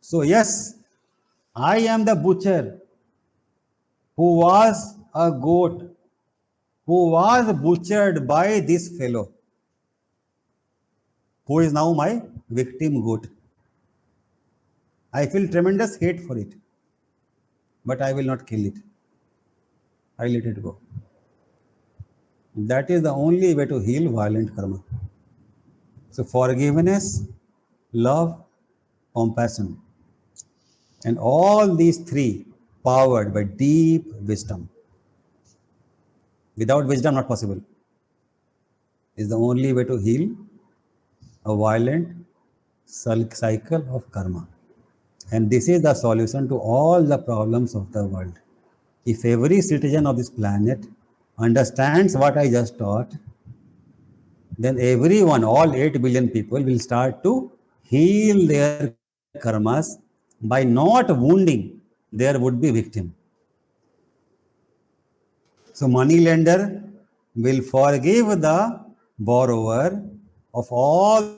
So yes, I am the butcher who was a goat, who was butchered by this fellow, who is now my victim goat. I feel tremendous hate for it, but I will not kill it. I let it go. That is the only way to heal violent karma. So forgiveness, love, compassion. And all these three powered by deep wisdom. Without wisdom, not possible. Is the only way to heal a violent cycle of karma. And this is the solution to all the problems of the world. If every citizen of this planet understands what I just taught, then everyone, all 8 billion people will start to heal their karmas by not wounding their would-be victim. So money lender will forgive the borrower of all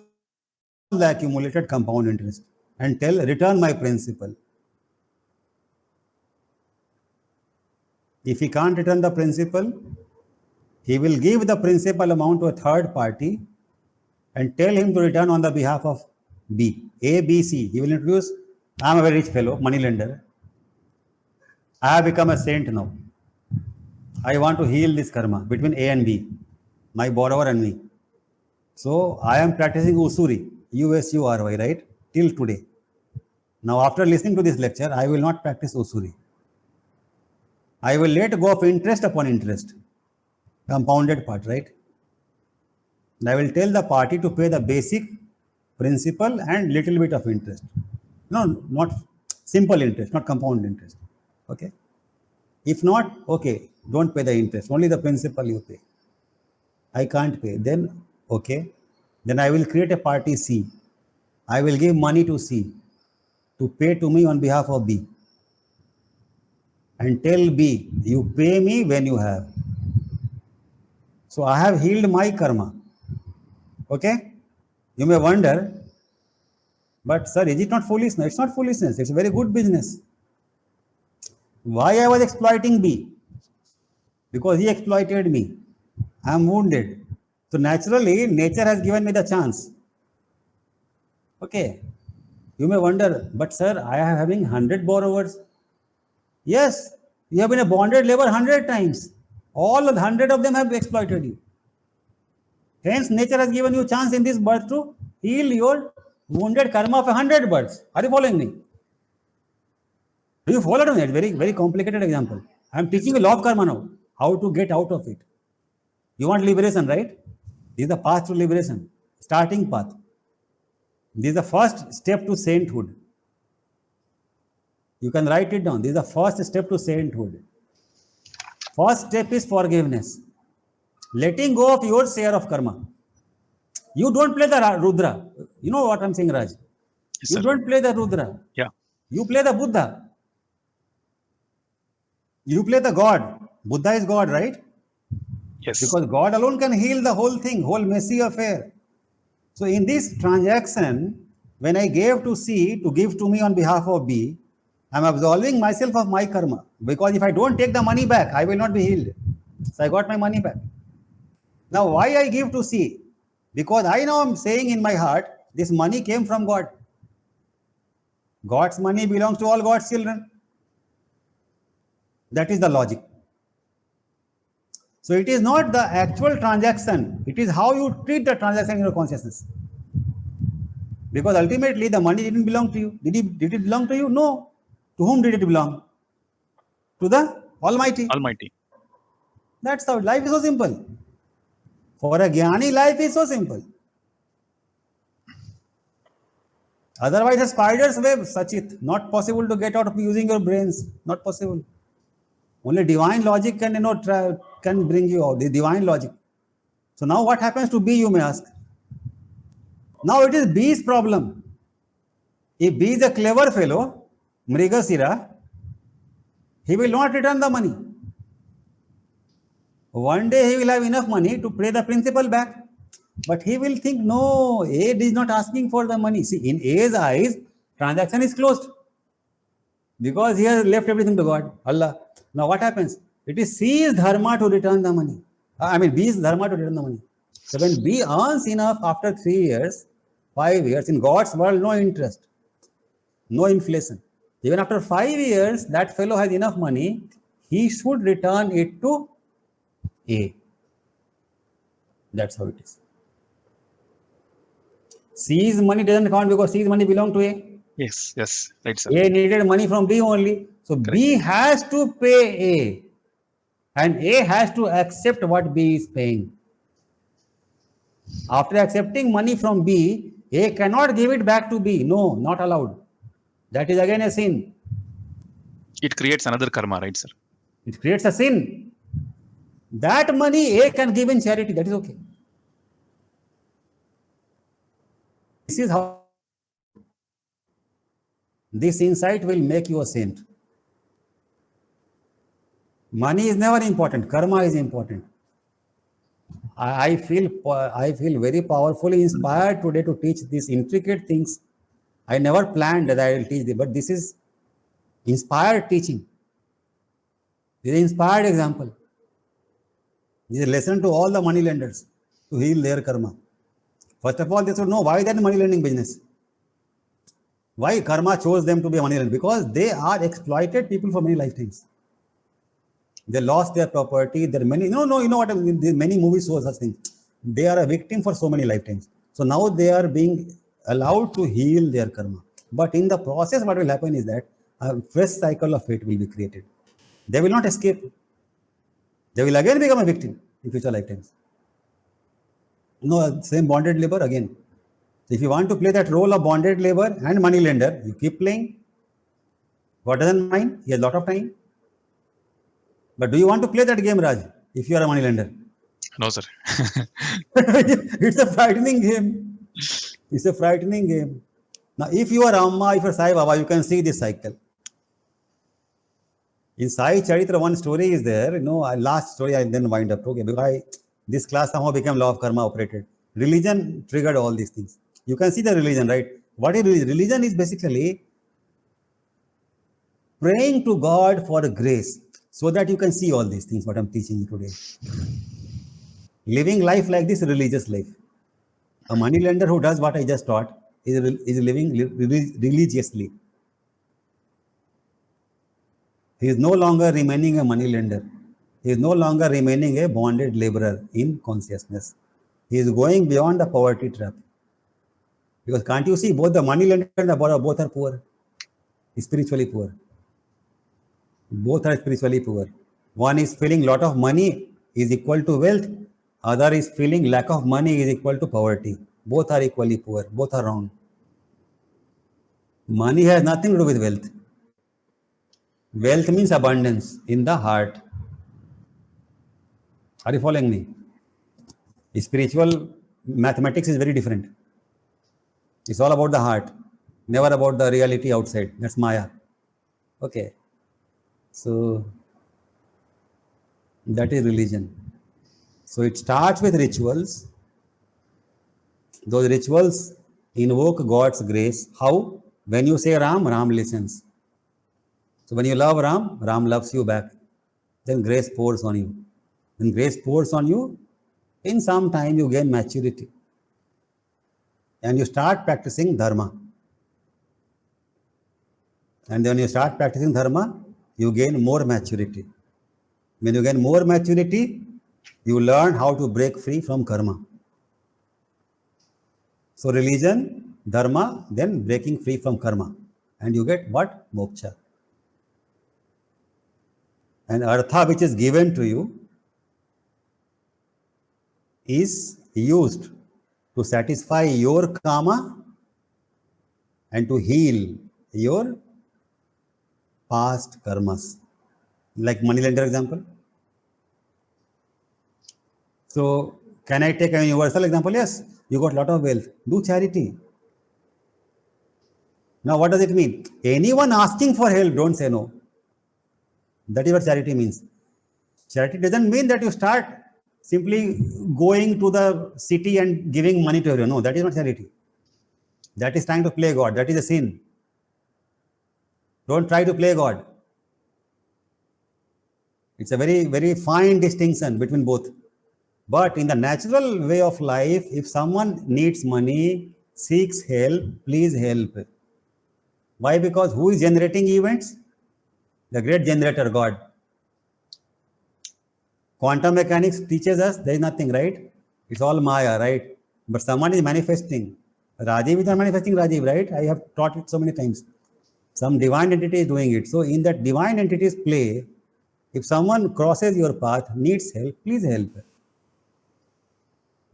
the accumulated compound interest and tell, return my principal. If he can't return the principal, he will give the principal amount to a third party and tell him to return on the behalf of B. A, B, C. He will introduce, I am a very rich fellow, money lender. I have become a saint now. I want to heal this karma between A and B. my borrower and me. So I am practicing usuri, USURY, right? Till today. Now after listening to this lecture, I will not practice usuri. I will let go of interest upon interest, compounded part, right? And I will tell the party to pay the basic principal and little bit of interest. No, not simple interest, not compound interest. Okay. If not, okay, don't pay the interest. Only the principal you pay. I can't pay. Then, okay. Then I will create a party C. I will give money to C to pay to me on behalf of B. And tell B, you pay me when you have. So I have healed my karma. Okay? You may wonder, but sir, is it not foolishness? It's not foolishness. It's a very good business. Why I was exploiting B? Because he exploited me. I am wounded. So naturally, nature has given me the chance. Okay. You may wonder, but sir, I am having 100 borrowers. Yes, you have been a bonded labor 100 times. All 100 of them have exploited you. Hence, nature has given you chance in this birth to heal your wounded karma of 100 births. Are you following me? Do you follow me? It's very, very complicated example. I am teaching you law of karma now. How to get out of it. You want liberation, right? This is the path to liberation. Starting path. This is the first step to sainthood. You can write it down. This is the first step to sainthood. First step is forgiveness. Letting go of your share of karma. You don't play the Rudra. You know what I'm saying, Raj? Yes, You sir. don't play the Rudra. Yeah. You play the Buddha. You play the God. Buddha is God, right? Yes. Because God alone can heal the whole thing, whole messy affair. So in this transaction, when I gave to C to give to me on behalf of B, I'm absolving myself of my karma. Because if I don't take the money back, I will not be healed. So I got my money back. Now why I give to C? Because I know I'm saying in my heart, this money came from God. God's money belongs to all God's children. That is the logic. So it is not the actual transaction. It is how you treat the transaction in your consciousness. Because ultimately the money didn't belong to you. Did it belong to you? No. To whom did it belong? To the Almighty. Almighty. That's how life is so simple. For a Jnani, life is so simple. Otherwise, a spider's web, Saschit, not possible to get out of using your brains. Not possible. Only divine logic can, can bring you out. The divine logic. So now what happens to B, you may ask? Now it is B's problem. If B is a clever fellow, Mrighashira, he will not return the money. One day he will have enough money to pay the principal back. But he will think, no, A is not asking for the money. See, in A's eyes, transaction is closed. Because he has left everything to God, Allah. Now what happens? It is C's dharma to return the money. B's dharma to return the money. So when B earns enough after 3 years, 5 years, in God's world, no interest, no inflation. Even after 5 years, that fellow has enough money, he should return it to A. That's how it is. C's money doesn't count because C's money belongs to A. Yes. Yes. Right, sir. A needed money from B only. So Correct. B has to pay A. And A has to accept what B is paying. After accepting money from B, A cannot give it back to B. No, not allowed. That is again a sin. It creates another karma, right, sir? It creates a sin. That money A can give in charity. That is okay. This is how this insight will make you a saint. Money is never important. Karma is important. I feel very powerfully inspired today to teach these intricate things. I never planned that I will teach them, but this is inspired teaching. This is an inspired example. This is a lesson to all the money lenders to heal their karma. First of all, they should know why they are in money lending business. Why karma chose them to be a money lender? Because they are exploited people for many lifetimes. They lost their property. There are many, no, you know what, many movies show such things. They are a victim for so many lifetimes. So now they are being allowed to heal their karma. But in the process, what will happen is that a fresh cycle of fate will be created. They will not escape. They will again become a victim in future lifetimes. No, same bonded labor again. If you want to play that role of bonded labor and money lender, you keep playing. God doesn't mind. He has a lot of time. But do you want to play that game, Raj, if you are a money lender? No, sir. It's a frightening game. It's a frightening game. Now, if you are Amma, if you are Sai Baba, you can see this cycle. In Sai Charitra, one story is there. Last story I then wind up. Okay, because this class somehow became law of karma operated. Religion triggered all these things. You can see the religion, right? What is religion? Religion is basically praying to God for grace so that you can see all these things, what I'm teaching you today. Living life like this, religious life. A money lender who does what I just taught is living religiously. He is no longer remaining a money lender. He is no longer remaining a bonded laborer in consciousness. He is going beyond the poverty trap. Because can't you see, both the money lender and the borrower, both are poor, spiritually poor. Both are spiritually poor. One is feeling lot of money is equal to wealth. Other is feeling lack of money is equal to poverty. Both are equally poor. Both are wrong. Money has nothing to do with wealth. Wealth means abundance in the heart. Are you following me? Spiritual mathematics is very different. It's all about the heart, never about the reality outside. That's Maya. Okay. So that is religion. So it starts with rituals. Those rituals invoke God's grace. How? When you say Ram, Ram listens. So when you love Ram, Ram loves you back. Then grace pours on you. When grace pours on you, in some time you gain maturity. And you start practicing Dharma. And then when you start practicing Dharma, you gain more maturity. When you gain more maturity, you learn how to break free from karma. So religion, Dharma, then breaking free from karma. And you get what? Moksha. And Artha, which is given to you, is used to satisfy your karma and to heal your past karmas. Like moneylender example. So can I take a universal example? Yes. You got a lot of wealth. Do charity. Now what does it mean? Anyone asking for help, don't say no. That is what charity means. Charity doesn't mean that you start simply going to the city and giving money to everyone. No, that is not charity. That is trying to play God. That is a sin. Don't try to play God. It's a very, very fine distinction between both. But in the natural way of life, if someone needs money, seeks help, please help. Why? Because who is generating events? The great generator, God. Quantum mechanics teaches us there is nothing, right? It's all Maya, right? But someone is manifesting. Rajiv is not manifesting Rajiv, right? I have taught it so many times. Some divine entity is doing it. So in that divine entity's play, if someone crosses your path, needs help, please help.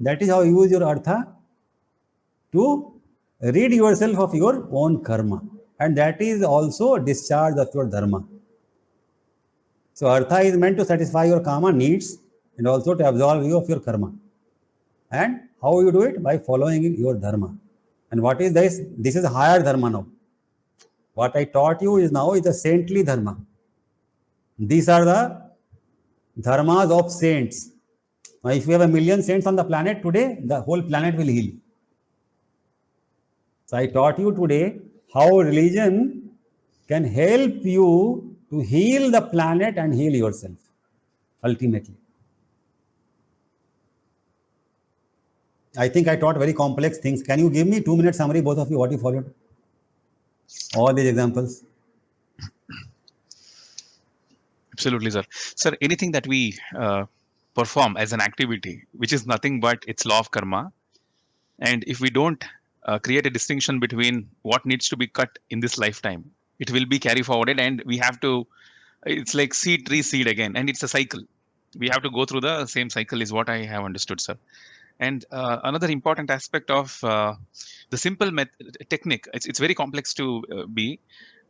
That is how you use your Artha to rid yourself of your own karma. And that is also discharge of your Dharma. So Artha is meant to satisfy your karma needs and also to absolve you of your karma. And how you do it? By following your Dharma. And what is this? This is higher Dharma now. What I taught you is now is the saintly Dharma. These are the Dharmas of saints. Now, if we have 1 million saints on the planet today, the whole planet will heal. So I taught you today how religion can help you to heal the planet and heal yourself, ultimately. I think I taught very complex things. Can you give me 2-minute summary, both of you, what you followed? All these examples. Absolutely, sir. Sir, anything that we perform as an activity, which is nothing but its law of karma, and if we don't create a distinction between what needs to be cut in this lifetime, it will be carry forwarded, and we have to. It's like seed, tree, seed again, and it's a cycle. We have to go through the same cycle, is what I have understood, sir. And another important aspect of the simple technique, it's very complex to be.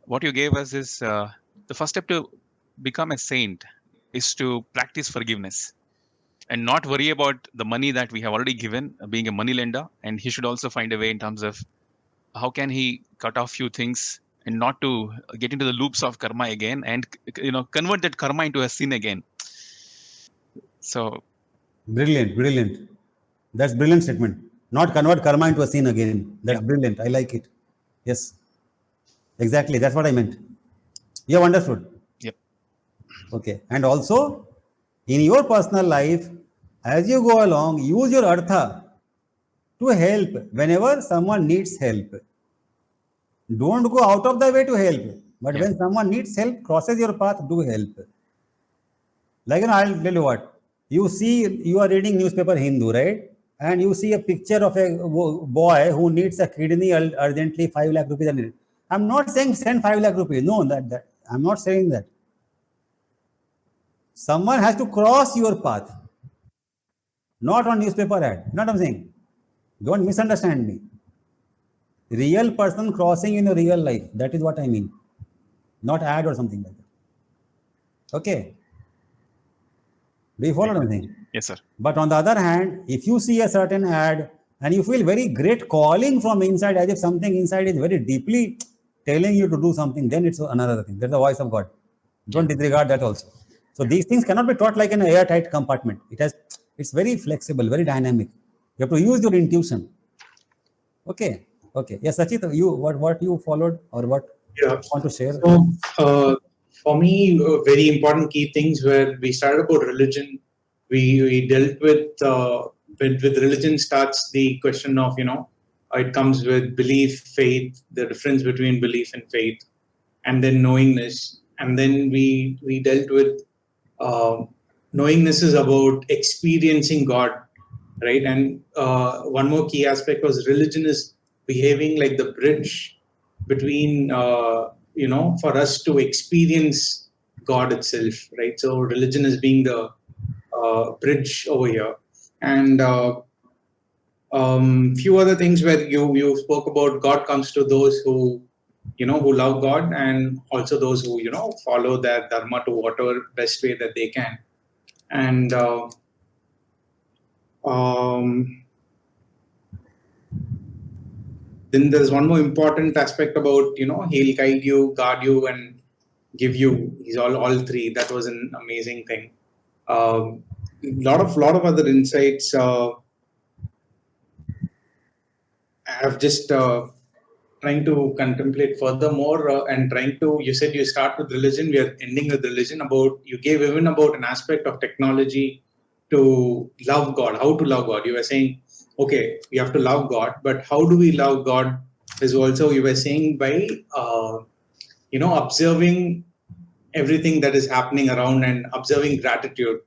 What you gave us is the first step to become a saint is to practice forgiveness and not worry about the money that we have already given, being a money lender. And he should also find a way in terms of how can he cut off few things and not to get into the loops of karma again and convert that karma into a sin again. So Brilliant. That's brilliant statement. Not convert karma into a sin again. That's brilliant. I like it. Yes. Exactly. That's what I meant. You have understood. Yep. Okay. And also, in your personal life, as you go along, use your artha to help whenever someone needs help. Don't go out of the way to help. But when someone needs help, crosses your path, do help. Like, I'll tell you what. You see, you are reading newspaper Hindu, right? And you see a picture of a boy who needs a kidney urgently, 5 lakh rupees. I'm not saying send 5 lakh rupees. No, that I'm not saying that. Someone has to cross your path. Not on newspaper ad. Not what I'm saying. Don't misunderstand me. Real person crossing in your real life. That is what I mean. Not ad or something like that. Okay. Do you follow what I'm saying? Yes, sir. But on the other hand, if you see a certain ad and you feel very great calling from inside, as if something inside is very deeply telling you to do something, then it's another thing. That's the voice of God. Don't disregard that also. So these things cannot be taught like an airtight compartment. It's very flexible, very dynamic. You have to use your intuition. Okay. Yes, Saschit, you what you followed or what you want to share? So, for me, very important key things where we started about religion. We dealt with religion starts the question of, it comes with belief, faith, the difference between belief and faith, and then knowingness. And then we dealt with knowingness is about experiencing God, right? And one more key aspect was religion is behaving like the bridge between, for us to experience God itself, right? So religion is being the bridge over here. And few other things where you spoke about God comes to those who love God, and also those who follow their dharma to whatever best way that they can. And then there's one more important aspect about he'll guide you, guard you, and give you. He's all three. That was an amazing thing. Lot of other insights. I've just trying to contemplate furthermore and trying to. You said you start with religion. We are ending with religion. You gave even about an aspect of technology to love God. How to love God? You were saying, okay, we have to love God, but how do we love God? Is also you were saying by observing everything that is happening around and observing gratitude.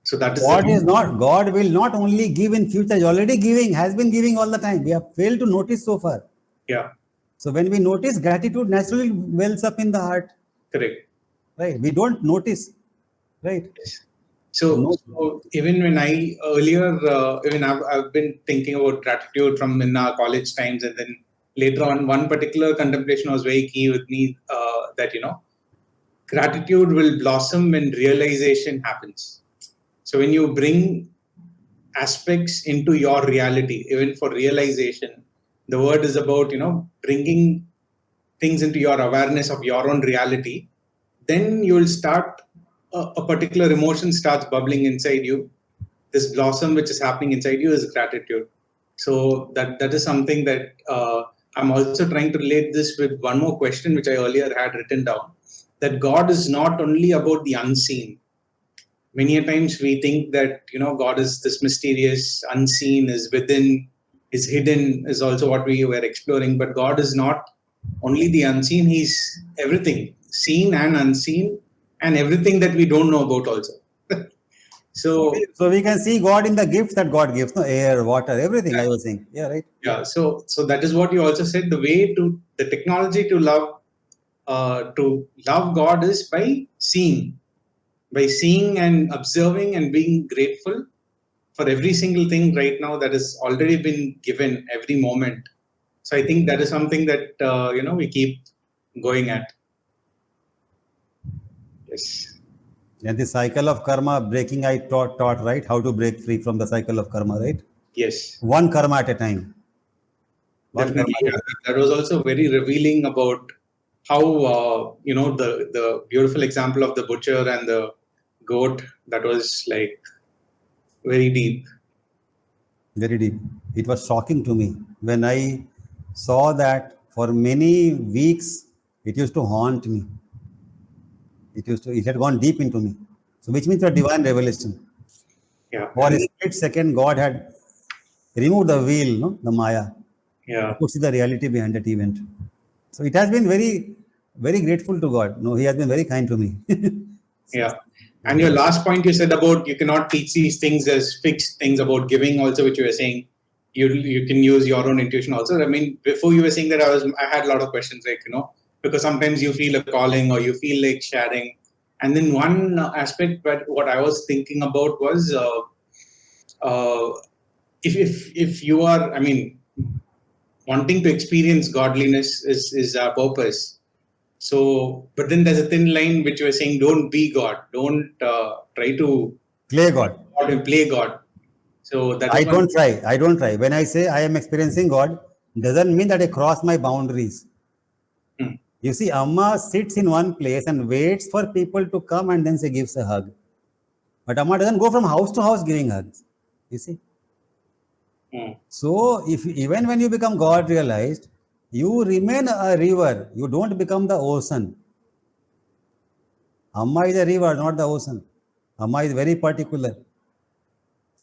So that is God will not only give in future, he's already giving, has been giving all the time. We have failed to notice so far. Yeah. So when we notice, gratitude naturally wells up in the heart. Correct. Right. We don't notice. Right. So even when I've been thinking about gratitude from in our college times, and then later on, one particular contemplation was very key with me, that gratitude will blossom when realization happens. So when you bring aspects into your reality, even for realization, the word is about, bringing things into your awareness of your own reality. Then you will start, a particular emotion starts bubbling inside you. This blossom which is happening inside you is gratitude. So that is something that I'm also trying to relate this with one more question, which I earlier had written down, that God is not only about the unseen. Many a times we think that, God is this mysterious, unseen, is within, is hidden, is also what we were exploring. But God is not only the unseen, he's everything, seen and unseen. and everything that we don't know about also. So we can see God in the gifts that God gives, no, air, water, everything. I was saying, yeah, right. Yeah, so that is what you also said. The technology to love God is by seeing and observing and being grateful for every single thing right now that has already been given every moment. So I think that is something that we keep going at. Yes. And the cycle of karma breaking, I taught right how to break free from the cycle of karma, right? Yes. One karma at a time. Definitely. Yeah. That was also very revealing about how the beautiful example of the butcher and the goat. That was like very deep. Very deep. It was shocking to me when I saw that for many weeks it used to haunt me. It had gone deep into me. So which means a divine revelation. Yeah. For a split second, God had removed the veil, no? The Maya. Yeah. To see the reality behind that event. So it has been very, very grateful to God. No, He has been very kind to me. Yeah. And your last point you said about you cannot teach these things as fixed things about giving also, which you were saying you can use your own intuition also. I mean, before you were saying that I had a lot of questions like, because sometimes you feel a calling or you feel like sharing. And then one aspect that what I was thinking about was if you are, I mean, wanting to experience godliness is our purpose. So, but then there's a thin line which you are saying, don't be God. Don't try to Play God. Play God. So that I don't try. When I say I am experiencing God, doesn't mean that I cross my boundaries. You see, Amma sits in one place and waits for people to come and then she gives a hug. But Amma doesn't go from house to house giving hugs. You see? So, if even when you become God realized, you remain a river. You don't become the ocean. Amma is a river, not the ocean. Amma is very particular.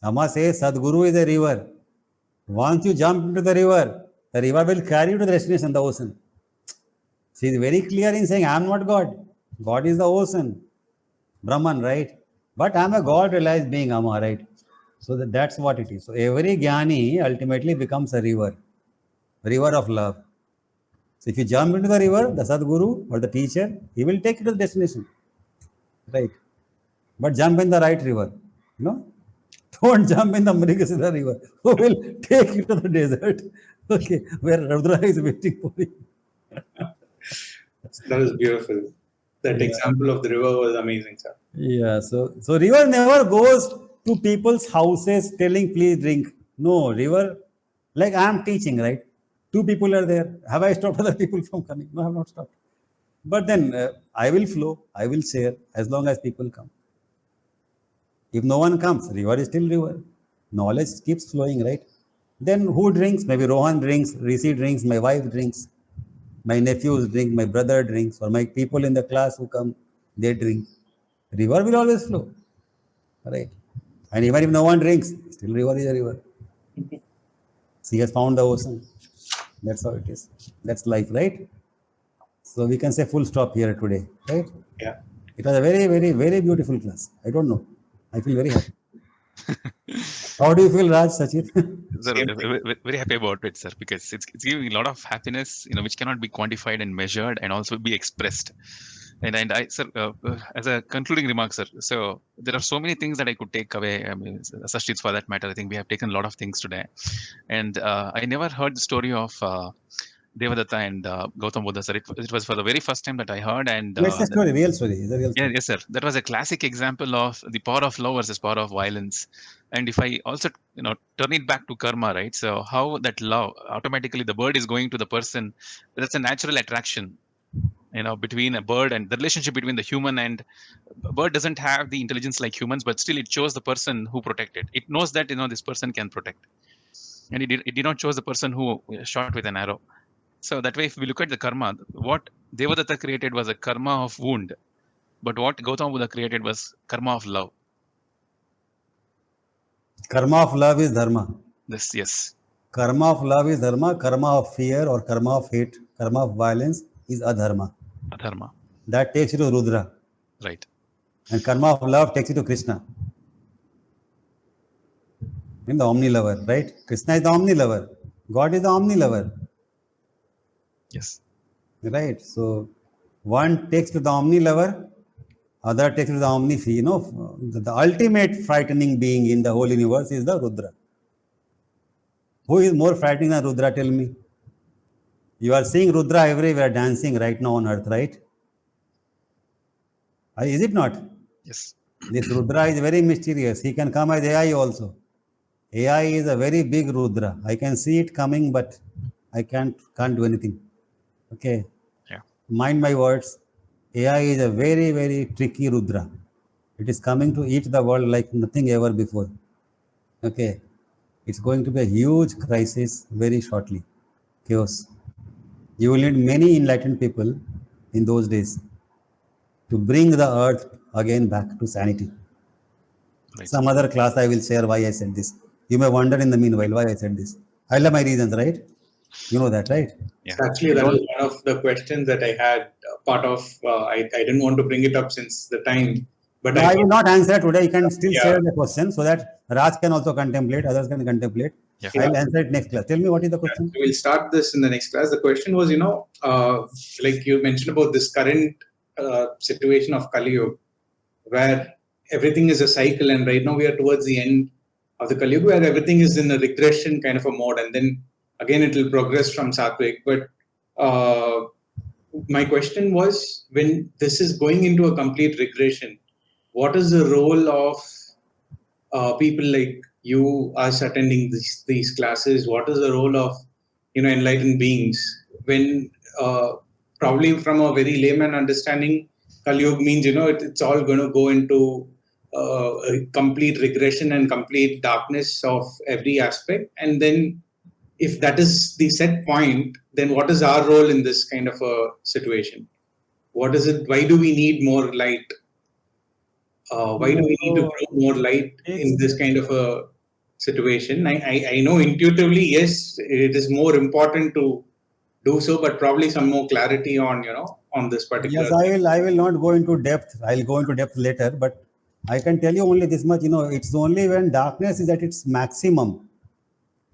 Amma says Sadguru is a river. Once you jump into the river will carry you to the destination, the ocean. She is very clear in saying, I am not God. God is the ocean. Brahman, right? But I am a God realized being, Amma, right? So that's what it is. So every Jnani ultimately becomes a river of love. So if you jump into the river, the Sadguru or the teacher, he will take you to the destination. Right? But jump in the right river. Don't jump in the Mrighashira river, who will take you to the desert. Okay, where Ardra is waiting for you. That was beautiful. That example of the river was amazing, sir. Yeah, so river never goes to people's houses telling, please drink. No, river, like I am teaching, right? 2 people are there. Have I stopped other people from coming? No, I have not stopped. But then I will flow, I will share as long as people come. If no one comes, river is still river. Knowledge keeps flowing, right? Then who drinks? Maybe Rohan drinks, Rishi drinks, my wife drinks, my nephews drink, my brother drinks, or my people in the class who come, they drink. River will always flow, right? And even if no one drinks, still river is a river. She has found the ocean. That's how it is. That's life, right? So we can say full stop here today, right? Yeah. It was a very, very, very beautiful class. I don't know. I feel very happy. How do you feel, Raj, Saschit? Sir, very happy about it, sir, because it's giving a lot of happiness, which cannot be quantified and measured and also be expressed. And I, sir, as a concluding remark, sir, so there are so many things that I could take away. I mean, Saschit, for that matter, I think we have taken a lot of things today. And I never heard the story of Devdutt and Gautam Buddha, sir. It was for the very first time that I heard. And It's a story, real story. It's a real story. yes, sir. That was a classic example of the power of love versus power of violence. And if I also, turn it back to karma, right? So how that love automatically the bird is going to the person. That's a natural attraction, between a bird, and the relationship between the human and a bird doesn't have the intelligence like humans, but still it chose the person who protected. It knows that this person can protect, and it did not choose the person who shot with an arrow. So that way, if we look at the karma, what Devadatta created was a karma of wound, but what Gautama Buddha created was karma of love. Karma of love is dharma. Yes. Karma of love is dharma. Karma of fear or karma of hate, karma of violence is adharma. Adharma. That takes you to Rudra. Right. And karma of love takes you to Krishna. In the omni lover, right? Krishna is the omni lover. God is the omni lover. Yes. Right? So one takes to the omni lover, other takes to the omni. You know, the ultimate frightening being in the whole universe is the Rudra. Who is more frightening than Rudra? Tell me. You are seeing Rudra everywhere dancing right now on earth, right? Is it not? Yes. This Rudra is very mysterious. He can come as AI also. AI is a very big Rudra. I can see it coming, but I can't do anything. Okay. Yeah. Mind my words. AI is a very, very tricky Rudra. It is coming to eat the world like nothing ever before. Okay. It's going to be a huge crisis very shortly. Chaos. You will need many enlightened people in those days to bring the earth again back to sanity. Right. Some other class I will share why I said this. You may wonder in the meanwhile why I said this. I'll have my reasons, right? You know that, right? Yeah. Actually, that was one of the questions that I had. Part of I didn't want to bring it up since the time, but No, I will not answer today. You can still Yeah. share the question so that Raj can also contemplate, others can contemplate. Yeah. I'll answer it next class. Tell me what is the question? So we'll start this in the next class. The question was, like you mentioned about this current situation of Kali Yuga, where everything is a cycle, and right now we are towards the end of the Kali Yuga, where everything is in a regression kind of a mode, and then again it will progress from Sattvic. But my question was, when this is going into a complete regression, what is the role of people like you, us attending these classes? What is the role of enlightened beings when probably from a very layman understanding, Kali Yuga means it's all going to go into a complete regression and complete darkness of every aspect, and then if that is the set point, then what is our role in this kind of a situation? What is it? Why do we need more light? Why do we need to grow more light in this kind of a situation? I know intuitively, yes, it is more important to do so, but probably some more clarity on on this particular. Yes, I will not go into depth. I'll go into depth later, but I can tell you only this much. It's only when darkness is at its maximum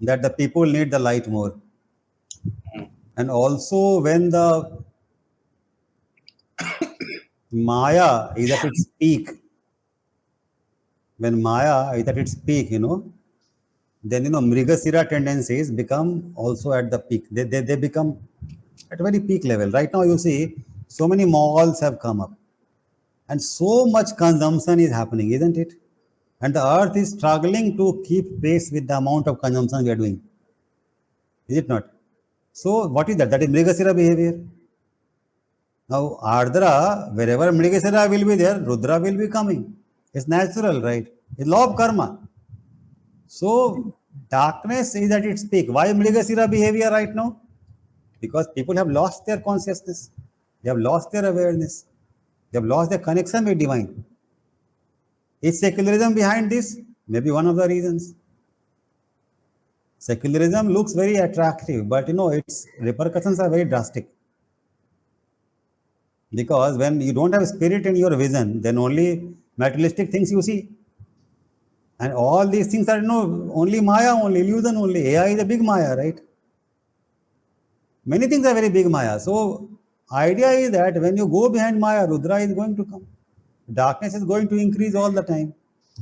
that the people need the light more. And also when the Maya is at its peak, when Maya is at its peak, then Mrighashira tendencies become also at the peak. They become at a very peak level. Right now, you see, so many malls have come up, and so much consumption is happening, isn't it? And the earth is struggling to keep pace with the amount of consumption we are doing. Is it not? So, what is that? That is Mrighashira behavior. Now, Ardra, wherever Mrighashira will be there, Rudra will be coming. It's natural, right? It's law of karma. So, darkness is at its peak. Why Mrighashira behavior right now? Because people have lost their consciousness. They have lost their awareness. They have lost their connection with divine. Is secularism behind this? Maybe one of the reasons. Secularism looks very attractive, but its repercussions are very drastic. Because when you don't have spirit in your vision, then only materialistic things you see. And all these things are only Maya, only illusion, only. AI is a big Maya, right? Many things are very big Maya. So, idea is that when you go behind Maya, Rudra is going to come. Darkness is going to increase all the time.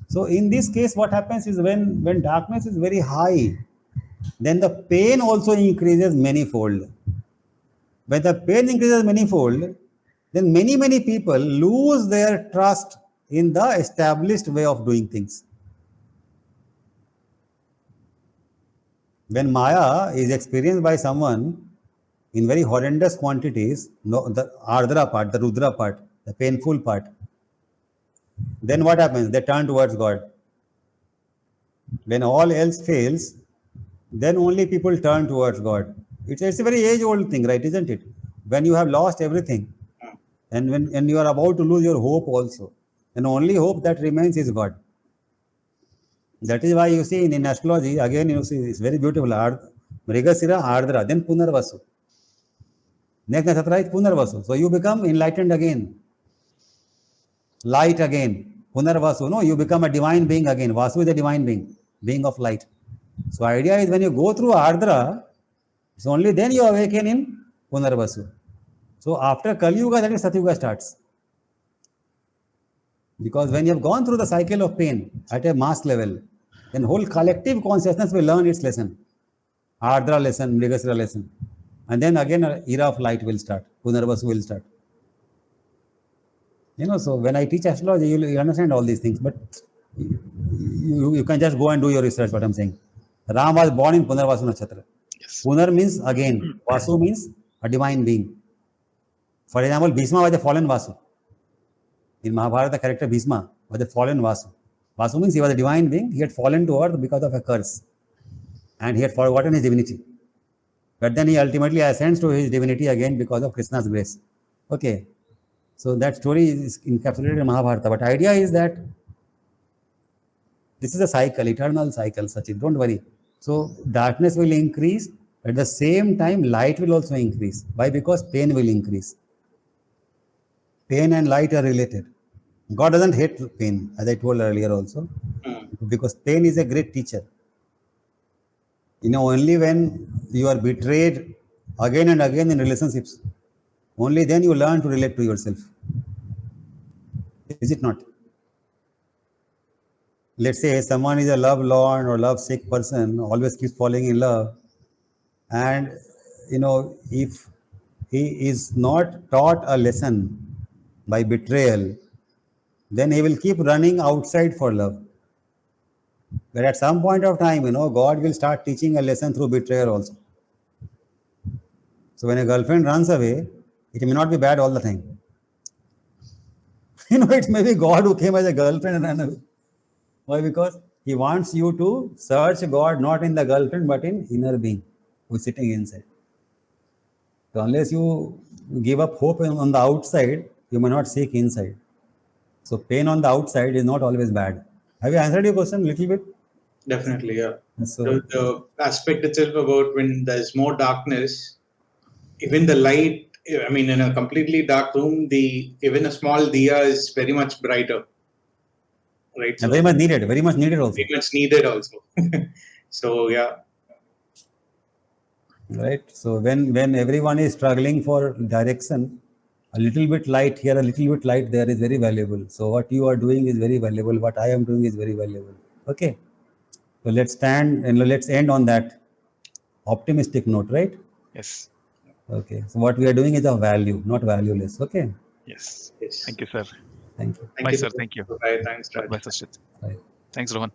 So, in this case, what happens is when darkness is very high, then the pain also increases manifold. When the pain increases manifold, then many people lose their trust in the established way of doing things. When Maya is experienced by someone in very horrendous quantities, the Ardra part, the Rudra part, the painful part, then what happens? They turn towards God. When all else fails, then only people turn towards God. It's a very age-old thing, right? Isn't it? When you have lost everything, and when you are about to lose your hope also, and only hope that remains is God. That is why you see in astrology, again you see it's very beautiful. Mrighashira, Ardra, then Punarvasu. Next nakshatra is Punarvasu. So you become enlightened again. Light again. Punarvasu. No, you become a divine being again. Vasu is a divine being of light. So idea is when you go through Ardra, it's only then you awaken in Punarvasu. So after Kali Yuga, that is Satyuga starts. Because when you have gone through the cycle of pain at a mass level, then whole collective consciousness will learn its lesson. Ardra lesson, Mrighashira lesson. And then again an era of light will start. Punarvasu will start. So when I teach astrology, you understand all these things. But you can just go and do your research, what I'm saying. Ram was born in Punarvasu Nakshatra. Yes. Punar means again. Vasu means a divine being. For example, Bhishma was a fallen Vasu. In Mahabharata, the character Bhishma was a fallen Vasu. Vasu means he was a divine being. He had fallen to earth because of a curse. And he had forgotten his divinity. But then he ultimately ascends to his divinity again because of Krishna's grace. Okay. So that story is encapsulated in Mahabharata. But idea is that this is a cycle, eternal cycle, Saschit. Don't worry. So darkness will increase. At the same time, light will also increase. Why? Because pain will increase. Pain and light are related. God doesn't hate pain, as I told earlier also. Because pain is a great teacher. Only when you are betrayed again and again in relationships, only then you learn to relate to yourself. Is it not? Let's say someone is a love-lorn or love-sick person, always keeps falling in love. And, if he is not taught a lesson by betrayal, then he will keep running outside for love. But at some point of time, God will start teaching a lesson through betrayal also. So when a girlfriend runs away, it may not be bad all the time. It may be God who came as a girlfriend and ran away. Why? Because he wants you to search God not in the girlfriend but in inner being who is sitting inside. So unless you give up hope on the outside, you may not seek inside. So pain on the outside is not always bad. Have you answered your question a little bit? Definitely, yeah. So The aspect itself about when there's more darkness, even the light, in a completely dark room, even a small diya is very much brighter. Right? So very much needed also. Very much needed also. So, yeah. Right. So when everyone is struggling for direction, a little bit light here, a little bit light there is very valuable. So what you are doing is very valuable. What I am doing is very valuable. Okay. So let's stand and let's end on that optimistic note, right? Yes. Okay. So what we are doing is of value, not valueless. Okay. Yes. Yes. Thank you, sir. Thank you. Thank Bye, you. sir. Thank you. Bye. Thanks, Raj. Bye, Saschit. Bye. Thanks, Rohan.